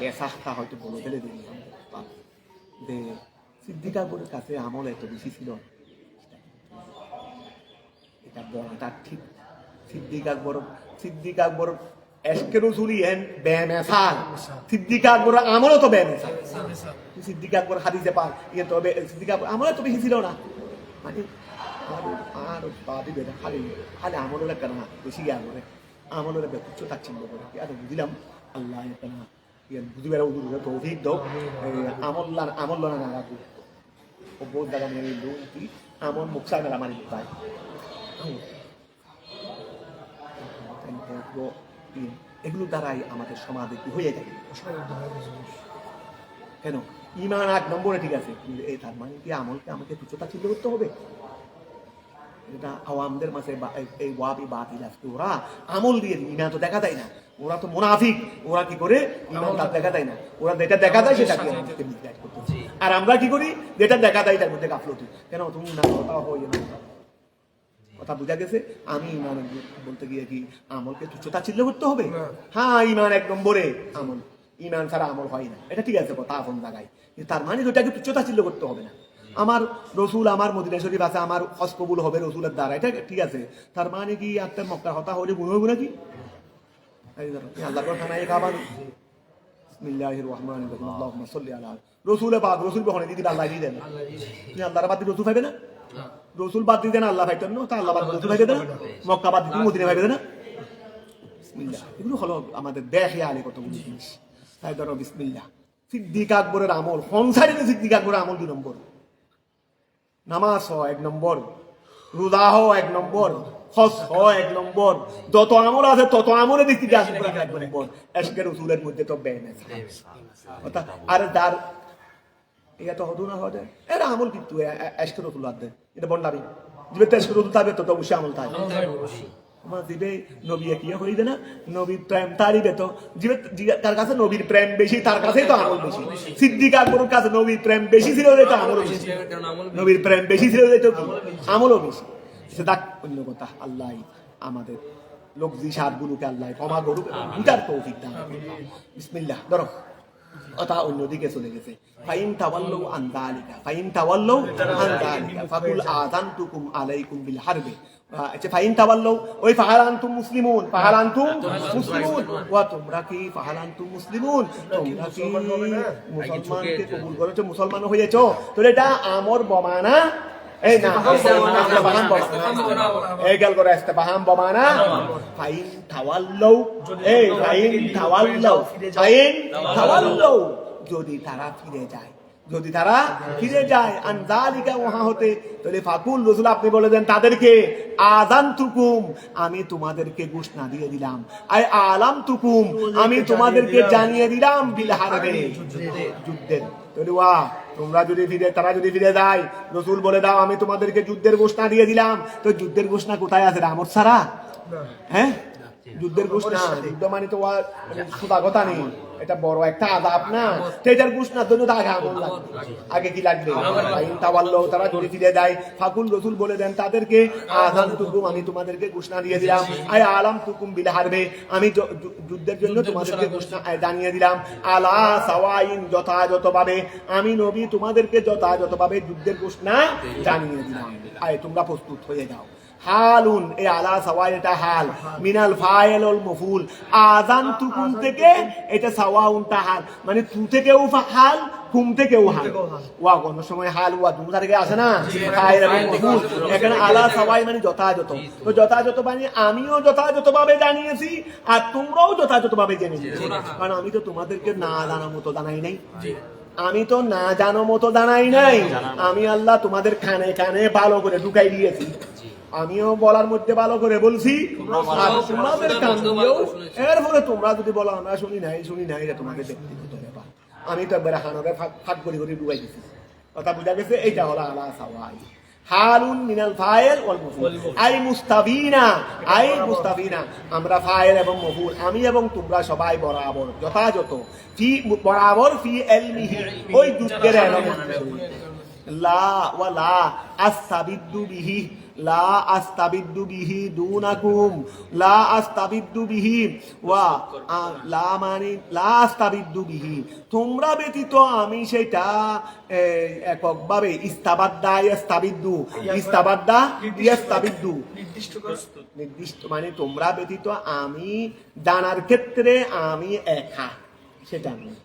বেসাহতা হয়তো বলে ফেলে দেবে যে সিদ্দিক আকবরের কাছে আমল এত বেশি ছিল, এটা বলাটা ঠিক। সিদ্দিক আকবর এশকে রসুলি এন বেমেসাল সিদ্দিক আকবর আমলও তো বেমেসাল সিদ্দিক আকবর হাদিসে পাল ইয়ে তো সিদ্দিক আকবর আমলে তো বেশি ছিল না মানে আর বাদি বেটা খালি খালি আমলের একটা না বেশি জ্ঞান করে আমলের ব্যক্তিত্ব তাচ্ছিল্য করে আর বুঝলাম আল্লাহ একটা না ইয়ে বুঝি বেড়া উদুর তৌফিক দাও আমল না রাখু ও বহুত জায়গা মেরে লোক কি আমল মুখসা মেলা মারি পায় এগুলো দ্বারাই আমাদের সমাজে কি হয়ে যায় কেন ইমান 8 নম্বরে ঠিক আছে কিন্তু এই তার মানে কি আমলকে আমাকে তুচ্ছতা চিন্তা করতে হবে এটা আওয়ামদের মাঝে এই ওয়াবি বাতিল আছে ওরা আমল দিয়ে ইমান তো দেখা দেয় না ওরা তো মুনাফিক ওরা কি করে ইমান তার দেখা দেয় না ওরা যেটা দেখা দেয় সেটা কি আমাদেরকে মিসগাইড করতে আর আমরা কি করি যেটা দেখা দেয় তার মধ্যে গাফলতি কেন তুমি না কথা হয়ে না কথা বোঝা গেছে আমি ইমান বলতে গিয়ে কি আমলকে তুচ্ছতা চিল্ল করতে হবে হ্যাঁ ইমান 1 নম্বরে আমল ইমান ছাড়া আমল হয় না এটা ঠিক আছে কথা আপন জায়গায় তার মানে ওটাকে তুচ্ছতা চিল্ল করতে হবে না আমার রসুল আমার মদিনা শরীফ আছে আমার হজ কবুল হবে রসুলের দ্বারা এটা ঠিক আছে তার মানে কি আপনার মক্কার হতা হলে গুণ হবে নাকি আল্লাহ খানায় খাবার বিসমিল্লাহির রহমানির রহিম আল্লাহুম্মা সাল্লি আলা রসুলে পাক রসুল বহনে দিদি আল্লাহ দিয়ে দেন তুমি আল্লাহর বাদ রসুল পাইবে না রসুল বাদ দিয়ে দেন আল্লাহ পাইতেন না তা আল্লাহ বাদ রসুল পাইবে না মক্কা বাদ দিয়ে মদিনা পাইবে না বিসমিল্লাহ এগুলো হলো আমাদের দেখে আলে কতগুলো জিনিস তাই ধরো বিসমিল্লাহ সিদ্দিক আকবরের আমল সংসারে সিদ্দিক আকবরের আমল 2 নম্বর নামাজ 1 নম্বর রোজা 1 নম্বর হজ 1 নম্বর যত আমল আছে তত আমলে দেখতে যাচ্ছে 1 নম্বর এশকে রসুলের মধ্যে তো বেমেস কথা আর দার এটা তো হদু না হদে এর আমল কিন্তু এশকে রসুল আছে এটা বন্ডাবি যেটা এশকে রসুল তাবে তো অবশ্যই আমল থাকে আমার দিবে নবী কি হইবে না নবীর প্রেম তারিবে তো তার কাছে নবীর প্রেম বেশি তার কাছেই তো আমল বেশি সিদ্দিক আকবরের কাছে নবীর প্রেম বেশি ছিল তো আমল বেশি নবীর প্রেম বেশি ছিল তো আমলও বেশি সেটা অন্য কথা আল্লাহ আমাদের লোক জিসাদগুলোকে আল্লাহ ক্ষমা করুক বুঝার তৌফিক দান বিসমিল্লাহ ধরো কথা অন্যদিকে চলে গেছে ফাইন তাওয়াল্লাউ আন যালিকা ফাকুল আযানতুকুম আলাইকুম বিল হারবি আচ্ছা ফাইন তাওয়াল্লাউ ওই ফাহালান্তুম মুসলিমুন ওয়া তোমরা কি ফাহালান্তুম মুসলিমুন তোমরা কি মুসলমানকে কবুল করেছো মুসলমান হয়েছো তো এটা আমর বমানা এই না এই গেল করে আসতে বাহাম বমানা ফাইন তাওয়াল্লাউ যদি তারা ফিরে যায় আনজালিকা ওহা হতে তাহলে ফাকুল রাসূল আপনি বলে দেন তাদেরকে আযানতুকুম আমি তোমাদেরকে ঘোষণা দিয়ে দিলাম আলামতুকুম আমি তোমাদেরকে জানিয়ে দিলাম বিল হারবে যুদ্ধের তাহলে তারা যদি ফিরে যায় রাসূল বলে দাও আমি তোমাদেরকে যুদ্ধের ঘোষণা দিয়ে দিলাম তো যুদ্ধের ঘোষণা কোথায় আছে আমর ছাড়া হ্যাঁ যুদ্ধের ঘোষণা যুদ্ধ মানে তো সুদা কথা নেই এটা বড় একটা আযাব না তো এটার ঘোষণার জন্য আগে কি লাগবে তারা যদি ফিরে যায় ফাকুল রাসূল বলে দেন তাদেরকে আযানতুকুম আমি তোমাদেরকে ঘোষণা দিয়ে দিলাম আলামতুকুম বিল হারবে আমি যুদ্ধের জন্য তোমাদেরকে ঘোষণা জানিয়ে দিলাম আলা সাওয়াইন যথাযথভাবে আমি নবী তোমাদেরকে যথাযথভাবে যুদ্ধের ঘোষণা জানিয়ে দিলাম তোমরা প্রস্তুত হয়ে যাও হালুন এই আলা সাওয়াই এটা হাল মিনাল ফাইল ওয়াল মফুল আযানতুকুম থেকে এটা সাওয়াউনটা হাল মানে তু থেকেও হাল কুম থেকেও হাল ওয়া কোন সময় হাল ওয়া দুটো থেকে আসে না ফাইল এবং মফুল এখানে আলা সাওয়াই মানে যথাযথ তো যথাযথ মানে আমিও যথাযথভাবে জানিয়েছি আর তোমরাও যথাযথভাবে জেনে নিয়েছো কারণ আমি তো তোমাদেরকে না জানার মতো জানাই নাই আমি আল্লাহ তোমাদের কানে কানে ভালো করে ঢুকাই দিয়েছি আমিও বলার মধ্যে ভালো করে বলছি আর তোমাদের কান দিয়েও এরপরে তোমরা যদি বলো আমরা শুনি নাই এটা তোমাদের ব্যক্তিগত ব্যাপার আমি তো একবার হানরে ফাঁক করে ঢুকাই দিছি কথা বুঝা গেছে এইটা হলো আলা সাওয়াই হালুন মিনাল ফাইল ওয়াল মফুল মুস্তাফিনা আমরা ফাইল এবং মফুল আমি এবং তোমরা সবাই বরাবর যথাযথ ফি ইলমিহি ওই যুদ্ধের লা ওয়ালা আসাবিদু বিহি লা আস্তাবিদ্দু বিহি দুনাকুম, লা আস্তাবিদ্দু বিহি ওয়া লা মানে লা আস্তাবিদ্দু বিহি, তোমরা ব্যতীত আমি সেটা এককভাবে ইস্তাবাদ্দা ইয়াস্তাবিদ্দু, ইস্তাবাদ্দা ইয়াস্তাবিদ্দু, নির্দিষ্ট মানে তোমরা ব্যতীত আমি জানার ক্ষেত্রে আমি একা, সেটা নয়।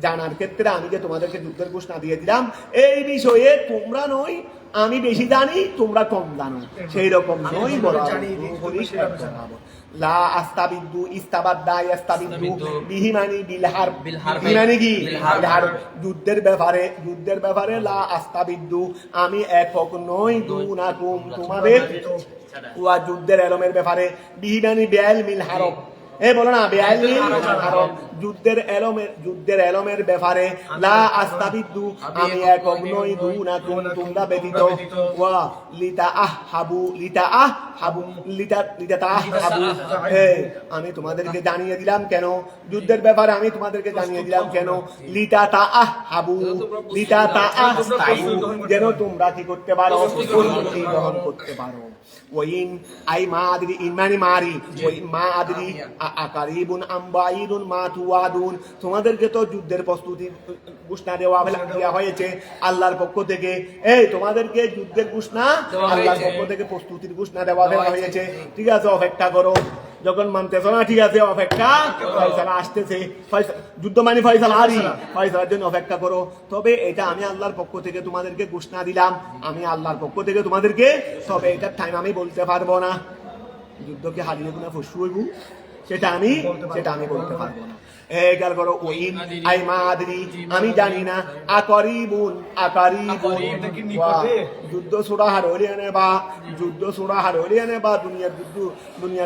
জানার ক্ষেত্রে আমি যে তোমাদেরকে যুদ্ধের ঘোষণা দিয়ে দিলাম এই বিষয়ে তোমরা নই আমি বেশি জানি তোমরা কম জানো, সেই রকম নই বলা লা আস্তাবিদ্দু ইস্তাবাদ্দা ইয়াস্তাবিদ্দু বিহি মানে বিল হারব, বিহি মানে কি বিল হারব, যুদ্ধের ব্যাপারে লা আস্তাবিদ্দু আমি একক নই দুনাকুম তোমাদের, ওয়া যুদ্ধের এলমের ব্যাপারে বিহি মানে বিআল মিল হারব, বলো না বিআল মিল হারব, যুদ্ধের এলমের ব্যাপারে লা আস্তাবিদ্দু আমি একক নই দুনাকুম তোমরা ব্যতীত, ওয়া লিতাআহাবু আমি তোমাদেরকে জানিয়ে দিলাম কেন, যুদ্ধের ব্যাপারে আমি তোমাদেরকে জানিয়ে দিলাম কেন, লিতাতাআহাবু যেন তোমরা কি করতে পারো, প্রস্তুতি গ্রহণ করতে পারো। ওয়াইন আই মা আদরি ইমানি মারি, ওয়াইন মা আদরি আকারিবুন আম বাইদুন মা তুয়াদুন, তোমাদেরকে তো যুদ্ধের প্রস্তুতি ঘোষণা দেওয়া হয়েছে আল্লাহর পক্ষ থেকে, তোমাদেরকে যুদ্ধের ঘোষণা আল্লাহর পক্ষ থেকে প্রস্তুতির ঘোষণা দেওয়া হয়েছে, ঠিক আছে অপেক্ষা করো, যখন মানতেছ না ঠিক আছে অপেক্ষা, ফয়সালা আসতেছে, যুদ্ধ মানে ফয়সালা হারি, ফয়সালার জন্য অপেক্ষা করো। তবে এটা আমি আল্লাহর পক্ষ থেকে তোমাদেরকে ঘোষণা দিলাম, আমি আল্লাহর পক্ষ থেকে তোমাদেরকে, তবে এটার টাইম আমি বলতে পারবো না, যুদ্ধকে হারিয়ে গুনা ফসু হইব সেটা আমি বলতে পারবো না। করো ওইন আই মা আদরি আমি জানি না, আকারিবুন যুদ্ধ ছোড়া হারিয়ে বা দুনিয়ার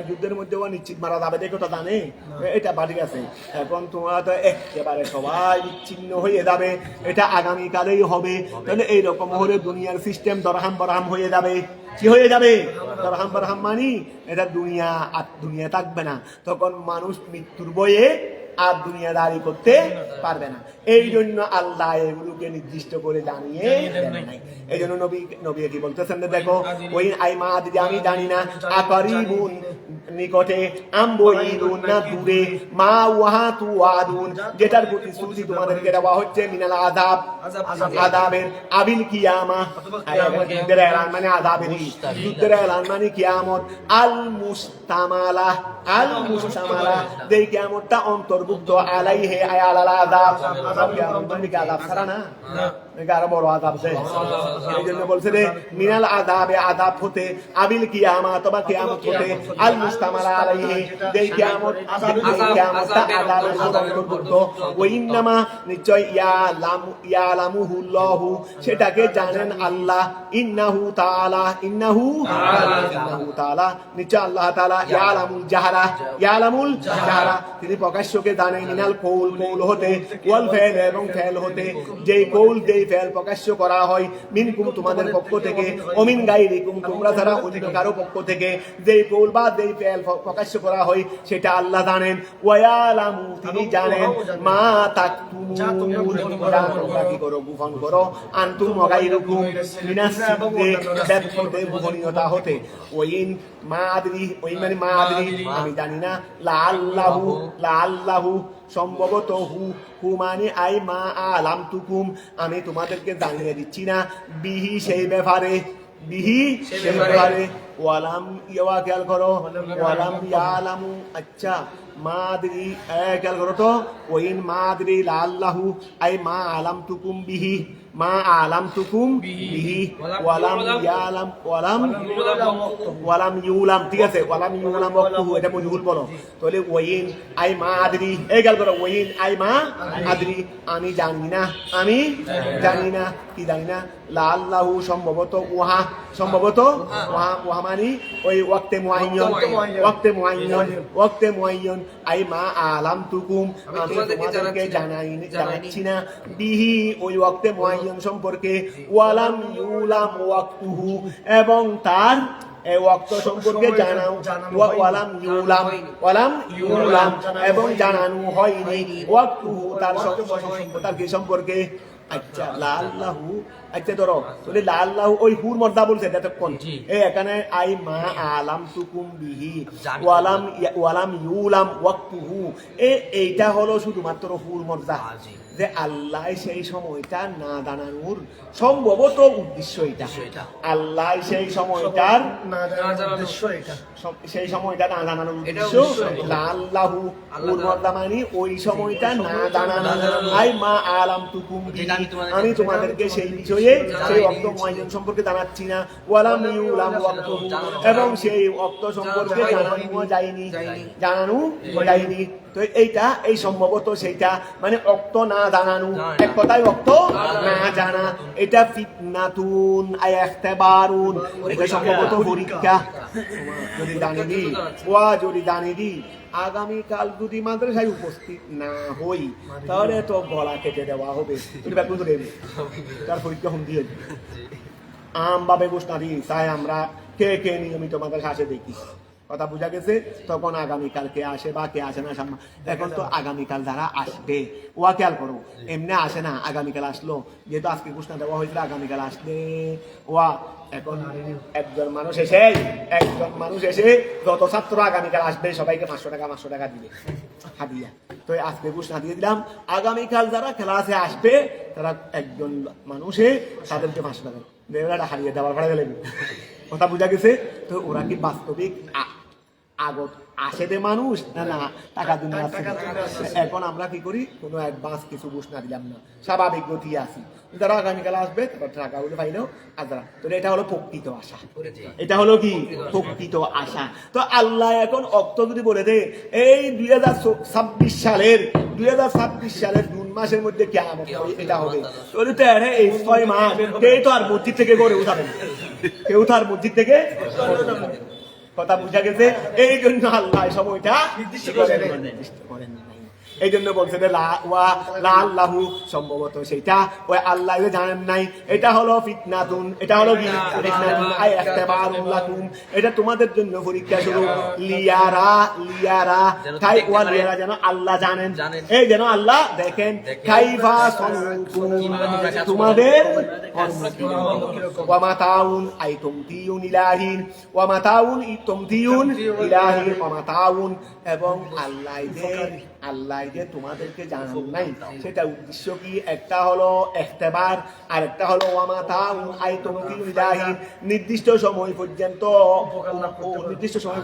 যুদ্ধের মধ্যে নিশ্চিত মারা যাবে দেখো তো জানে, এটা বাড়ি আছে। এখন তোমরা তো একেবারে সবাই বিচ্ছিন্ন হয়ে যাবে, এটা আগামীকালেই হবে, তাহলে এইরকম হলে দুনিয়ার সিস্টেম দরহাম হয়ে যাবে, কি হয়ে যাবে দরহাম মানি এটা দুনিয়া থাকবে না, তখন মানুষ মৃত্যুর বয়ে আর দুনিয়াদারি করতে পারবে না। এই জন্য আল্লাহ এগুলোকে নির্দিষ্ট করে জানিয়ে দেন নাই। এই জন্য নবী কি বলতেছেন দেখো, ওই আই মা দিদি আমি জানি না, আকারিবুন নিকটে, আমবইদুন না দূরে, মা ওয়াহা তুয়াদুন যেটার প্রতিশ্রুতি তোমাদেরকে দেওয়া হচ্ছে, মিনাল আযাবের আবিল কিয়ামা, যুদ্ধের এলান মানে আযাবেরই, যুদ্ধের এলান মানে কিয়ামত, আল মুস্তামালা যেই কিয়ামতটা অন্তর্ভুক্ত আলাইহি আলাল আযাব, কিয়ামত মানে কি আযাব ছাড়া না, আরো বড় আযাব দেয়, এই জন্য বলছে রে মিনাল আযাব হতে, আবিল কিয়ামা অথবা কিয়ামত হতে, আল মুস্তামালা আলাইহি যেই কিয়ামতটা আযাবের অন্তর্ভুক্ত, ওয়া ইন্নামা নিশ্চয় ইয়ালামুহুল্লাহু সেটাকে জানেন আল্লাহ, ইন্নাহু তাআলা নিশ্চয় আল্লাহ তাআলা ইয়ালামুল জাহরা তিনি প্রকাশ্যকে জানেন, মিনাল কৌল হতে, ওয়াল ফেল এবং ফেল হতে, যেই কৌল যেই ফেল প্রকাশ্য করা হয়, মিনকুম তোমাদের পক্ষ থেকে, অমিন গায়রিকুম তোমরা যারা অন্য কারো পক্ষ থেকে যেই কৌল বা যেই ফেল প্রকাশ্য করা হয় সেটা আল্লাহ জানেন, ওয়া ইয়ালামু তিনি জানেন, মা তাকতুমুন তোমরা কি করো গোপন করো, আনতুম ওয়া গায়রুকুম মিনাস সিদ্দে গোপনীয়তা হতে, ওইন মা আদরি আমি জানি না, লাআল্লাহু সম্ভবত, হু মানে আই মা আলামতুকুম আমি তোমাদেরকে জানিয়ে দিচ্ছি না, বিহি সেই ব্যাপারে, ওয়ালাম ইয়াওয়া খেয়াল করো, ওয়ালাম ইয়ালামু, আচ্ছা মাদরি খেয়াল করো তো, ওইন মাদরি লাআল্লাহু আই মা আলামতুকুম বিহি, ওয়ালাম ইউলাম ঠিক আছে, ওয়ালাম ইউলাম ওয়াক্তুহু এটা মজহুল বলো, তাহলে ওয়াইন আই মা আদরি খেয়াল করো, ওয়াইন আই মা আদরি আমি জানি না কি জানি না, লাআল্লাহু সম্ভবত ওহা মানে ওই ওয়াক্তে মুআয়্যান আই মা আলামতুকুম আমি তোমাদেরকে জানাচ্ছি না, বিহি ওই ওয়াক্তে মুআয়্যান সম্পর্কে, ওয়ালাম ইউলাম ওয়াক্তুহু এবং তার এই ওয়াক্ত সম্পর্কে জানাও, ওয়ালাম ইউলাম এবং জানানো হয়নি, ওয়াক্তুহু তার কি সম্পর্কে, আচ্ছা লাআল্লাহু আচ্ছা ধরো তাহলে লাল্লাহু ওই হুর মর্দা বলছে এতক্ষণ জি। এই এখানে আই মা আলাম তুকুম বিহি জানি। ওয়ালাম ইউলাম ওয়াক্তুহু এইটা হলো শুধুমাত্র হুর মর্দা জি। যে আল্লাহ সেই সময়টা না জানানোর সম্ভবত উদ্দেশ্য এটা এটা। আল্লাহ সেই সময়টার না জানার উদ্দেশ্য এটা। সেই সময়টা না জানানোর এটা উদ্দেশ্য উদ্দেশ্য। আল্লাহু মানে ওই সময়টা না জানানো আই মা আলাম তুকুম যেটা আমি তোমাদেরকে সেই বিষয়ে সেই অক্ত মুআয়্যান সম্পর্কে জানাচ্ছি না ওয়ালাম ইউলাম ওয়াক্তুহু এবং সেই অক্ত সম্পর্কে জানানো যায়নি জানানো যায়নি তো এইটা এই সম্ভবত সেইটা মানে অক্ত না জানানো এক কথায় অক্ত না জানা এটা ফিতনাতুন আয় ইখতিবারুন এটা সম্ভবত পরীক্ষা যদি জানি দি যদি জানি দি আগামীকাল যদি মাদ্রাসায় উপস্থিত না হই তাহলে তো গলা কেটে দেওয়া হবে তুমি ব্যাপার তো দেবে তার পরীক্ষা হুম দিয়ে আমভাবে ঘোষণা দিই তাই আমরা কে কে নিয়মিত মাদ্রাসা আসে দেখি কথা বোঝা গেছে তখন আগামীকাল কে আসে বা কে আসে না সামনে এখন তো আগামীকাল যারা আসবে ওয়া খেয়াল করো এমনি আসে না আগামীকাল আসলো যেহেতু আজকে ঘোষণা দেওয়া হয়েছিল আগামীকাল আসলে ওয়া এখন একজন মানুষ এসে যত ছাত্র আগামীকাল আসবে সবাইকে 500 টাকা দিবে হাদিয়া তো আজকে ঘোষণা দিয়ে দিলাম আগামীকাল যারা ক্লাসে আসবে তারা একজন মানুষে তাদেরকে 500 টাকা দেওয়াটা হারিয়ে দেওয়ার ভাড়া গেলে কথা বোঝা গেছে তো ওরা কি বাস্তবিক আগত আসে দে মানুষ না না টাকা দিন এখন আমরা কি করি কোনো অ্যাডভান্স কিছু ঘোষণা দিলাম না স্বাভাবিক গতি আসি যারা আগামীকাল আসবে তারপর টাকাগুলো পাইলেও আর যারা তো এটা হলো প্রকৃত আশা এটা হলো কি প্রকৃত আশা তো আল্লাহ এখন অক্ত যদি বলে দে এই 2026 সালের জুন মাসের মধ্যে কিয়ামত এটা হবে তো এই 6 মাস এই তো আর মসজিদ থেকে গড়ে উঠাবেন কেউ তো আর মসজিদ থেকে কথা বুঝা গেছে এই জন্য আল্লাহ সময়টা নির্দিষ্ট করেন এই জন্য বলছে যে আল্লাহু সম্ভবত সেটা ওই আল্লাহ জানেন নাই এটা হলো ফিতনাতুন এটা হলো কি আই ইখতিবারুন লাকুম এটা তোমাদের জন্য পরীক্ষা স্বরূপ লিয়ারা তাই ওয়া লিয়ারা যেন আল্লাহ জানেন এই যেন আল্লাহ দেখেন কাইফা সনতুম তোমাদের ওয়া মাতাউন আই তুমতিউন ইলাহিন ওয়া মাতাউন তুমতিউন ইলাহিন ওয়া মাতাউন এবং আল্লাহ যে তোমাদেরকে জানান নাই সেটা উদ্দেশ্য কি একটা হলো ইখতিবার আর একটা হলো ওয়া মাতাউন আই তুমতিউন ইলাহিন নির্দিষ্ট সময় পর্যন্ত নির্দিষ্ট সময়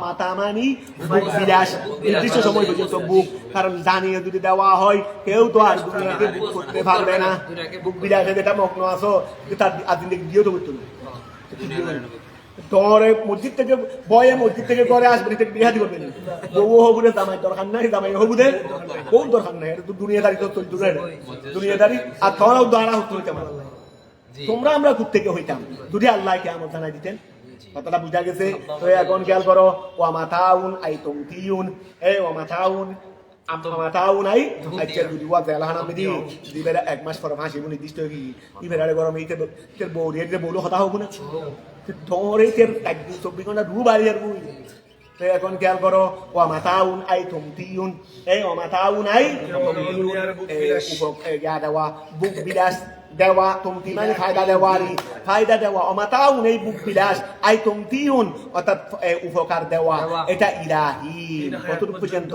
মাথা মানি বুক বিলাস নির্দিষ্ট সময় পর্যন্ত বুক কারণ জানিয়ে যদি দেওয়া হয় কেউ তো আর দুনিয়াকে বুক করতে পারবে না বুক বিলাসে যেটা মগ্ন আছো তার আদিন দিয়েও তো করতে তোরে মসজিদ থেকে ঘরে আসবে বিহাদি করবে না বউ হবুদের জামাই দরকার নাই জামাই হবুদের কোন দরকার নাই এটা তো দুনিয়াদারি তো দুনিয়াদারি আর তোরাও দ্বারা হইতাম তোমরা আমরা থেকে হইতাম যদি আল্লাহ কিয়ামত জানাই দিতেন কথাটা বুঝা গেছে তো এখন খেয়াল করো ওয়া মাতাউন আই তুমতিউন ওয়া মাতাউন মাতাউন আই আচ্ছা যদি ওয়া জালাহানা মিদি দিবেরা এক মাস পর ফাঁসি নির্দিষ্ট কি ইবেরারে গরম এইতে বউরিয়ে বউলো কথা হবো না তোর এই 24 ঘন্টা ডুব আর বই তো এখন খেয়াল করো ওয়া মাতাউন আই তুমতিউন ওয়া মাতাউন আই দেওয়া বুক বিলাস দেওয়া তুমতি মানে ফায়দা দেওয়া অমাতাউন এই বুক বিলাস আই তুমতিউন অর্থাৎ উপকার দেওয়া এটা ইলাহি কতটুকু পর্যন্ত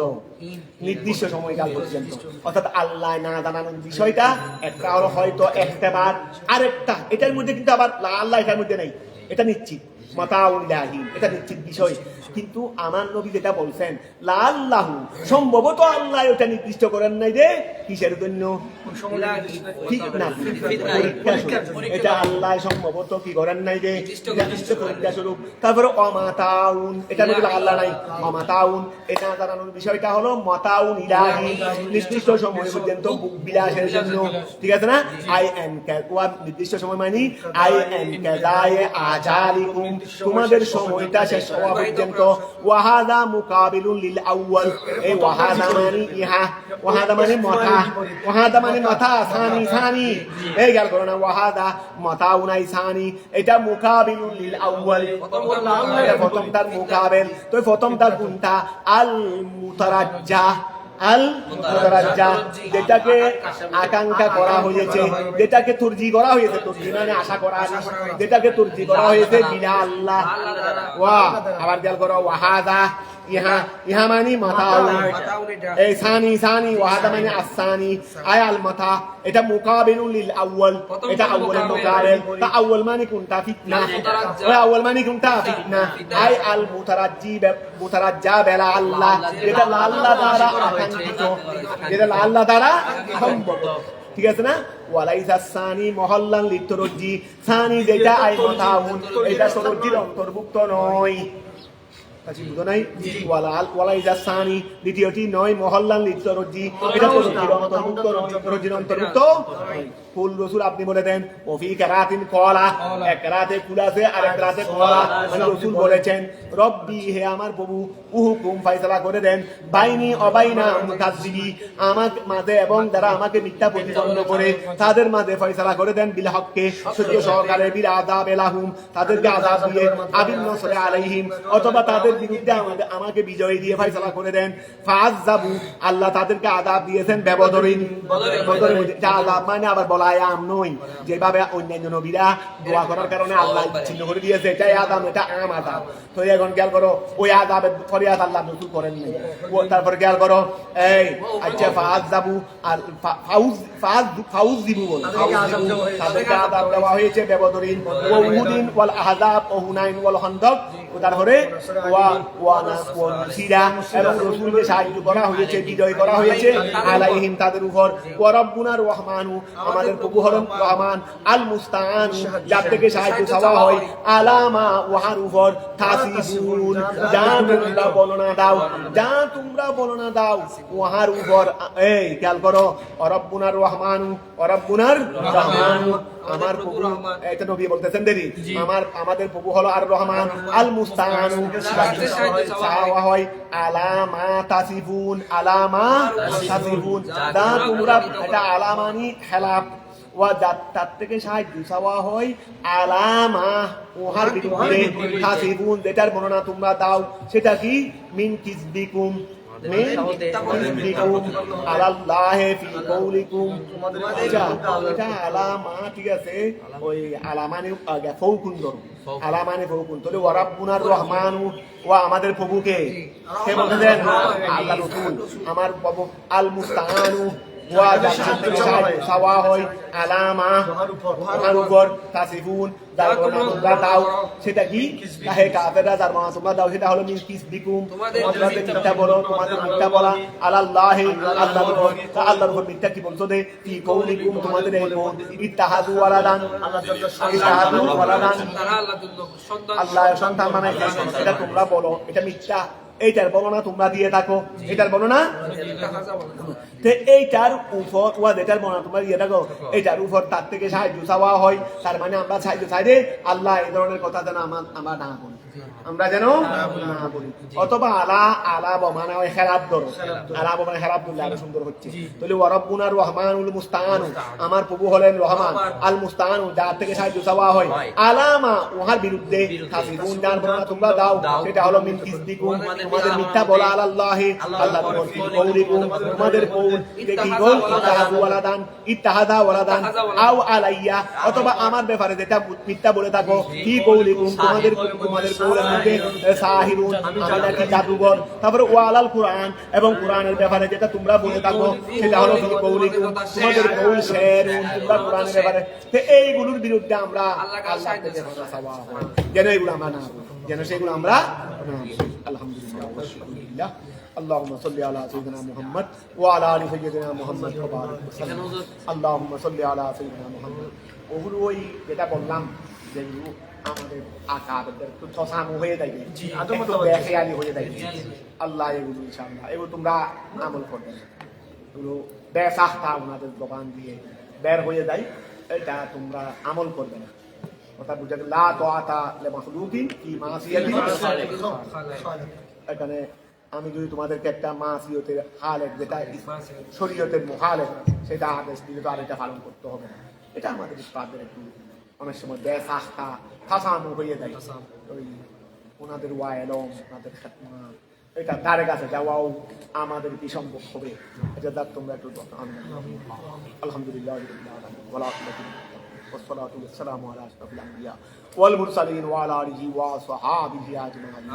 নির্দিষ্ট সময়কাল পর্যন্ত অর্থাৎ আল্লাহ না জানানোর বিষয়টা একটা হলো হয়তো ইখতিবার আরেকটা এটার মধ্যে কিন্তু আবার আল্লাহ এটার মধ্যে নেই এটা নিশ্চিত মাতাউন ইলাহি এটা নিশ্চিত বিষয় কিন্তু আমার নবী যেটা বলছেন লাল্লাহু সম্ভবত আল্লাহ এটা নির্দিষ্ট করেন নাই যে কিসের জন্য এটা আল্লাহ সম্ভবত কি করেন নাই যে নির্দিষ্ট পরীক্ষা স্বরূপ তারপরে অমাতাউন এটা বলে আল্লাহ নাই অমাতাউন এটা জানানোর বিষয়টা হলো মাতাউন ইলাহি নির্দিষ্ট সময় পর্যন্ত বুক বিলাসের জন্য ঠিক আছে না আই এন কোয়া নির্দিষ্ট সময় মানে আই এন কাজায়ে আজালিকুম তোমাদের সময়টা শেষ হওয়া পর্যন্ত ওয়াহাদা মুকাবিলুন লিল আউয়াল এই ওয়াহাদা মানে ইহা ওয়াহাদা মানে মাথা সানি এই গাল করো না ওয়াহাদা মাতাউনাই সানি এটা মুকাবিলুন লিল আউয়াল প্রথম তার মুকাবিল তো প্রথম তার কোনটা আল মুতারাজ্জা আল মুতারাজ্জা, যেটাকে আকাঙ্ক্ষা করা হয়েছে, যেটাকে তুরজি করা হয়েছে, তুরজি মানে আশা করা, যেটাকে তুরজি করা হয়েছে বিনা আল্লাহ। ওয়া আবার খেয়াল করো, ওয়াহাদা, ইহা মানে মাতাউ, এই সানি ওয়াহাদা মানে আসানি, আয়াল মাথা, এটা মুকাবিলুল লিল আউয়াল, এটা আউয়ালের মুকাবিল। তা আউয়াল মানে কোনটা? ফিতনা। ওই আউয়াল মানে কোনটা? ফিতনা। আই আল মুতারাজ্জা বেলা আল্লাহ, যেটা আল্লাহ দ্বারা আকাঙ্ক্ষিত, যেটা আল্লাহ দ্বারা সম্ভব, ঠিক আছে না? ওয়ালাইসা সানি মহল্লান লিতরজি, সানি যেটা আই মাতাউন, এটা তরজির অন্তর্ভুক্ত নয়। বুঝো নাই? ওয়ালাইসা সানি দ্বিতীয়টি নয়, মহল্লান লিতরজি, এটা তরজির অন্তর্ভুক্ত নয়, তরজির অন্তর্ভুক্ত নয়। কুল রাসূল আপনি বলে দেন, ওফি কারাতিন কলা, এক রাতে কুল আছে আর এক রাতে কলা, মানে রাসূল বলেছেন, রব্বি হে আমার প্রভু, উহুকুম ফয়সালা করে দেন, বাইনি অবাইনা মুকাজ্জিবি, আমার মাঝে এবং যারা আমাকে মিথ্যা প্রতিপন্ন করে তাদের মাঝে ফয়সালা করে দেন, বিল হককে সত্য সহকারে, বিল আযাব লাহুম, তাদেরকে আযাব দিয়ে, আবিন নসরে আলাইহিম, অথবা তাদের বিরুদ্ধে আমাকে বিজয় দিয়ে ফয়সালা করে দেন। ফাআযাবু, আল্লাহ তাদেরকে আযাব দিয়েছেন বদরের মধ্যে, আযাব মানে আবার আয়াম নই, যেভাবে অন্যান্য নবীরা দোয়া করার কারণে আল্লাহ চিহ্ন করে দিয়েছে, এটাই আদাম, এটা আম আদাম। তো এখন খেয়াল করো, ওই আদাবের ফরিয়াদ আল্লাহ নজুল করেন নাই। তারপরে খেয়াল করো, এই আচ্ছা ফাআযাবু আর ফাউজ দিবু বল, তাদেরকে আযাব দেওয়া হয়েছে বেবদরিন, ওয়া উহুদিন ওয়াল আহজাব ও হুনাইন ওয়াল খান্দক, তারপরে ওয়া নাসিরা, এবং রাসূলকে সাহায্য করা হয়েছে, বিজয় করা হয়েছে, আলাইহিম তাদের উপর। ওয়া রাব্বুনা রহমানু, আমাদের প্রভু হলেন রহমান, আল মুস্তাআন, যার থেকে সাহায্য চাওয়া হয়, আলামা ওয়াহার উপর, তাসিফুন, যা তোমরা বর্ণনা দাও, যা তোমরা বর্ণনা দাও ওয়াহার উপর। এই খেয়াল করো, রব্বুনার রহমানু, রব্বুনার রহমানু, আমার প্রভু, এটা নবী বলতেছেন দেরি, আমাদের প্রভু হলো আর রহমান, আল মুস্তাআনু, চাওয়া হয়, আলামা তাসিফুন, আলামা তাসিফুন, যা তোমরা, এটা আলামানি খেলাফ, ওয়া তার থেকে সাহায্য চাওয়া হয়, আলামা ওহার বিরুদ্ধে, তাসিফুন যেটার বর্ণনা তোমরা দাও, সেটা কি? মিন কিসবিকুম, এটা আলামা, ঠিক আছে, ওই আলামানে ফৌকুন ধরো, আলামানে ফৌকুন। তাহলে ওয়া রাব্বুনার রহমানু, ওয়া আমাদের প্রভুকে, কে বলতেছেন? আল্লাহ রাসূল, আমার প্রভু, আল মুস্তাআনু, ওয়া যার থেকে সাহায্য চাওয়া হয়, আলামা ওহার উপর, তাসিফুন যার বর্ণনা তোমরা দাও, সেটা কি? কাহে কাফেররা যার বর্ণনা তোমরা দাও, সেটা হলো মিন কিসবিকুম, তোমাদের মিথ্যা বলো, তোমাদের মিথ্যা বলা, আলাল্লাহি, আল্লাহর উপর, আল্লাহর উপর মিথ্যা কি বলছো দে, ফি কওলিকুম, তোমাদের এই বল, ইত্তাহাদু ওয়ালাদান, ইত্তাহাদু ওয়ালাদান, আল্লাহ সন্তান বানাইছে, এটা তোমরা বলো, এটা মিথ্যা, এইটার বর্ণনা তোমরা দিয়ে থাকো, এটার বর্ণনা, এইটার উপর, ওয়া যেটার বর্ণনা তোমরা দিয়ে থাকো, এইটার উপর তার থেকে সাহায্য চাওয়া হয়। তার মানে আমরা সাহায্য চাই রে আল্লাহ এই ধরনের কথা যেন আমরা না বলি, আমরা যেন না বলি। অথবা আলা বমানা ওই খেলাপ ধরো, আলা বমানা খেলাপ ধরলে আরো সুন্দর হচ্ছে। তাহলে ওয়া রাব্বুনার রহমানুল মুস্তাআনু, আমার প্রভু হলেন রহমান, আল মুস্তাআনু যার থেকে সাহায্য চাওয়া হয়, আলামা ওহার বিরুদ্ধে, তাসিফুন যার বর্ণনা তোমরা দাও, সেটা হলো মিন কিসবিকুম, তোমাদের মিথ্যা বলা, আলাল্লাহি, আল্লাহর উপর, ফি কওলিকুম, তোমাদের কওল, কি বল, ইত্তাহাদু ওয়ালাদান, ইত্তাহাদা ওয়ালাদান, আও আলাইয়া, অথবা আমার ব্যাপারে যেটা মিথ্যা বলে থাকো, ফি কওলিকুম, তোমাদের কওলের মধ্যে, সাহিরুন, আমি নাকি জাদুঘর। তারপরে ওয়ালাল কোরআন, এবং কোরআনের ব্যাপারে যেটা তোমরা বলে থাকো, সেটা হলো ফি কওলিকুম, তোমাদের কওল শেরুন, তোমরা কোরআনের ব্যাপারে। তো এইগুলোর বিরুদ্ধে আমরা আল্লাহ থেকে কথা চাওয়া হয়, যেন এগুলো আমরা না, যেন সেগুলো আমরা না। আলহামদুলিল্লাহ ওয়া শুকরিল্লাহ। اللهم صل على سيدنا محمد وعلى ال سيدنا محمد وبارك وسلم. اللهم صل على سيدنا محمد. ওগুলো ওই যেটা বললাম, যেগুলো আমাদের আকাবের একটু ছসামু হয়ে যায়, একটু বেখেয়ালি হয়ে যায়, আল্লাহ এগুলো ইনশাআল্লাহ এগুলো তোমরা আমল করবে, এগুলো বেসাহতা ওনাদের জবান দিয়ে বের হয়ে যায়, এটা তোমরা আমল করবে না। কথা বুঝা গেল, লা তাআতা লিমাখলুকিন ফি মাসিয়াতিল খালিক। এখানে আমি যদি তোমাদেরকে একটা মাসিয়তের হালের, যেটা শরীয়তের মুখালেফ, সেটা আদেশ দিলে তো আর এটা পালন করতে হবে না। এটা আমাদের ইসলামের একটু অনেক সময় বেসাহতা ফাসানু হয়ে যায়, ওই ওনাদের ওয়াইলম, ওনাদের খেদমত, এটা ধারে কাছে যাওয়াও আমাদের কি সম্ভব হবে, এটা দেখ তোমরা একটু আলহামদুলিল্লাহ والصلاة والسلام على أشرف الأنبياء والمرسلين وعلى آله وصحابه أجمعين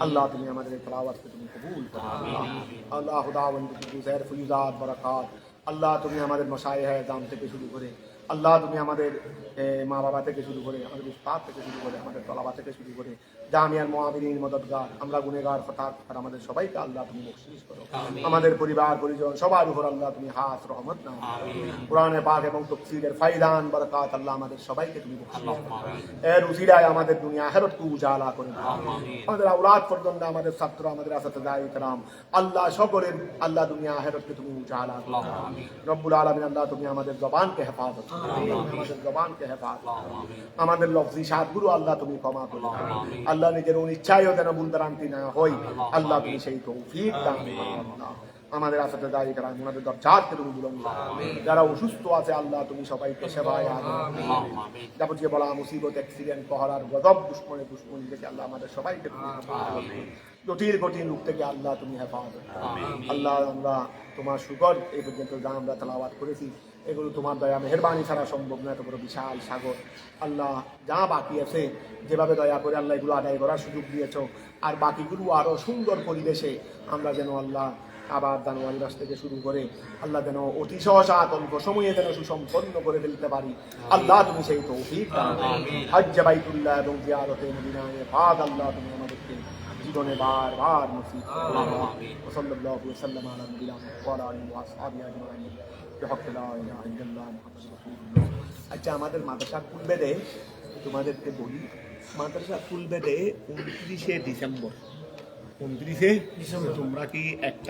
আল্লাহ তুমি আমাদের তেলাওয়াতকে তুমি কবুল করো আল্লাহ দাওয়ান বিজয়ের ফয়ুজাত বারাকাত আল্লাহ তুমি আমাদের মশায়েখ দাম থেকে শুরু করে আল্লাহ তুমি আমাদের মা বাবা থেকে শুরু করে আমাদের উস্তাদ থেকে শুরু করে আমাদের তলাবা থেকে শুরু করে জামিয়ার মুআমিরিন মদদগার আমরা গুনেহগার ফতার আর আমাদের সবাইকে আল্লাহ তুমি বখশিশ করো আমাদের পরিবার পরিজন সবার উপর আল্লাহ তুমি হাত রহমত নাও কোরআনে পাক এবং তাফসীরের ফায়দান বারাকাত আল্লাহ আমাদের সবাইকে তুমি বখশিশ করো এর উসিলায় আমাদের দুনিয়া আখিরাত কো উজালা করে দাও আমাদের আওলাদ পর্যন্ত আমাদের ছাত্র আমাদের আসাতিজায়ে کرام আল্লাহ সকলের আল্লাহ দুনিয়া আখিরাতকে তুমি উজালা করো রব্বুল আলামিন আল্লাহ তুমি আমাদের জবানকে হেফাজত করো আমাদের জবানকে হেফাজত করো আমাদের লফজি শাদগুলো আল্লাহ তুমি ক্ষমা করো আল্লাহ নিজের ইচ্ছায়ও যেন ভুলভ্রান্তি না হয় আল্লাহ তুমি সেই তৌফিক দান করো আল্লাহ আমাদের আসাতিজায়ে کرام আমাদের দরজাতকে তুমি বুলন্দ করো যারা অসুস্থ আছে আল্লাহ তুমি সবাইকে সেবায় যাবতীয় বলা মুসিবত অ্যাক্সিডেন্ট পহরার গজব দুশ্মনী থেকে আল্লাহ আমাদের সবাইকে তুমি জটিল কঠিন রূপ থেকে আল্লাহ তুমি হেফাজত আল্লাহ আমরা তোমার শুকর এই পর্যন্ত যা আমরা তেলাওয়াত করেছি এগুলো তোমার দয়া মেহেরবানি ছাড়া সম্ভব না, এত বড় বিশাল সাগর আল্লাহ যা বাকি আছে যেভাবে দয়া করে আল্লাহ এগুলো আদায় করার সুযোগ দিয়েছ আর বাকিগুলো আরও সুন্দর পরিবেশে আমরা যেন আল্লাহ আবার জানুয়ারি মাস থেকে শুরু করে আল্লাহ যেন অতি সহসা অল্প সময়ে যেন সুসম্পন্ন করে ফেলতে পারি আল্লাহ তুমি সেই তৌফিক দান করো হজ্জ বাইতুল্লাহ এবং জিয়ারতে মদিনায়ে পাক আল্লাহ তুমি আমাদেরকে জীবনে বারবার নসিব করো সাল্লাল্লাহু আলাইহি ওয়াসাল্লাম আলা নবিয়িনা ওয়া আলিহি ওয়া আসহাবিহি আজমাইন বিহক লা ইলাহা ইল্লাল্লাহ মুহাম্মাদুর রাসূলুল্লাহ। আচ্ছা আমাদের মাদ্রাসা খুলবে দে তোমাদেরকে বলি মাদ্রাসা খুলবে দে 29 ডিসেম্বর তোমরা কি একটা